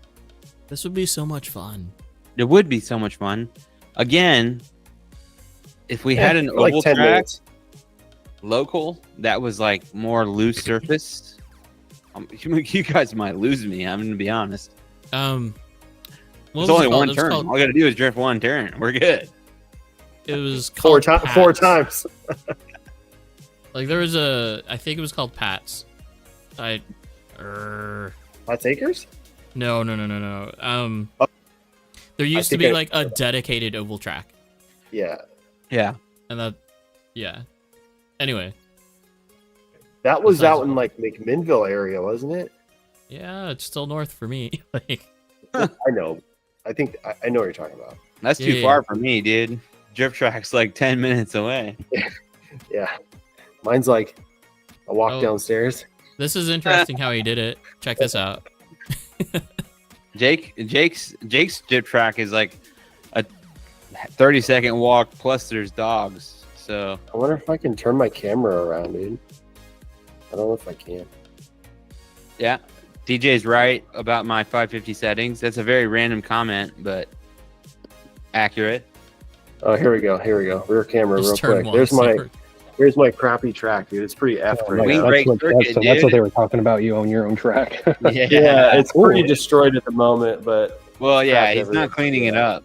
This would be so much fun. It would be so much fun. Again, if we had an like oval 10 track minutes. local that was like more loose surface, you guys might lose me. I'm gonna be honest. What It's was only it called? one It was turn. called- All I got to do is drift one turn. We're good. It was Four called times. Like there was I think it was called Pat's. That's Acres? No. There used to be like a dedicated oval track, Yeah. Yeah. and Anyway, That was That sounds out in like McMinnville area, wasn't it? yeah, it's still north for me. Like, I know. I think I know what you're talking about. That's too far for me, dude. Drift track's like 10 minutes away. Yeah. Mine's like a walk Oh. downstairs. this is interesting how he did it. Check this out. Jake's drift track is like a 30-second walk plus there's dogs. So I wonder if I can turn my camera around, dude. I don't know if I can. yeah, DJ's right about my 550 settings. That's a very random comment, but accurate. Oh, here we go. Rear camera, Just real turn quick. one. Here's my crappy track, dude. It's pretty effed right Wing now. brake circuit, That's dude. what they were talking about. You own your own track. Yeah, it's pretty destroyed at the moment, but Well, yeah, Crap he's everywhere. not cleaning it up.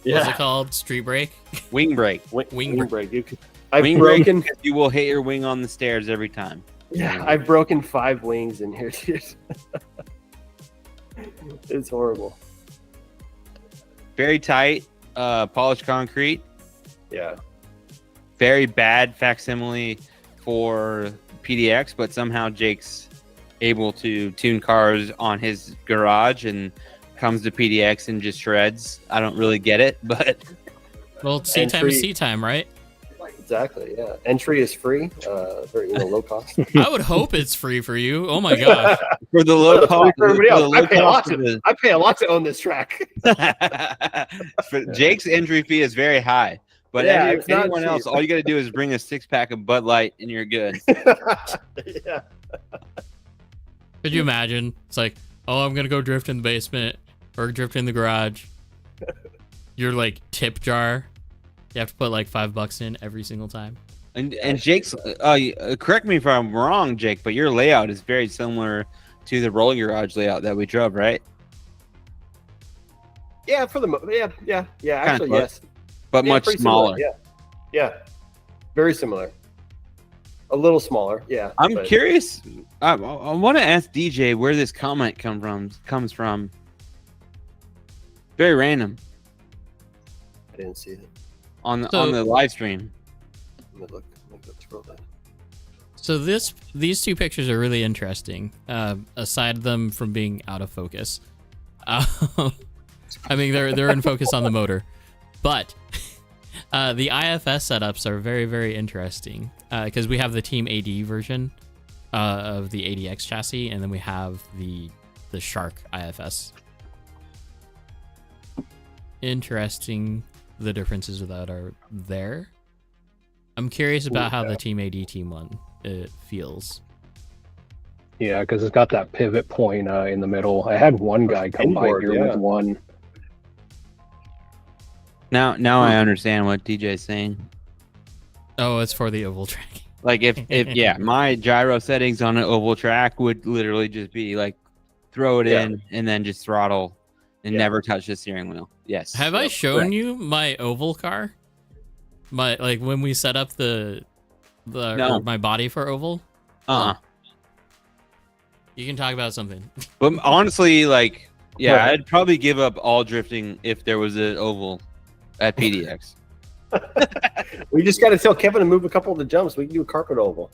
What's yeah. it called? Street brake? Wing brake. Wing brake. I've Wing brake broken. because you will hit your wing on the stairs every time. Yeah, I've broken 5 wings in here, dude. It's horrible. Very tight, polished concrete. Yeah. Very bad facsimile for PDX, but somehow Jake's able to tune cars on his garage and comes to PDX and just shreds. I don't really get it, but Well, C time is C time, right? Exactly. Yeah. Entry is free. Very low cost. I would hope it's free for you. Oh my gosh. for the low cost, For everybody else, I pay a lot for to own this track. Jake's entry fee is very high. But Yeah, it's not anyone else, cheap. all you got to do is bring a 6-pack of Bud Light and you're good. Yeah. Could you imagine? It's like, oh, I'm gonna go drift in the basement or drift in the garage. Your like tip jar, you have to put like $5 in every single time. And Jake's, correct me if I'm wrong, Jake, but your layout is very similar to the rolling garage layout that we drove, right? Yeah, yeah. Actually, close. yes. But Yeah, much pretty smaller. Similar. Yeah. Very similar. A little smaller. Yeah. I'm but- curious. I want to ask DJ where this comment comes from. Very random I didn't see it. on So- the live stream. Let me look scroll down. So these two pictures are really interesting. Aside them from being out of focus, I mean they're in focus on the motor, but the IFS setups are very, very interesting because we have the Team AD version of the ADX chassis, and then we have the Shark IFS. Interesting, the differences that are there. I'm curious about how the Team AD Team 1 feels. Yeah, because it's got that pivot point in the middle. I had one guy come by Inboard, here yeah. with one. Now I understand what DJ's saying. Oh, it's for the oval track. Like if yeah, my gyro settings on an oval track would literally just be like throw it in and then just throttle and never touch the steering wheel. Yes. Have I shown you my oval car? My like when we set up the No. or my body for oval? Uh-uh. You can talk about something. But honestly, like, yeah, I'd probably give up all drifting if there was an oval at PDX. We just got to tell Kevin to move a couple of the jumps. We can do a carpet oval.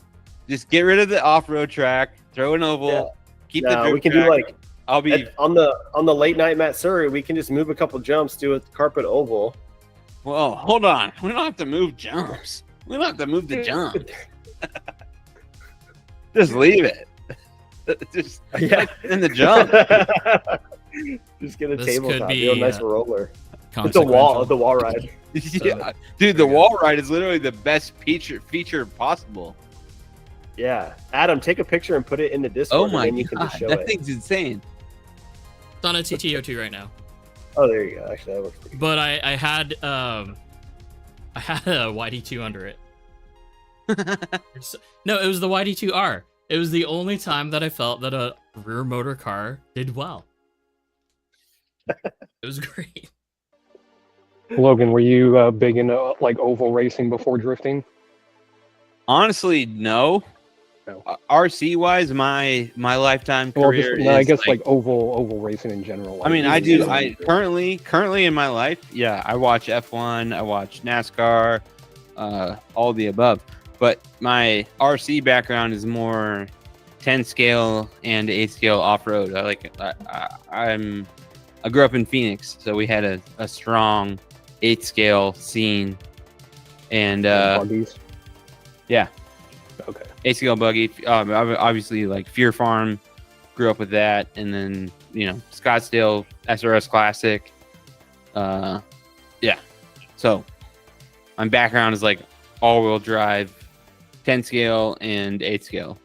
Just get rid of the off-road track, throw an oval, keep the drift we can track. do like I'll be on the late night Matt Surrey. We can just move a couple jumps, do a carpet oval. well. Hold on, we don't have to move jumps. We don't have to move the jump. Just leave it. Just in the jump. Just get a This tabletop, could be, do a nice roller. It's a Consequential. the wall ride. Yeah, dude, the wall ride is literally the best feature possible. Yeah, Adam, take a picture and put it in the Discord. Oh my and then you can god, just show that it. thing's insane. It's on a TTO2 right now. Oh, there you go. Actually, that works pretty good. But I had a YD2 under it. No, it was the YD2R. It was the only time that I felt that a rear motor car did well. It was great. Logan, were you big into like oval racing before drifting? Honestly, no. No. RC wise, my lifetime Well, career no, I is guess like oval racing in general. I mean, like, I do. yeah. I currently in my life, yeah, I watch F1, I watch NASCAR, all the above. But my RC background is more 10 scale and 8 scale off road. I grew up in Phoenix, so we had a strong 8 scale scene, and buggies. yeah, Okay. 8 scale buggy. Obviously, like Fear Farm, grew up with that, and then Scottsdale SRS Classic. Yeah. So my background is like all wheel drive, 10 scale and 8 scale.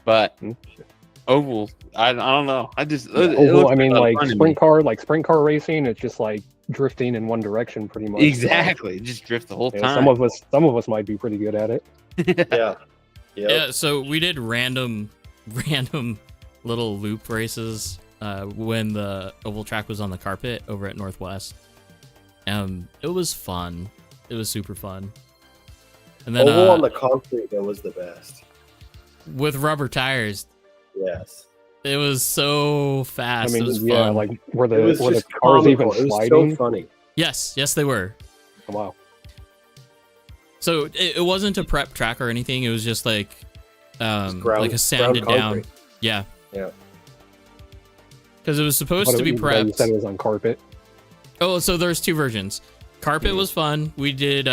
But oval, I don't know. I just Oval. I mean, like sprint car racing. It's just like drifting in one direction, pretty much. Exactly, just drift the whole Yeah, time. some of us might be pretty good at it. Yeah. Yep. Yeah, so we did random little loop races when the oval track was on the carpet over at Northwest. It was fun. It was super fun. And then Oval on the concrete, that was the best. with rubber tires, Yes. it was so fast. I mean, it was yeah, fun. like were It was the just cars even comical. It was sliding? so funny. yes, they were. Oh, wow. So it wasn't a prep track or anything. It was just like ground- like a sanded ground down. concrete. Yeah. Yeah. Because it was supposed What to be you prepped. said it was on carpet. Oh, so there's two versions. Carpet was fun. We did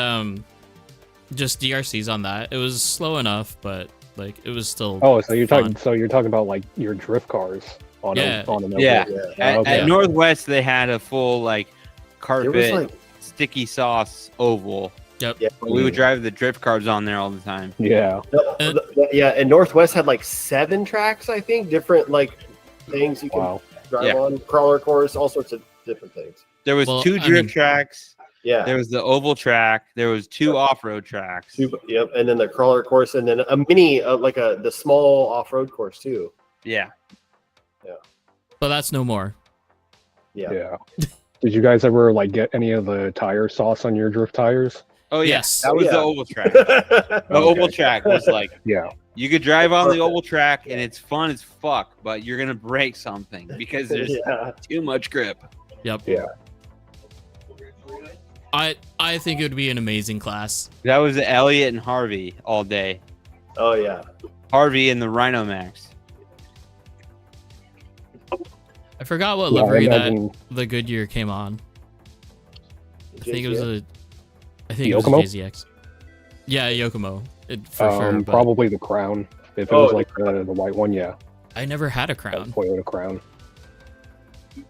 just DRCs on that. It was slow enough, but like it was still. Oh, so you're fun. talking about like your drift cars on Yeah. on an oval. Yeah. Yeah. At Northwest, they had a full like It carpet was like, sticky sauce oval. Yep. yeah. We would drive the drift cars on there all the time. Yeah. Yeah, and Northwest had like 7 tracks, I think, different like things you can Wow. drive Yeah. on, crawler course, all sorts of different things. There was Well, 2 I drift mean- tracks. Yeah. There was the oval track. There was 2 off-road tracks. Yep, and then the crawler course, and then a mini, like the small off-road course too. Yeah. But that's no more. Yeah. Yeah. Did you guys ever like get any of the tire sauce on your drift tires? Oh yeah. Yes. That was Yeah. the oval track. The Okay. oval track was like Yeah. you could drive on the oval track and it's fun as fuck, but you're gonna break something because there's Yeah. too much grip. Yep. Yeah. I think it would be an amazing class. That was Elliot and Harvey all day. Oh yeah. Harvey and the Rhino Max. I forgot what Yeah, I livery imagine- that the Goodyear came on. I think it was JCF? I think it was a Yokomo? JZX. Yeah, Yokomo. For sure. But Probably the Crown. If it Oh, was the like the white one, yeah. I never had a Crown. Toyota Crown. Maybe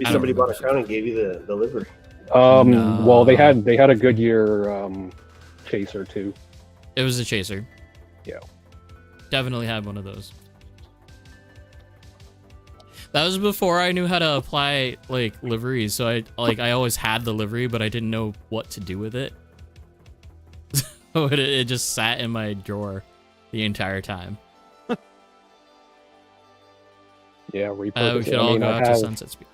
I don't somebody bought a remember. crown and gave you the livery. No. Well, they had a Goodyear Chaser too. It was a Chaser. Yeah. Definitely had one of those. That was before I knew how to apply like liveries. So I always had the livery, but I didn't know what to do with it. So it just sat in my drawer the entire time. Yeah, We repurpose should it. all go out to Sunset Speed.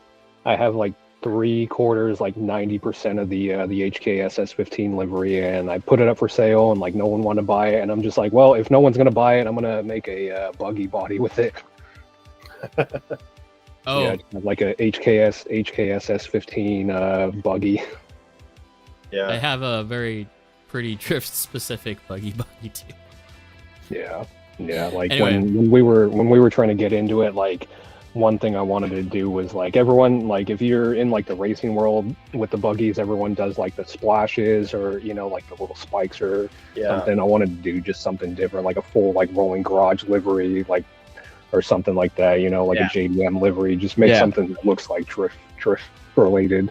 I have like 3/4, like 90% of the HKS S15 livery, and I put it up for sale, and like no one wanted to buy it, and I'm just like, well, if no one's gonna buy it, I'm gonna make a buggy body with it. Oh, Yeah, like a HKS S15 buggy. Yeah. I have a very pretty drift specific buggy too. Yeah, yeah. Like Anyway. when we were trying to get into it, like one thing I wanted to do was like everyone, like if you're in like the racing world with the buggies, everyone does like the splashes or like the little spikes or something. I wanted to do just something different, like a full like rolling garage livery, like or something like that. Like a JDM livery. Just make something that looks like drift related.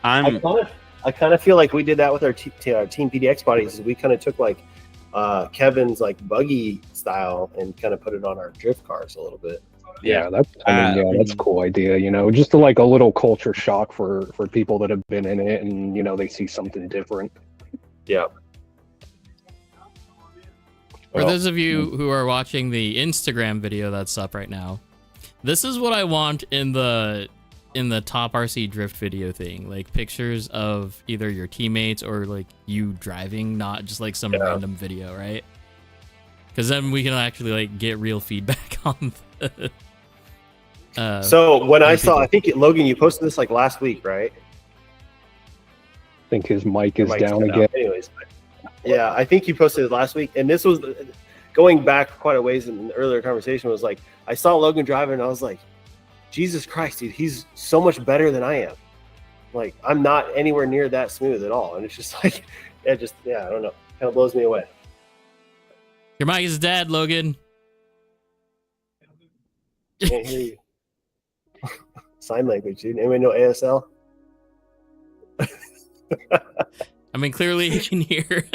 I'm I kind of feel like we did that with our Team PDX bodies. We kind of took like Kevin's like buggy style and kind of put it on our drift cars a little bit. Yeah, that's a cool idea. Just to like a little culture shock for people that have been in it, and they see something different. Yeah. For those of you who are watching the Instagram video that's up right now, this is what I want in the Top RC Drift video thing. Like pictures of either your teammates or like you driving, not just like some random video, right? Because then we can actually like get real feedback on the so when I saw, I think Logan, you posted this like last week, right? I think his mic is down again. Anyways, yeah, I think you posted it last week, and this was going back quite a ways in the earlier conversation. Was like I saw Logan driving, and I was like, Jesus Christ, dude, he's so much better than I am. Like I'm not anywhere near that smooth at all, and it's just like, I don't know, kind of blows me away. Your mic is dead, Logan. Can't hear you. Sign language, dude. Anyone know ASL? I mean, clearly you can hear.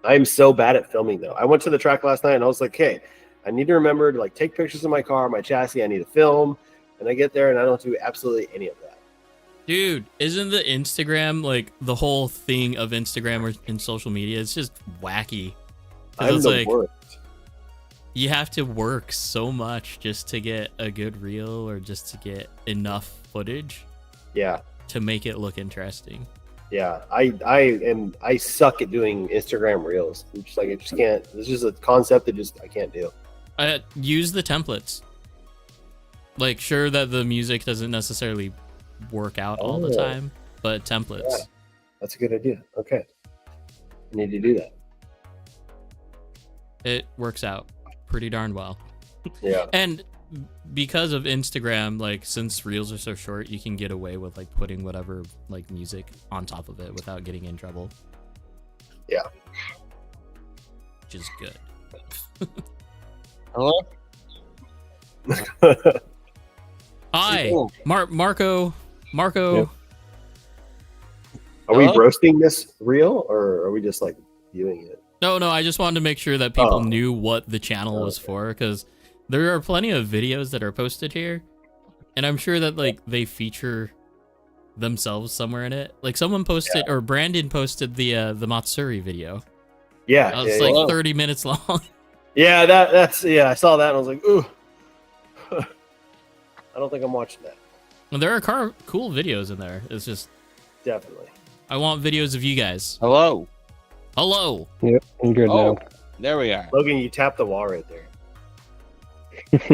I'm so bad at filming though. I went to the track last night and I was like, hey, I need to remember to like take pictures of my car, my chassis. I need to film. And I get there and I don't do absolutely any of that. Dude, isn't the Instagram, like the whole thing of Instagram or in social media, it's just wacky. I'm the worst. You have to work so much just to get a good reel or just to get enough footage. Yeah. To make it look interesting. Yeah. I suck at doing Instagram reels. I'm just like, I just can't. This is a concept that I can't do. Use the templates. Like, sure that the music doesn't necessarily work out all the time, but templates. Yeah, that's a good idea. Okay. I need to do that. It works out pretty darn well. Yeah. And because of Instagram, like since reels are so short, you can get away with like putting whatever like music on top of it without getting in trouble. Yeah. Which is good. Hello? Hi, Marco. Yep. Are we roasting this reel or are we just like viewing it? No, I just wanted to make sure that people knew what the channel was for, because there are plenty of videos that are posted here, and I'm sure that like they feature themselves somewhere in it. Like someone posted, or Brandon posted the Matsuri video. Yeah, it was like 30 minutes long. Yeah, that's I saw that and I was like, ooh. I don't think I'm watching that. Well, there are cool videos in there. It's just definitely. I want videos of you guys. Hello. Yep, I'm good now. There we are. Logan, you tapped the wall right there.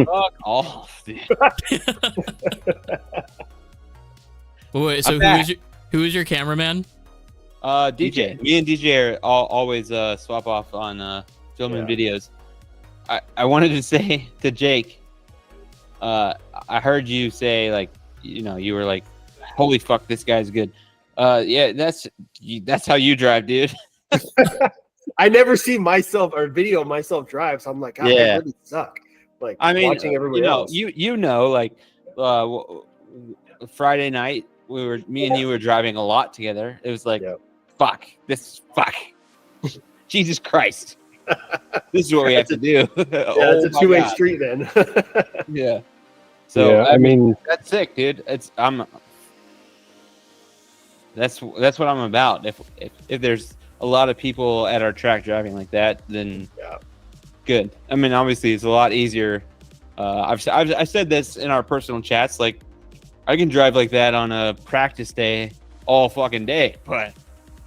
Fuck off, dude. Wait, so who is your cameraman? DJ. Me and DJ are always swap off on filming videos. I wanted to say to Jake, I heard you say like, you were like, holy fuck, this guy's good. Yeah, that's how you drive, dude. I never see myself or video of myself drive, so I'm like, God, I really suck. Like, I mean, watching everybody else. Like Friday night, me and you were driving a lot together. It was like, fuck. Jesus Christ. This is what we have to do. Yeah, it's a two-way street then. Yeah. So yeah, I mean, that's sick, dude. That's what I'm about. If there's a lot of people at our track driving like that, then Yeah. good. I mean, obviously, it's a lot easier. I've said this in our personal chats. Like, I can drive like that on a practice day all fucking day, but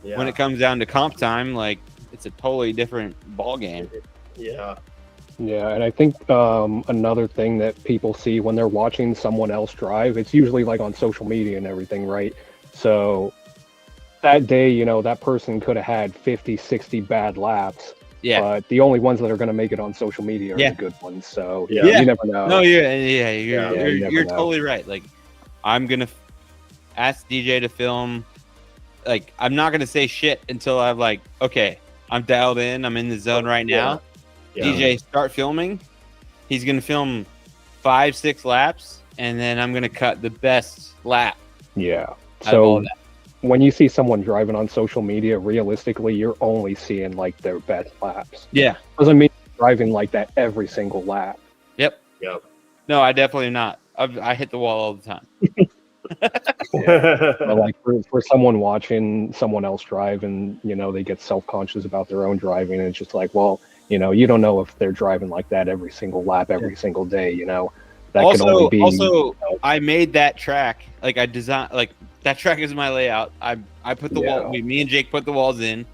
Yeah. when it comes down to comp time, like, it's a totally different ball game. Yeah. yeah, and I think another thing that people see when they're watching someone else drive, it's usually like on social media and everything, right? So that day, you know, that person could have had 50, 60 bad laps. Yeah. But the only ones that are going to make it on social media are Yeah. the good ones. So Yeah. you never know. No, you're you never know. totally right. Like, I'm gonna ask DJ to film. Like, I'm not gonna say shit until I'm like, okay, I'm dialed in. I'm in the zone right now. Yeah. DJ, start filming. He's gonna film 5-6 laps, and then I'm gonna cut the best lap Yeah. out of all So that. when you see someone driving on social media, realistically, you're only seeing like their best laps. Yeah. Doesn't mean driving like that every single lap. Yep. Yep. No, I definitely not. I hit the wall all the time. But like for someone watching someone else drive and, you know, they get self-conscious about their own driving, and it's just like, well, you know, you don't know if they're driving like that every single lap, every single day, you know. That can only be I made that track. Like, I designed, like, that track is my layout. I put the wall. Me and Jake put the walls in.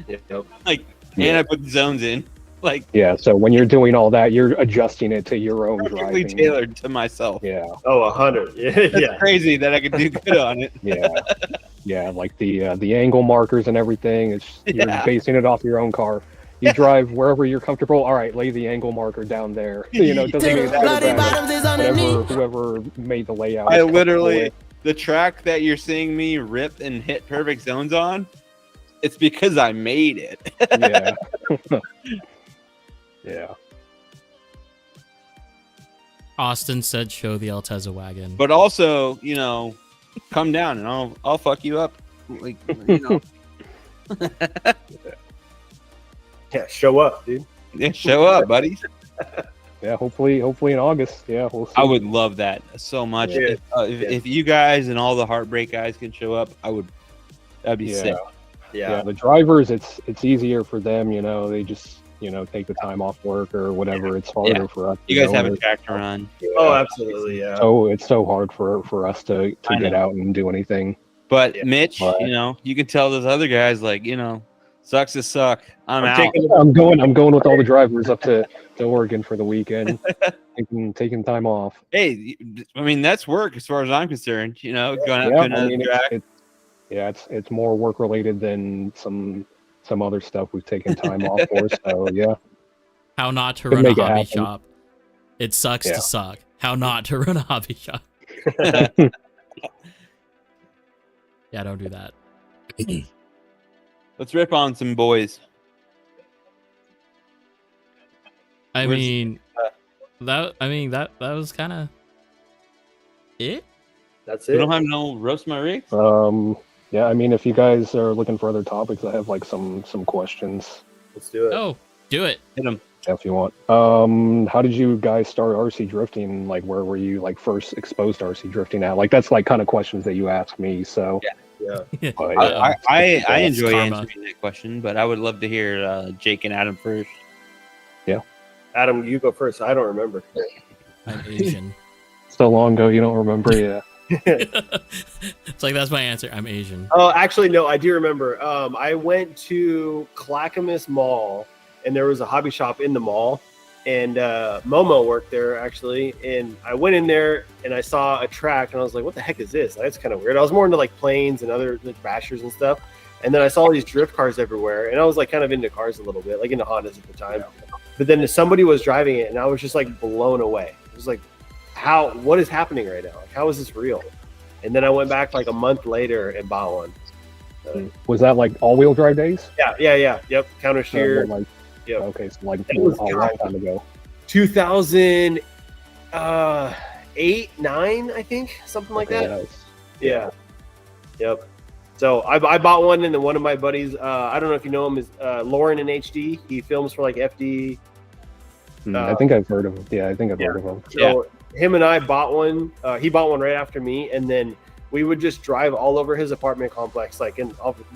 Yep. Like, and I put the zones in. Like, yeah, so when you're doing all that, you're adjusting it to your own perfectly driving. tailored to myself. Yeah, Oh, 100. Yeah. That's Yeah. crazy that I could do good on it. yeah, yeah. Like the angle markers and everything. It's you're Yeah. basing it off your own car. You drive wherever you're comfortable. All right, lay the angle marker down there. You know, it doesn't mean whatever whoever made the layout. I is comfortable literally, with. the track that you're seeing me rip and hit perfect zones on, it's because I made it. Yeah. Yeah. Austin said, "Show the Altezza wagon." But also, you know, come down and I'll fuck you up. Like, you know, Yeah. Show up, dude. yeah, show up, buddies. Yeah, hopefully in August. Yeah, we'll see. I would love that so much. Yeah. If you guys and all the Heartbreak guys can show up, that'd be sick. Yeah, the drivers, it's easier for them, you know, they just, you know, take the time off work or whatever. It's harder for us. You guys have a know, track to run. Oh, absolutely. Yeah. So it's so hard for us to I get know. out and do anything. But Yeah. Mitch, But- you know, you can tell those other guys, like, you know, sucks to suck. I'm out. I'm going with all the drivers up to Oregon for the weekend, taking time off. Hey, I mean, that's work as far as I'm concerned. You know, going out Yeah, to another track. it's more work related than some other stuff we've taken time off for. So yeah, How not to Could run a make it hobby happen. shop. It sucks Yeah. to suck. How not to run a hobby shop. Yeah, don't do that. Let's rip on some boys. I Where's- mean, that was kind of it. That's We it. don't have no roast my rigs. yeah. I mean, if you guys are looking for other topics, I have like some questions. Let's do it. Oh, do it. Hit them. If you want. How did you guys start RC drifting? Like, where were you like first exposed to RC drifting at? Like, that's like kind of questions that you ask me. So Yeah. but, I enjoy Karma. answering that question, but I would love to hear Jake and Adam first. Adam, you go first. I don't remember. I'm Asian. so long ago, you don't remember? Yeah. It's like that's my answer. I'm Asian. Oh, actually, no, I do remember. I went to Clackamas Mall, and there was a hobby shop in the mall, and Momo worked there actually. And I went in there and I saw a track, and I was like, "What the heck is this? That's kind of weird." I was more into like planes and other like, bashers and stuff. And then I saw all these drift cars everywhere, and I was like kind of into cars a little bit, like into Hondas at the time. But then somebody was driving it, and I was just like blown away. It was like, what is happening right now? Like, how is this real? And then I went back like a month later and bought one. Was that like all-wheel drive days? Yep. Counter steer. Like, Yep. Okay, so like That was a long time ago. 2008, 9, I think, something like Okay, that. nice. Yeah. Yep. So I bought one, and then one of my buddies, I don't know if you know him, is Lauren in HD. He films for like FD. I think I've heard of him. Yeah, I think I've heard of him. So him and I bought one. He bought one right after me, and then we would just drive all over his apartment complex, like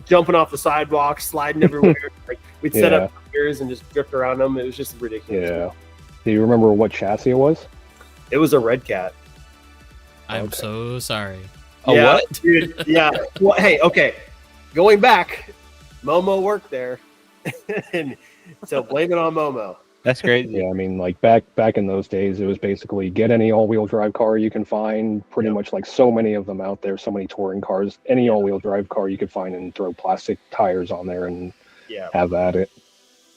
jumping off the sidewalk, sliding everywhere. Like we'd set up gears and just drift around them. It was just ridiculous. Yeah. Do you remember what chassis it was? It was a Red Cat. I'm so sorry. What? Dude, yeah. Well, hey, okay. Going back, Momo worked there, and so blame it on Momo. That's crazy. Yeah, I mean, like back in those days, it was basically get any all-wheel drive car you can find. Pretty much like so many of them out there, so many touring cars. Any all-wheel drive car you could find, and throw plastic tires on there and have at it.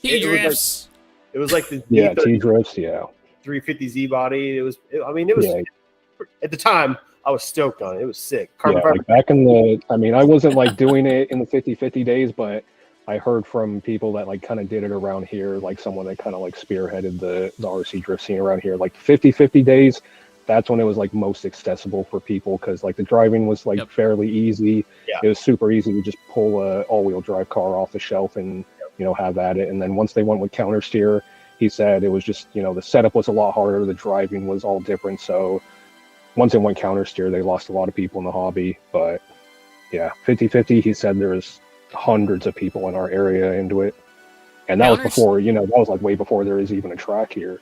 T-drifts. It was like the T-drifts. 350Z body. It was at the time I was stoked on it. It was sick. Like back in the, I mean, I wasn't like doing it in the 50/50 days, but I heard from people that like kind of did it around here, like someone that kind of like spearheaded the RC drift scene around here. Like 50/50 days, that's when it was like most accessible for people because like the driving was like fairly easy. Yeah. It was super easy to just pull a all-wheel drive car off the shelf and have at it. And then once they went with counter steer, he said it was just the setup was a lot harder, the driving was all different. So once it went counter steer, they lost a lot of people in the hobby. But yeah, 50/50, he said there was hundreds of people in our area into it, and that was before that was like way before there is even a track here.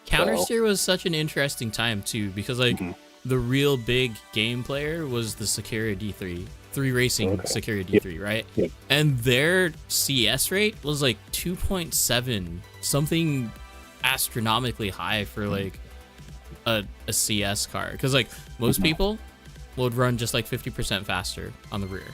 Counter steer was such an interesting time too, because like the real big game player was the Sakura D3 racing Sakura D3, right? Yep. And their CS rate was like 2.7, something astronomically high for like a CS car, because like most people would run just like 50% faster on the rear.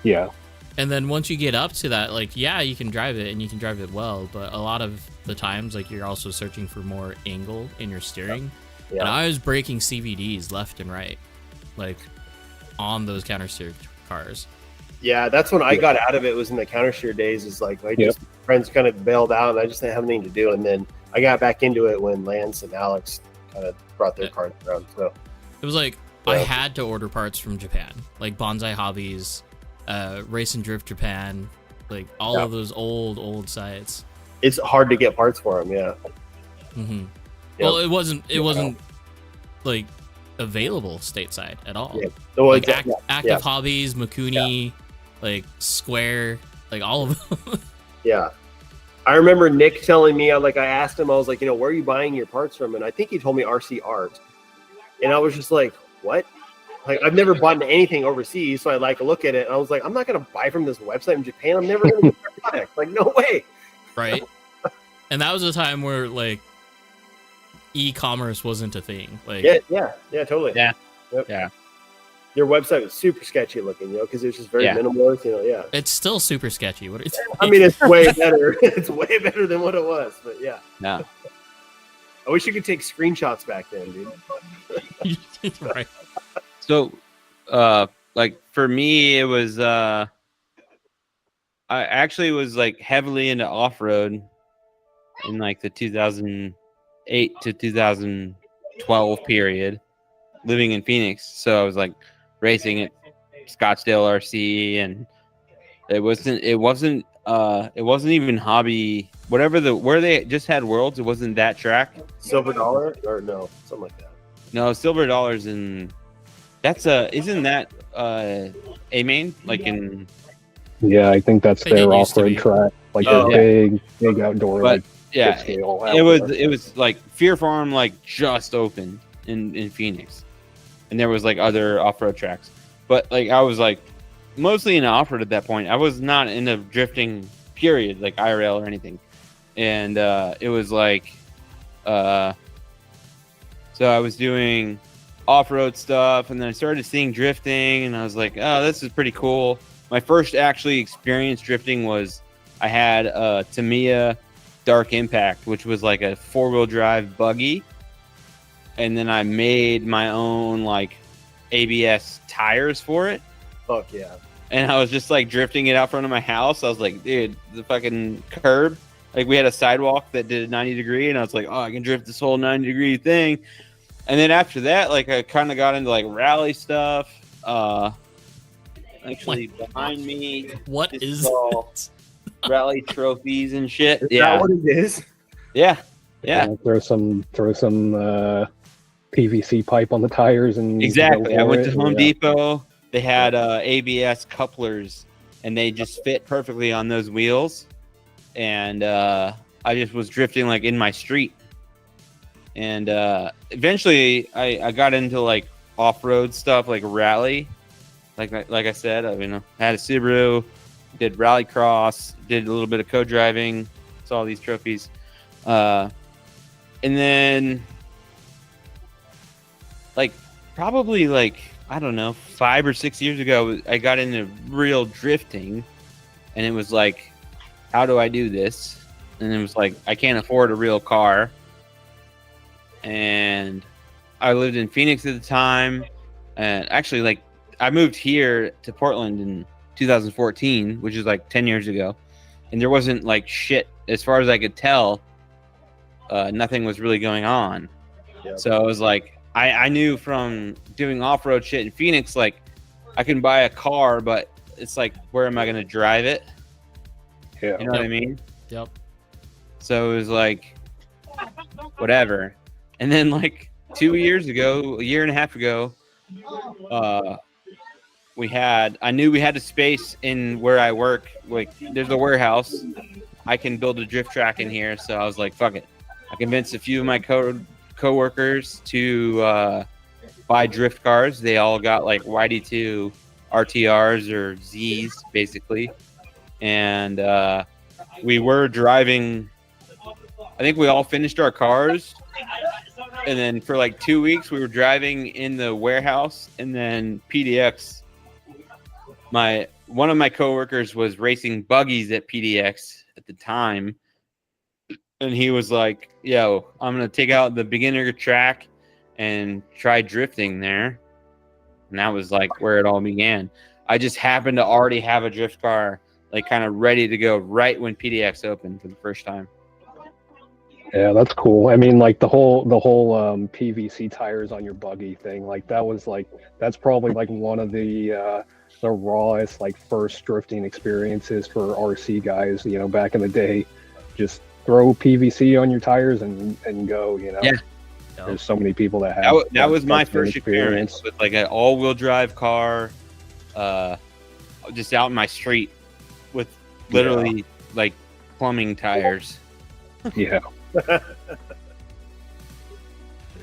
Yeah. And then once you get up to that, like, you can drive it and you can drive it well, but a lot of the times, like, you're also searching for more angle in your steering. Yeah. And I was breaking CVDs left and right, like, on those counter steer cars. Yeah, that's when I got out of it, was in the counter steer days. Is like, friends kind of bailed out, and I just didn't have anything to do. And then I got back into it when Lance and Alex kind of brought their cars around. So it was like, I had to order parts from Japan, like Bonsai Hobbies, Race and Drift Japan, like all of those old sites. It's hard to get parts for them, Mm-hmm. Yep. Well, it wasn't like available stateside at all. Yeah. Like Active Hobbies, Makuni, like Square, like all of them. Yeah. I remember Nick telling me, I asked him, I was like, where are you buying your parts from? And I think he told me RC Art. And I was just like, what? Like, I've never bought anything overseas, so I look at it, and I was like, I'm not going to buy from this website in Japan. I'm never going to get their product. Like, no way. Right. And that was a time where, like, e-commerce wasn't a thing. Like, yeah, totally. Yeah. Yep. Yeah. Your website was super sketchy looking, because it was just very minimalist, Yeah. It's still super sketchy. What are you saying? I mean, it's way better. It's way better than what it was, but yeah. No. I wish you could take screenshots back then, dude. Right. So, like for me, it was I actually was like heavily into off-road in like the 2008 to 2012 period, living in Phoenix. So I was like racing at Scottsdale RC, and it wasn't even hobby. Where they just had Worlds, it wasn't that track. Silver Dollar or no, something like that. No, Silver Dollar's in. That's isn't that a main like in? Yeah, I think that's their off-road track, like big outdoor. But like, scale it was like Fear Farm, like just opened in Phoenix, and there was like other off-road tracks. But like I was like mostly in off-road at that point. I was not into drifting, period, like IRL or anything. And it was like, so I was doing off-road stuff, and then I started seeing drifting, and I was like, oh, this is pretty cool. My first actually experience drifting was I had a Tamiya Dark Impact, which was like a 4-wheel drive buggy, and then I made my own like ABS tires for it. Fuck yeah. And I was just like drifting it out front of my house. I was like, dude, the fucking curb. Like we had a sidewalk that did a 90 degree, and I was like, oh, I can drift this whole 90 degree thing. And then after that, like I kind of got into like rally stuff. actually behind me. What This is is all it? rally trophies and shit. Is Yeah, that what it is? yeah, yeah. Throw some PVC pipe on the tires and Exactly. go I for went it. to Home Yeah. Depot. They had ABS couplers, and they just fit perfectly on those wheels. And I just was drifting like in my street. And eventually, I got into like off-road stuff, like rally. Like I said, I mean, I had a Subaru, did rally cross, did a little bit of co-driving, saw these trophies, and then like probably like I don't know 5 or 6 years ago, I got into real drifting, and it was like, how do I do this? And it was like, I can't afford a real car, and I lived in Phoenix at the time, and actually like I moved here to Portland in 2014, which is like 10 years ago, and there wasn't like shit as far as I could tell. Nothing was really going on. Yep. So I was like, I knew from doing off-road shit in Phoenix, like I can buy a car, but it's like, where am I going to drive it? Yeah. You know what I mean? Yep. So it was like, whatever. And then like 2 years ago, a year and a half ago, I knew we had a space in where I work. Like there's a warehouse. I can build a drift track in here. So I was like, fuck it. I convinced a few of my co-workers to buy drift cars. They all got like YD2 RTRs or Zs basically. And we were driving, I think we all finished our cars. And then for like 2 weeks, we were driving in the warehouse. And then PDX, one of my coworkers was racing buggies at PDX at the time. And he was like, yo, I'm going to take out the beginner track and try drifting there. And that was like where it all began. I just happened to already have a drift car, like kind of ready to go right when PDX opened for the first time. Yeah, that's cool. I mean, like the whole PVC tires on your buggy thing, like that's probably like one of the rawest like first drifting experiences for RC guys, you know, back in the day. Just throw PVC on your tires and go, you know. Yeah. There's so many people that have that was my first experience with like an all-wheel drive car, just out in my street with literally like plumbing tires. Yeah.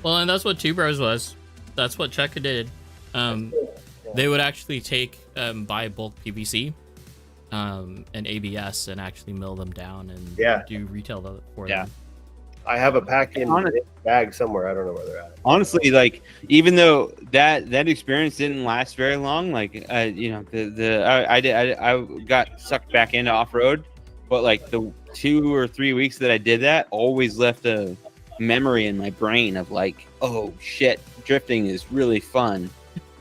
Well, and that's what Two Bros was. That's what Cheka did. They would actually buy bulk PVC and ABS and actually mill them down and do retail for them. I have a pack in bag somewhere. I don't know where they're at. Honestly, like even though that experience didn't last very long, like you know, I got sucked back into off road, but like the 2 or 3 weeks that I did that always left a memory in my brain of like, oh shit, drifting is really fun.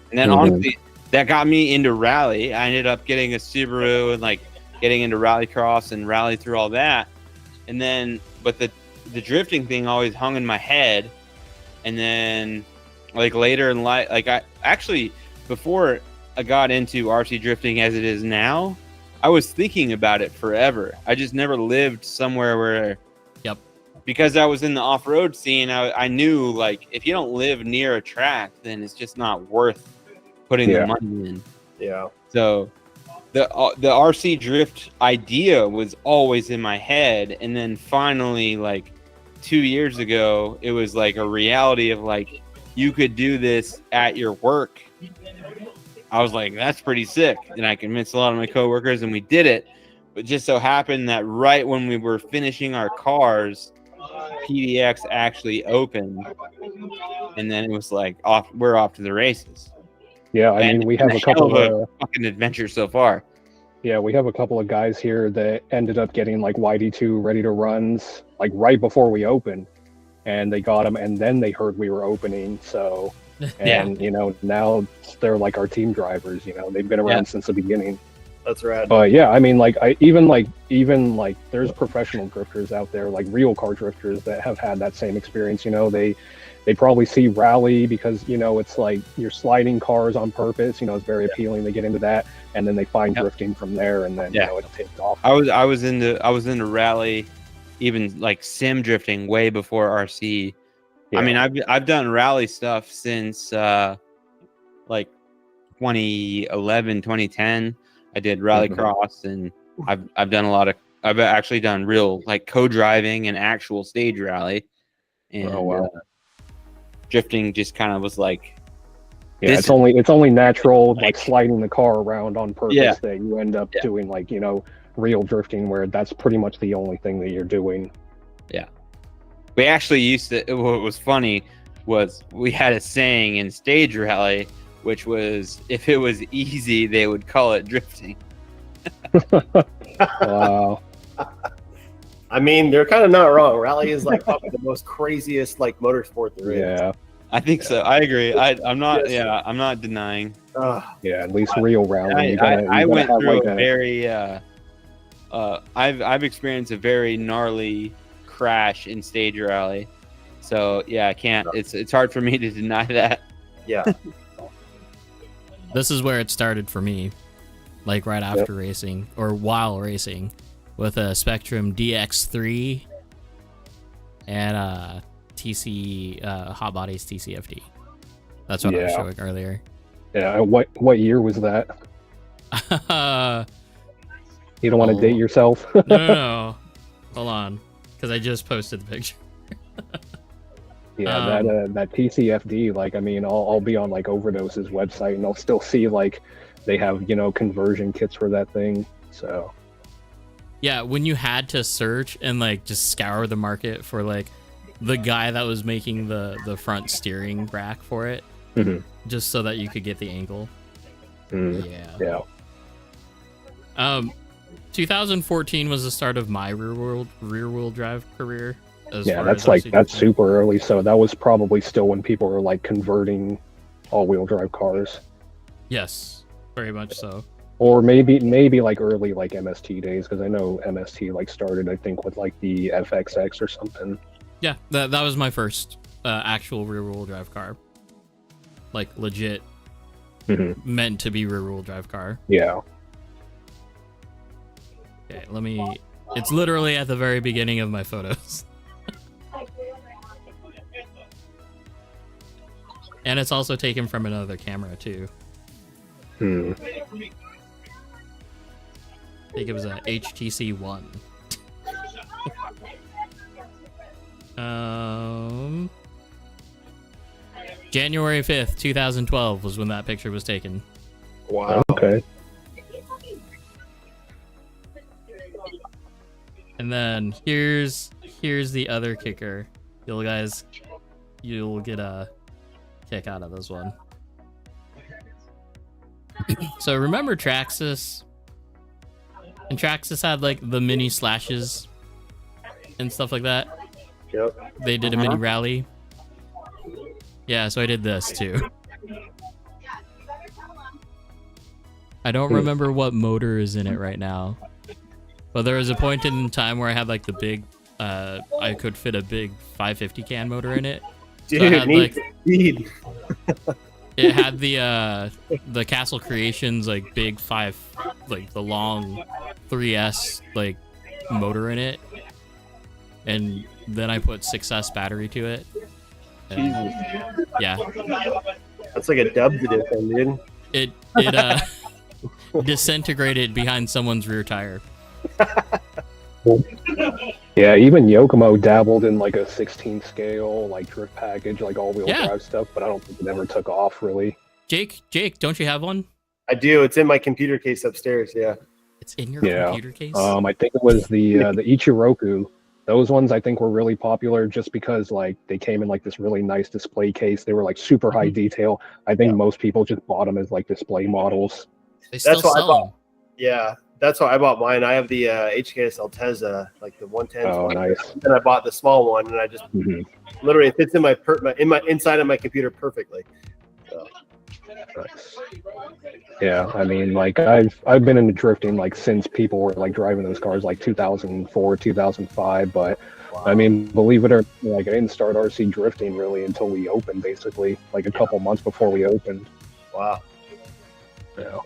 And then honestly, that got me into rally. I ended up getting a Subaru and like getting into rally cross and rally through all that. And then, but the drifting thing always hung in my head. And then like later in life, like I actually, before I got into RC drifting as it is now, I was thinking about it forever. I just never lived somewhere where, because I was in the off-road scene, I knew like if you don't live near a track, then it's just not worth putting the money in. Yeah. So the RC drift idea was always in my head, and then finally, like 2 years ago, it was like a reality of like you could do this at your work. I was like, that's pretty sick, and I convinced a lot of my coworkers, and we did it. But just so happened that right when we were finishing our cars, PDX actually opened, and then it was like we're off to the races. Yeah, I mean, we have a couple of fucking adventures so far. Yeah, we have a couple of guys here that ended up getting like YD2 ready to runs like right before we opened, and they got them, and then they heard we were opening. So, and you know, now they're like our team drivers. You know, they've been around since the beginning. That's rad. But yeah, I mean, like even there's professional drifters out there, like real car drifters that have had that same experience. You know, they probably see rally because you know it's like you're sliding cars on purpose. You know, it's very appealing. They get into that, and then they find drifting from there, and then you know it takes off. I was into rally, even like sim drifting way before RC. Yeah. I mean, I've done rally stuff since like 2011, 2010. I did rallycross, and I've done a lot of. I've actually done real like co-driving and actual stage rally, and drifting just kind of was like. Yeah, it's only natural, like sliding the car around on purpose that you end up doing, like, you know, real drifting, where that's pretty much the only thing that you're doing. Yeah, we actually used to. What was funny was we had a saying in stage rally, which was if it was easy, they would call it drifting. Wow. I mean, they're kind of not wrong. Rally is like probably the most craziest like motorsport there is. Yeah. I think so. I agree. I'm not. Yeah, I'm not denying. Yeah, at least real rally. I went through a very. I've experienced a very gnarly crash in stage rally, so yeah, I can't. It's hard for me to deny that. Yeah. This is where it started for me, like right after racing or while racing, with a Spectrum DX3 and TC Hot Bodies TCFD. That's what I was showing earlier. Yeah. What year was that? You don't want to date yourself? No. Hold on, because I just posted the picture. Yeah, that TCFD, like, I mean, I'll be on like Overdose's website and I'll still see like they have, you know, conversion kits for that thing. So yeah, when you had to search and like just scour the market for like the guy that was making the front steering rack for it, just so that you could get the angle. Yeah. 2014 was the start of my rear wheel drive career. Yeah, that's super early. So that was probably still when people were like converting all-wheel drive cars. Yes, very much so. Or maybe like early like MST days, because I know MST like started, I think, with like the FXX or something. Yeah, that was my first actual rear-wheel drive car. Like legit meant to be rear-wheel drive car. Yeah. Okay, it's literally at the very beginning of my photos. And it's also taken from another camera too. I think it was a HTC One. January 5th, 2012 was when that picture was taken. Wow. Okay. And then here's the other kicker. You'll get a kick out of this one. So remember Traxxas? And Traxxas had like the mini slashes and stuff like that. Yep. They did a mini rally. Yeah, so I did this too. I don't remember what motor is in it right now. But there was a point in time where I had like the big, I could fit a big 550 can motor in it. Dude, so had, like, speed. It had the Castle Creations like big like the long 3S like motor in it, and then I put 6S battery to it. And, yeah, that's like a dubs edition, dude. It disintegrated behind someone's rear tire. Yeah, even Yokomo dabbled in like a 16 scale like drift package, like all-wheel drive stuff, but I don't think it ever took off really. Jake, don't you have one? I do. It's in my computer case upstairs. Yeah. It's in your computer case? I think it was the Ichiroku. Those ones I think were really popular just because like they came in like this really nice display case. They were like super high detail. I think most people just bought them as like display models. They still sell them. Yeah, that's why I bought mine. I have the HKS Altezza, like the 110. Oh, nice. And I bought the small one, and I just literally it fits in my inside of my computer perfectly. So. Nice. Yeah, I mean, like I've been into drifting like since people were like driving those cars like 2004, 2005. But I mean, believe it or not, like I didn't start RC drifting really until we opened, basically like a couple months before we opened. Wow. Yeah.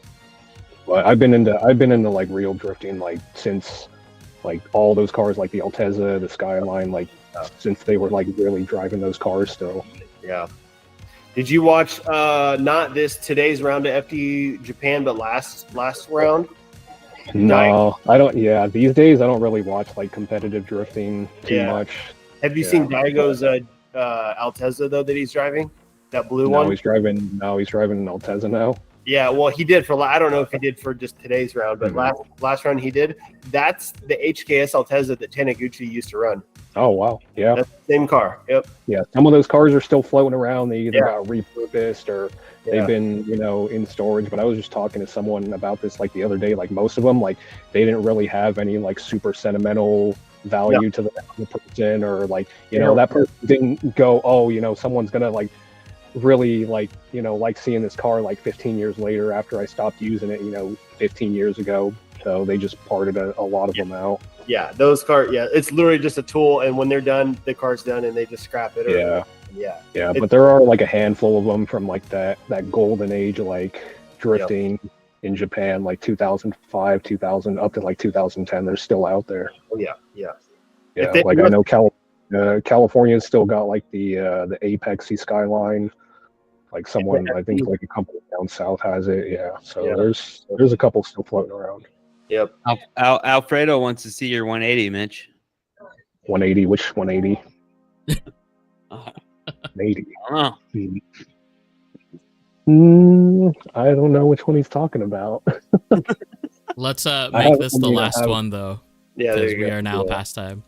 But I've been into like real drifting like since like all those cars like the Altezza, the Skyline, like since they were like really driving those cars still. Yeah. Did you watch not today's round of FD Japan, but last round? No, I don't. Yeah, these days I don't really watch like competitive drifting too much. Have you seen Daigo's Altezza though that he's driving? That blue one? He's driving an Altezza now. Yeah, well, he did for. I don't know if he did for just today's round, but last round he did. That's the HKS Altezza that Taniguchi used to run. Oh wow, yeah, that's the same car. Yep. Yeah, some of those cars are still floating around. They either got repurposed or they've been, in storage. But I was just talking to someone about this like the other day. Like most of them, like they didn't really have any like super sentimental value to the person, or like that person didn't go, oh, someone's gonna like really like like seeing this car like 15 years later after I stopped using it 15 years ago. So they just parted a lot of them out. Yeah, those cars, it's literally just a tool, and when they're done, the car's done and they just scrap it. Yeah, but there are like a handful of them from like that golden age of like drifting in Japan, like 2005 2000 up to like 2010. They're still out there. Yeah. Like I know California's still got like the Apexy Skyline. Like someone, I think like a company down south has it. Yeah. So there's a couple still floating around. Yep. Alfredo wants to see your 180, Mitch. 180? Which 180? 180. I don't know which one he's talking about. Let's make this the last one though. Yeah, because we are now past time.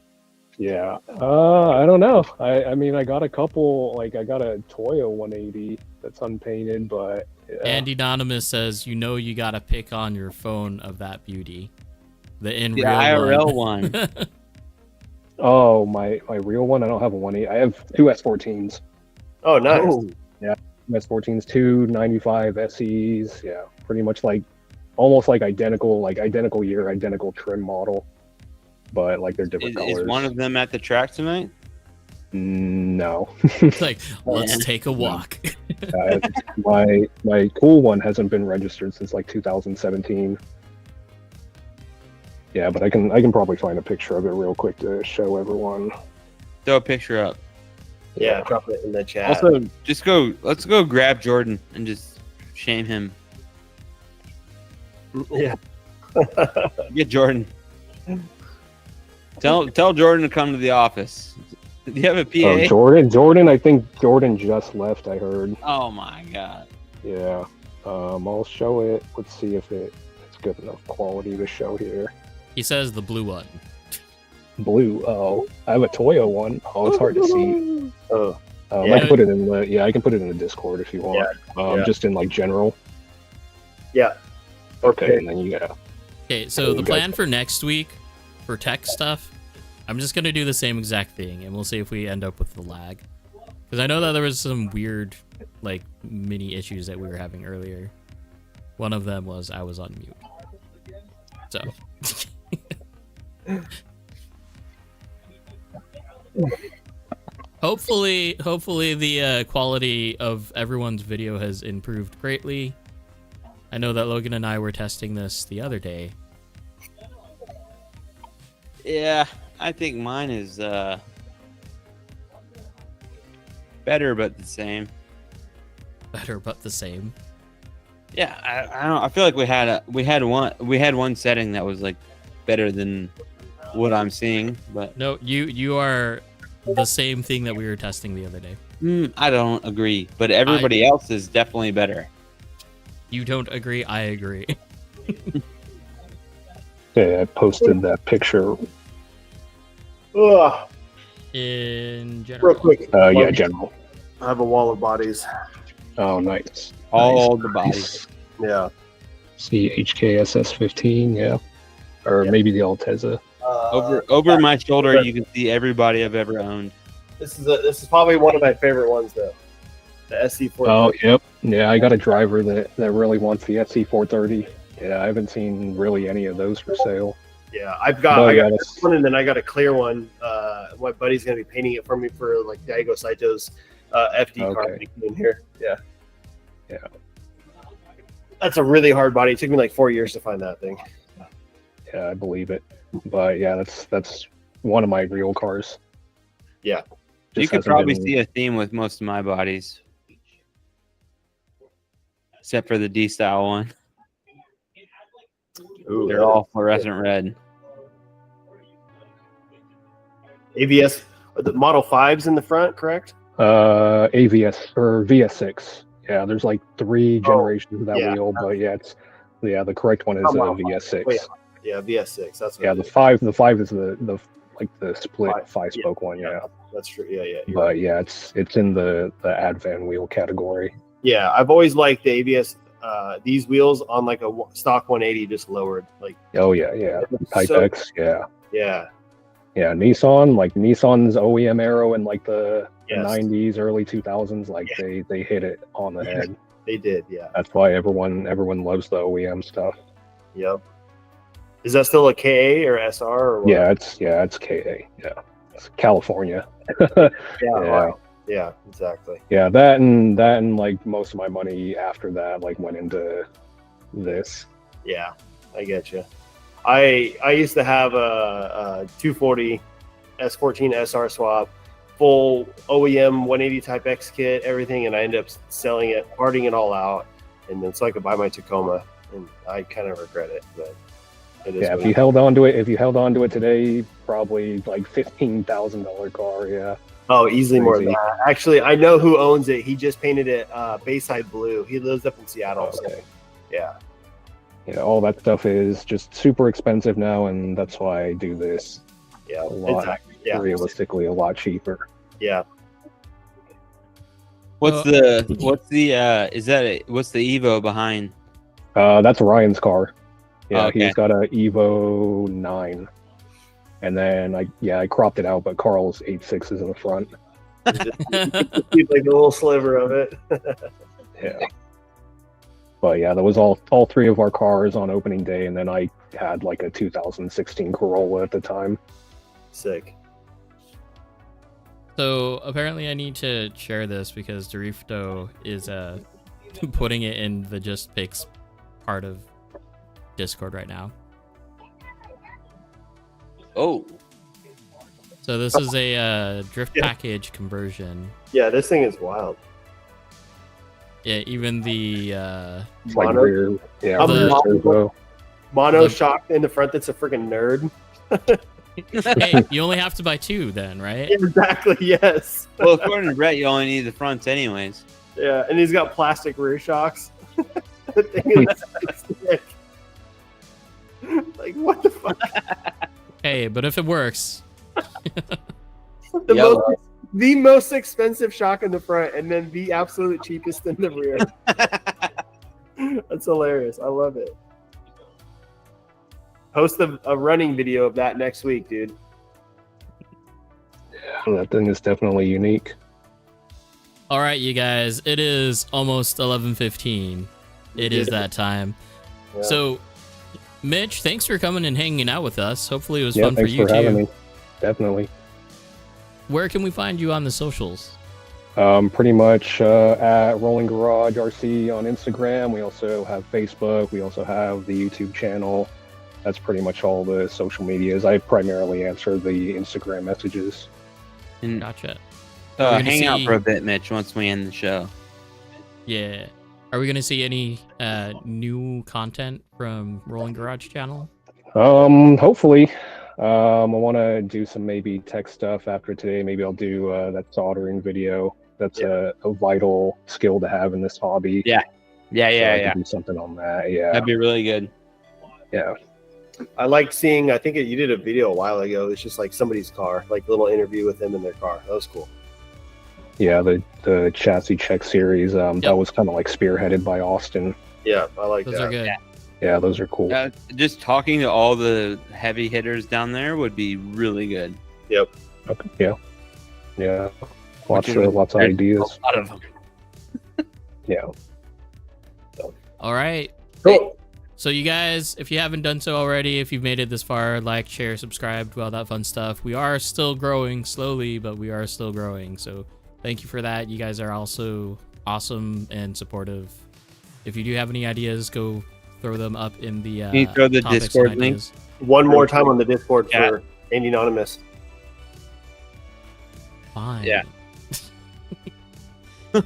Yeah. I don't know. I mean, I got a couple. Like, I got a Toyo 180 that's unpainted, but. Yeah. Andy Anonymous says, you got to pick on your phone of that beauty. The real IRL one. Oh, my real one? I don't have a 180. I have two S14s. Oh, nice. Yeah, S14s, two 95 SEs. Yeah, pretty much like, almost like identical year, identical trim model. But like they're different colors. Is one of them at the track tonight? No. It's like, let's take a walk. My cool one hasn't been registered since like 2017. Yeah, but I can probably find a picture of it real quick to show everyone. Throw a picture up. Yeah, drop it in the chat. Also, let's go grab Jordan and just shame him. Yeah. Get Jordan. Tell Jordan to come to the office. Do you have a PA? Jordan. I think Jordan just left. I heard. Oh my god. Yeah. I'll show it. Let's see if it's good enough quality to show here. He says the blue one. Blue. Oh, I have a Toyo one. Oh, it's hard to see. I can put it in the. I can put it in the Discord if you want. Just in like general. Yeah. Okay. And then you got. Okay, so the plan for next week for tech stuff, I'm just gonna do the same exact thing, and we'll see if we end up with the lag. Because I know that there was some weird, like, mini issues that we were having earlier. One of them was I was on mute. So. Hopefully the quality of everyone's video has improved greatly. I know that Logan and I were testing this the other day. Yeah, I think mine is better but the same. Better but the same. Yeah, I don't. I feel like we had one setting that was like better than what I'm seeing, but no, you are the same thing that we were testing the other day. I don't agree, but everybody else is definitely better. You don't agree? I agree. Yeah, I posted that picture. Ugh. In general. Real quick. Yeah, general. I have a wall of bodies. Oh, nice. All the bodies. Yeah. See HKSS 15, yeah. Or maybe the Altezza. Over my shoulder, you can see everybody I've ever owned. This is probably one of my favorite ones, though. The SC4. Oh, yep. Yeah, I got a driver that really wants the SC430. Yeah, I haven't seen really any of those for sale. Yeah, I got this one, and then I got a clear one. My buddy's gonna be painting it for me for like Daigo Saito's FD car in here. Yeah. That's a really hard body. It took me like 4 years to find that thing. Yeah, I believe it. But yeah, that's one of my real cars. Yeah. You could probably see a theme with most of my bodies, except for the D style one. Ooh, they're all fluorescent red. AVS, the Model 5s in the front, correct? AVS or VS6. Yeah, there's like 3 generations of that wheel, but the correct one is VS6. Wait, yeah, VS6. That's what the 5 is the split 5-spoke one. Yeah, that's true. Yeah. But yeah, it's in the Advan wheel category. Yeah, I've always liked the ABS. These wheels on like a stock 180 just lowered. Like Type X. Yeah. Nissan's OEM Aero in like the 90s, early 2000s, like they hit it on the head. They did, yeah. That's why everyone loves the OEM stuff. Yep. Is that still a KA or SR or what? Yeah, it's KA. Yeah, it's California. Yeah, exactly. Yeah, that and like most of my money after that like went into this. Yeah, I get you. I used to have a 240 S14 SR swap, full OEM 180 Type X kit, everything, and I ended up selling it, parting it all out, and then so I could buy my Tacoma, and I kind of regret it, but it is. Yeah, if you held on to it today, probably like $15,000 car. Yeah. Oh, easily more than that. Actually, I know who owns it. He just painted it Bayside Blue. He lives up in Seattle. Okay. So, yeah. Yeah, all that stuff is just super expensive now, and that's why I do this. Yeah, realistically, a lot cheaper. Yeah. What's the Evo behind? That's Ryan's car. Yeah, okay. He's got a Evo 9, and then I cropped it out, but Carl's 8.6 is in the front. Keep like a little sliver of it. Yeah. But yeah, that was all 3 of our cars on opening day, and then I had like a 2016 Corolla at the time. Sick. So apparently I need to share this because Dorifto is putting it in the Just Picks part of Discord right now. Oh. So this is a drift package conversion. Yeah, this thing is wild. Yeah, even the mono, mono shock in the front. That's a freaking nerd. Hey, you only have to buy 2 then, right? Exactly. Yes. Well, according to Brett, you only need the fronts anyways. Yeah, and he's got plastic rear shocks. The thing is sick. Like what the fuck? Hey, but if it works. The most expensive shock in the front, and then the absolute cheapest in the rear. That's hilarious. I love it. Post a running video of that next week, dude. Yeah, that thing is definitely unique. All right, you guys. It is almost 11:15. It is that time. Yeah. So, Mitch, thanks for coming and hanging out with us. Hopefully it was fun for you too. Having me. Definitely. Where can we find you on the socials? Pretty much at Rolling Garage RC on Instagram. We also have Facebook. We also have the YouTube channel. That's pretty much all the social medias. I primarily answer the Instagram messages. Gotcha. Hang out for a bit, Mitch, once we end the show. Yeah. Are we going to see any new content from Rolling Garage channel? Hopefully. I want to do some maybe tech stuff after today. Maybe I'll do that soldering video. That's a vital skill to have in this hobby. Yeah. Do something on that. Yeah. That'd be really good. Yeah. I like seeing, I think you did a video a while ago. It's just like somebody's car, like a little interview with them in their car. That was cool. Yeah, the chassis check series. That was kind of like spearheaded by Austin. Yeah, I like those that. Those are good. Yeah, those are cool. Just talking to all the heavy hitters down there would be really good. Yep. Okay. Yeah. Lots of ideas. A lot of them. Yeah. All right. Cool. So you guys, if you haven't done so already, if you've made it this far, like, share, subscribe, all that fun stuff. We are still growing slowly, but we are still growing. So thank you for that. You guys are also awesome and supportive. If you do have any ideas, go throw them up in the Can you throw the topics and Discord link? ideas. One more time on the Discord Yeah. for Andy Anonymous. Fine. Yeah.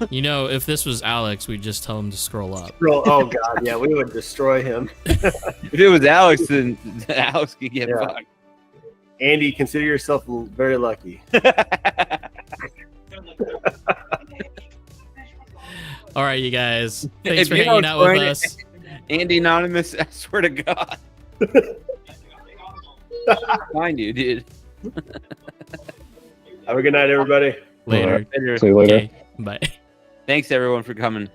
You know, if this was Alex, we'd just tell him to scroll up. Oh god, yeah, we would destroy him. If it was Alex, then Alex could get Yeah. fucked. Andy, consider yourself very lucky. All right, you guys. Thanks If for you hanging don't out with join it- us. Andy Anonymous, I swear to God. Find you, dude. Have a good night, everybody. Later. Later. See you later. Okay, bye. Thanks everyone for coming.